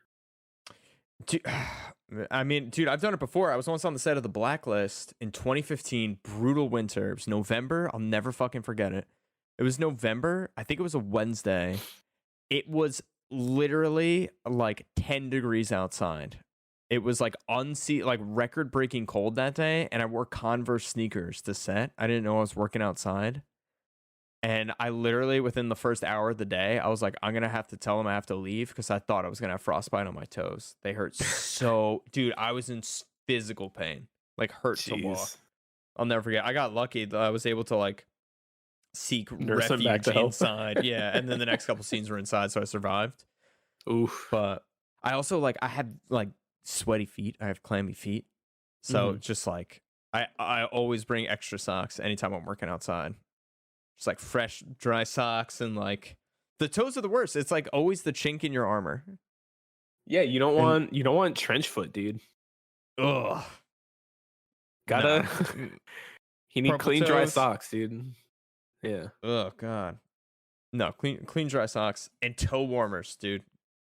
I mean, dude, I've done it before. I was once on the set of The Blacklist in 2015. Brutal winter. It was November. I'll never fucking forget it. It was November. I think it was a Wednesday. It was literally like 10 degrees outside. It was like like record-breaking cold that day, and I wore Converse sneakers to set. I didn't know I was working outside. And I literally, within the first hour of the day, I was like, I'm going to have to tell them I have to leave because I thought I was going to have frostbite on my toes. They hurt so... Dude, I was in physical pain. Like, hurt to walk. I'll never forget. I got lucky that I was able to, like, seek refuge inside. Yeah, and then the next couple scenes were inside, so I survived. Oof. But I also, like, I had, like, sweaty feet. I have clammy feet. So, just, like, I always bring extra socks anytime I'm working outside. Just like fresh, dry socks, and like the toes are the worst. It's like always the chink in your armor. Yeah, you don't want trench foot, dude. Ugh. Gotta. You need Purple clean, toes. dry socks, dude. Yeah. Oh god. No, clean, dry socks and toe warmers, dude.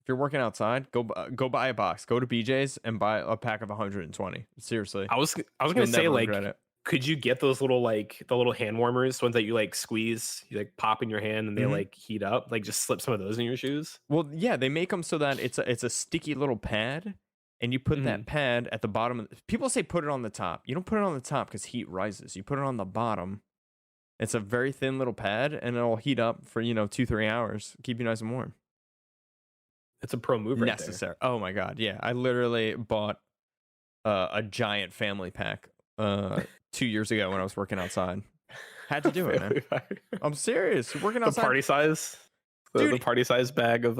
If you're working outside, go buy a box. Go to BJ's and buy a pack of 120. Seriously. I was gonna say, like, could you get those little, like, the little hand warmers, ones that you like squeeze, you like pop in your hand and they like heat up? Like, just slip some of those in your shoes. Well, yeah, they make them so that it's a sticky little pad, and you put that pad at the bottom. People say put it on the top. You don't put it on the top because heat rises. You put it on the bottom. It's a very thin little pad, and it'll heat up for 2-3 hours, keep you nice and warm. It's a pro move, right necessary. There. Oh my god, yeah! I literally bought a giant family pack 2 years ago when I was working outside. Had to do it, man. I'm serious. You're working outside. The party size, the party size bag of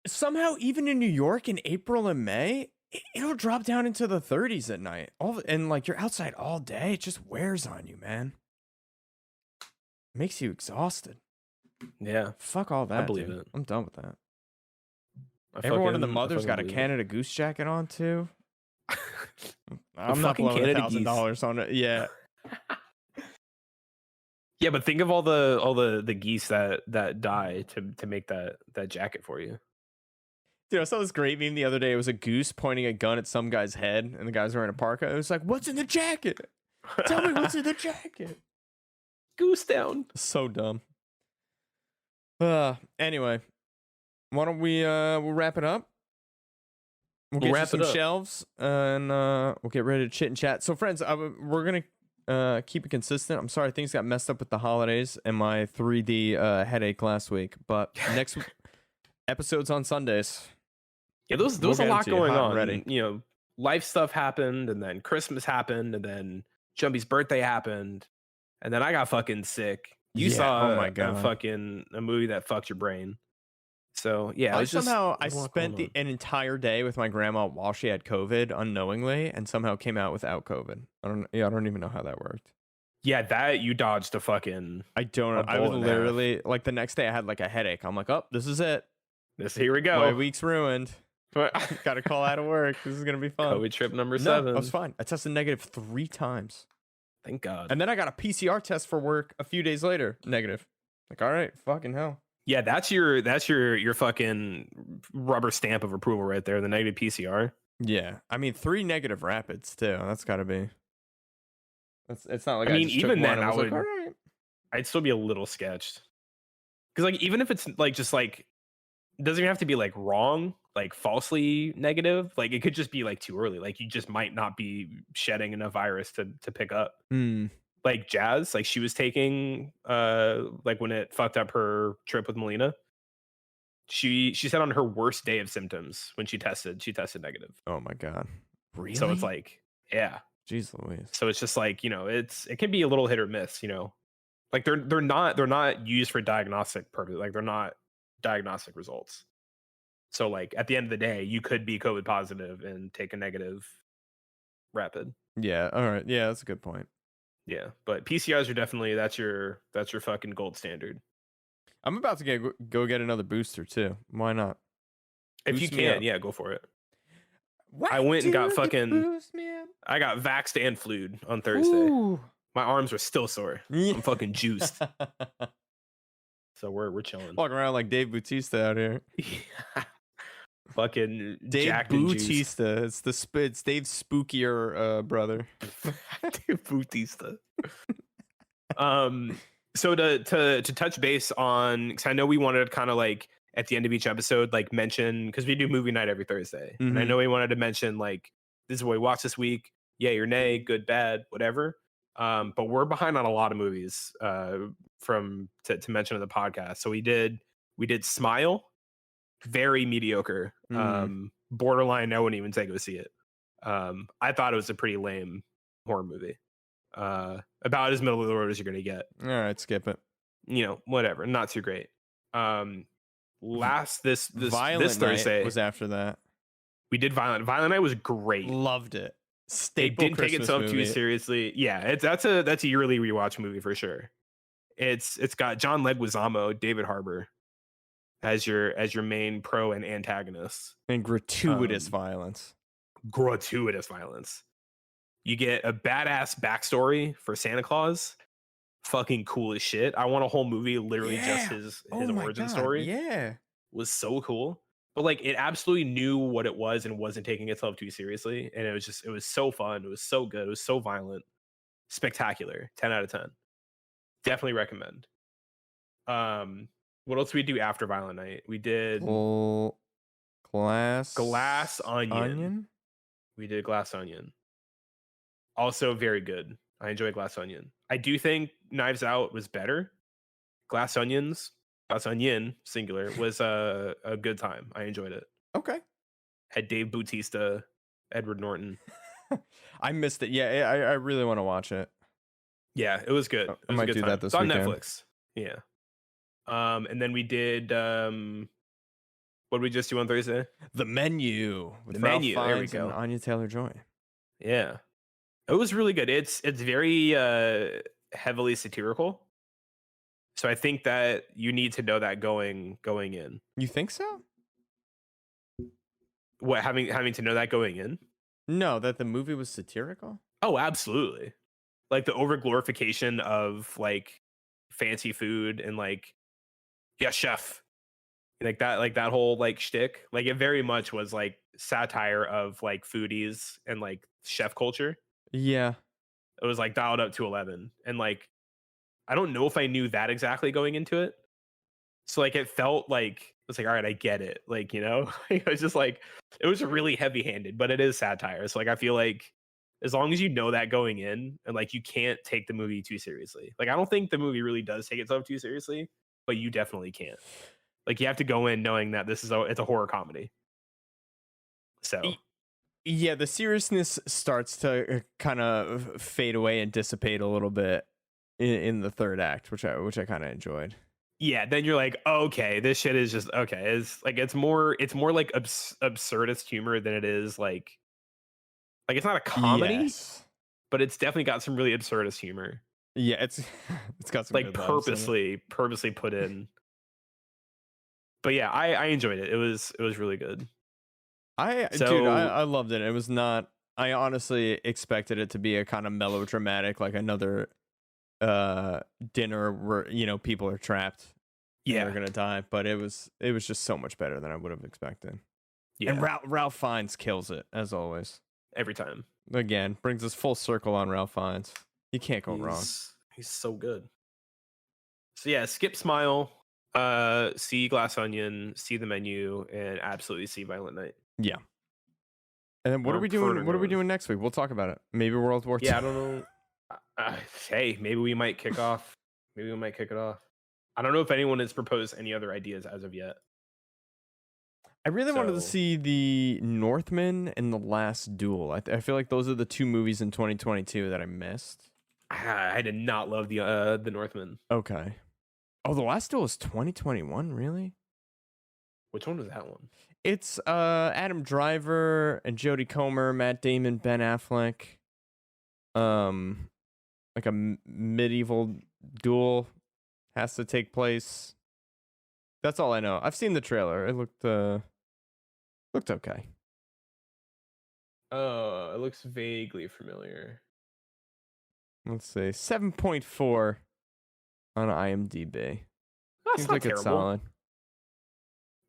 Somehow, even in New York in April and May, it'll drop down into the 30s at night. And like you're outside all day, it just wears on you, man. Makes you exhausted. Yeah. Fuck all that. I believe dude. it. I'm done with that. Everyone in the mother's got a Canada Goose jacket on too. I'm not blowing $1,000 on it. Yeah. Yeah, but think of all the geese that die to make that jacket for you. Dude, I saw this great meme the other day. It was a goose pointing a gun at some guy's head, and the guy's wearing a parka. It was like, "What's in the jacket? Tell me what's in the jacket." Goose down. So dumb. Anyway, why don't we'll wrap it up? We'll get you some shelves, and we'll get ready to chit and chat. So, friends, we're gonna keep it consistent. I'm sorry things got messed up with the holidays and my 3D headache last week, but next episode's on Sundays. Yeah, there was a lot going on. Ready. Life stuff happened, and then Christmas happened, and then Jumpy's birthday happened, and then I got fucking sick, You Yeah. saw Oh my a god. fucking a movie that fucked your brain. So yeah, I it's just somehow I there's a lot going spent on. an entire day with my grandma while she had COVID unknowingly, and somehow came out without COVID. I don't even know how that worked. Yeah, that you dodged a fucking I don't a know. I was bullet and a half. literally like the next day I had like a headache. I'm like, oh, this is it. Here we My go. week's ruined. Got to call out of work. This is gonna be fun. COVID trip number No, 7. I was fine. I tested negative 3 times, Thank God. and then I got a PCR test for work a few days later, negative. Like, all right, fucking hell. Yeah, that's your fucking rubber stamp of approval right there. The negative PCR. Yeah, I mean 3 negative rapids too. That's got to be. It's not like I mean, just took even one then, and I was like, would. all right. I'd still be a little sketched because like even if it's like just like it doesn't even have to be like wrong, like falsely negative. Like it could just be like too early. Like you just might not be shedding enough virus to pick up. Hmm. Like Jazz, like she was taking like when it fucked up her trip with Melina. She said on her worst day of symptoms when she tested negative. Oh my god. Really? So it's like, yeah. Jeez Louise. So it's just like, it can be a little hit or miss, Like they're not used for diagnostic purpose. Like they're not diagnostic results. So like at the end of the day, you could be COVID positive and take a negative rapid. Yeah. All right. Yeah, that's a good point. Yeah, but PCRs are definitely that's your fucking gold standard. I'm about to go get another booster too. Why not? If Boost you me can, up. yeah, go for it. Why I went and got do you fucking- boost me up? I got vaxxed and flued on Thursday. Ooh. My arms are still sore. Yeah. I'm fucking juiced. So we're chilling. Walking around like Dave Bautista out here. Fucking Dave jacked and juiced. Bautista. It's Dave's spookier brother. Dave Bautista. So to touch base on, because I know we wanted to kind of like at the end of each episode like mention, because we do movie night every Thursday, and I Mhm. know we wanted to mention like this is what we watched this week, yay or nay, good, bad, whatever. But we're behind on a lot of movies to mention on the podcast. So we did Smile, very mediocre, borderline. I wouldn't even say go see it. I thought it was a pretty lame horror movie, about as middle of the road as you're gonna get. All right, skip it. Whatever, not too great. This Violent Thursday Night was after that. we did Violent Night was great. Loved it. It Staple didn't take Christmas itself movie. too seriously. Yeah, that's a yearly rewatch movie for sure. It's got John Leguizamo, David Harbour as your main pro and antagonist. And gratuitous violence. Gratuitous violence. You get a badass backstory for Santa Claus. Fucking cool as shit. I want a whole movie literally just his my origin God, story. Yeah. Was so cool. But like it absolutely knew what it was and wasn't taking itself too seriously. And it was so fun. It was so good. It was so violent. Spectacular. 10 out of 10. Definitely recommend. What else did we do after Violent Night? We did Glass Onion. We did Glass Onion. Also very good. I enjoy Glass Onion. I do think Knives Out was better. Glass Onion singular was a good time. I enjoyed it. Okay. Had Dave Bautista, Edward Norton. I missed it. Yeah, I really want to watch it. Yeah, it was good. It was I might a good do time. that this it's on weekend. Netflix. Yeah. And then we did what did we just do on Thursday? The Menu. With The Ralph Menu, there we Fiennes and go. Anya Taylor-Joy. Yeah. It was really good. It's very heavily satirical. So I think that you need to know that going in. You think so? What having to know that going in? No, that the movie was satirical? Oh, absolutely. Like the over glorification of like fancy food and like, yeah, chef. Like that whole like shtick. Like it very much was like satire of like foodies and like chef culture. Yeah. It was like dialed up to 11. And like I don't know if I knew that exactly going into it. So like it felt like it's like, all right, I get it. Like, it was just like it was really heavy-handed, but it is satire. So like I feel like as long as you know that going in and like you can't take the movie too seriously. Like I don't think the movie really does take itself too seriously, but you definitely can't. Like you have to go in knowing that it's a horror comedy. So yeah, the seriousness starts to kind of fade away and dissipate a little bit in the third act, which I kind of enjoyed. Yeah, then you're like, okay, this shit is just okay. It's more like absurdist humor than it is like it's not a comedy, Yes. but it's definitely got some really absurdist humor. Yeah, it's it's got some Like good laughs in it. purposely put in. But yeah, I enjoyed it. It was really good. Dude, So I loved it. It was not. I honestly expected it to be a kind of melodramatic, like another dinner where people are trapped and they're yeah, gonna die. But it was just so much better than I would have expected. yeah, And Ralph Fiennes kills it as always. every time. Again, brings us full circle on Ralph Fiennes. You can't go wrong. He's so good. So yeah, skip Smile, see Glass Onion, see The Menu, and absolutely see Violent Night. Yeah. And then what are we doing? What are we doing next week? We'll talk about it. Maybe World War II. Yeah, I don't know. Hey, maybe we might kick off. Maybe we might kick it off. I don't know if anyone has proposed any other ideas as of yet. I really wanted to So- see The Northman and The Last Duel. I feel like those are the two movies in 2022 that I missed. I did not love the Northman. Okay. Oh, The Last Duel is 2021, really? Which one was that one? It's Adam Driver and Jodie Comer, Matt Damon, Ben Affleck. Like a medieval duel has to take place. That's all I know. I've seen the trailer. It looked okay. Oh, it looks vaguely familiar. Let's see. 7.4 on IMDb. That's Seems not like terrible. it's solid.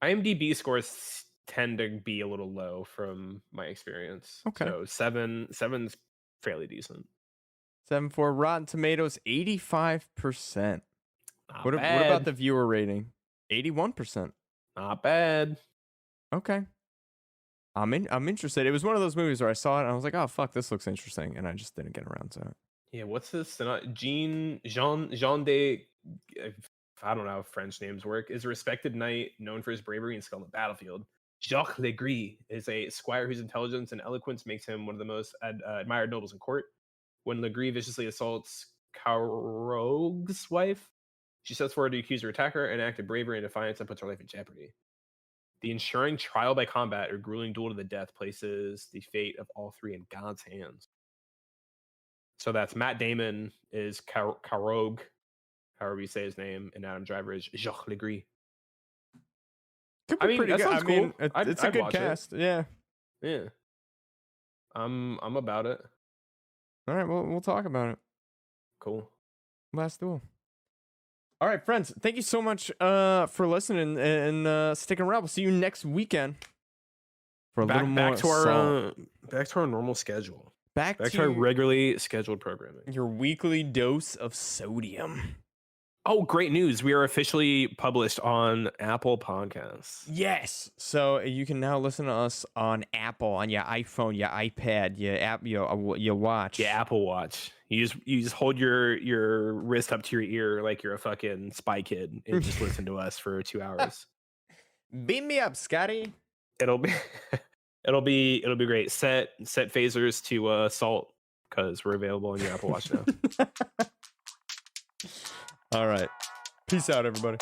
IMDb scores tend to be a little low from my experience. Okay. So seven's fairly decent. 7.4 Rotten Tomatoes, 85%. Not What bad. about the viewer rating? 81%. Not bad. Okay. I'm interested. It was one of those movies where I saw it and I was like, oh fuck, this looks interesting, and I just didn't get around to it. Yeah, what's this? Jean de, I don't know how French names work, is a respected knight known for his bravery and skill on the battlefield. Jacques Legris is a squire whose intelligence and eloquence makes him one of the most admired nobles in court. When Legris viciously assaults Carogue's wife, she sets forward to accuse her attacker and act of bravery and defiance and puts her life in jeopardy. The ensuring trial by combat or grueling duel to the death places the fate of all three in God's hands. So that's Matt Damon is Carogue, however you say his name, and Adam Driver is Jacques Legris. Could be pretty that good. sounds I mean, cool. it's a I'd good watch it. cast. Yeah. Yeah. I'm about it. All right, well, we'll talk about it. Cool. Last Duel. All right, friends. Thank you so much for listening and sticking around. We'll see you next weekend for a little more Back to our normal schedule. back to our regularly scheduled programming. your weekly dose of sodium. Oh, great news. We are officially published on Apple Podcasts. Yes. So you can now listen to us on Apple, on your iPhone, your iPad, your watch. Yeah, Apple Watch. You just hold your wrist up to your ear like you're a fucking spy kid and just listen to us for 2 hours. Beam me up, Scotty. It'll be great. Set phasers to salt because we're available on your Apple Watch now. All right. Peace out, everybody.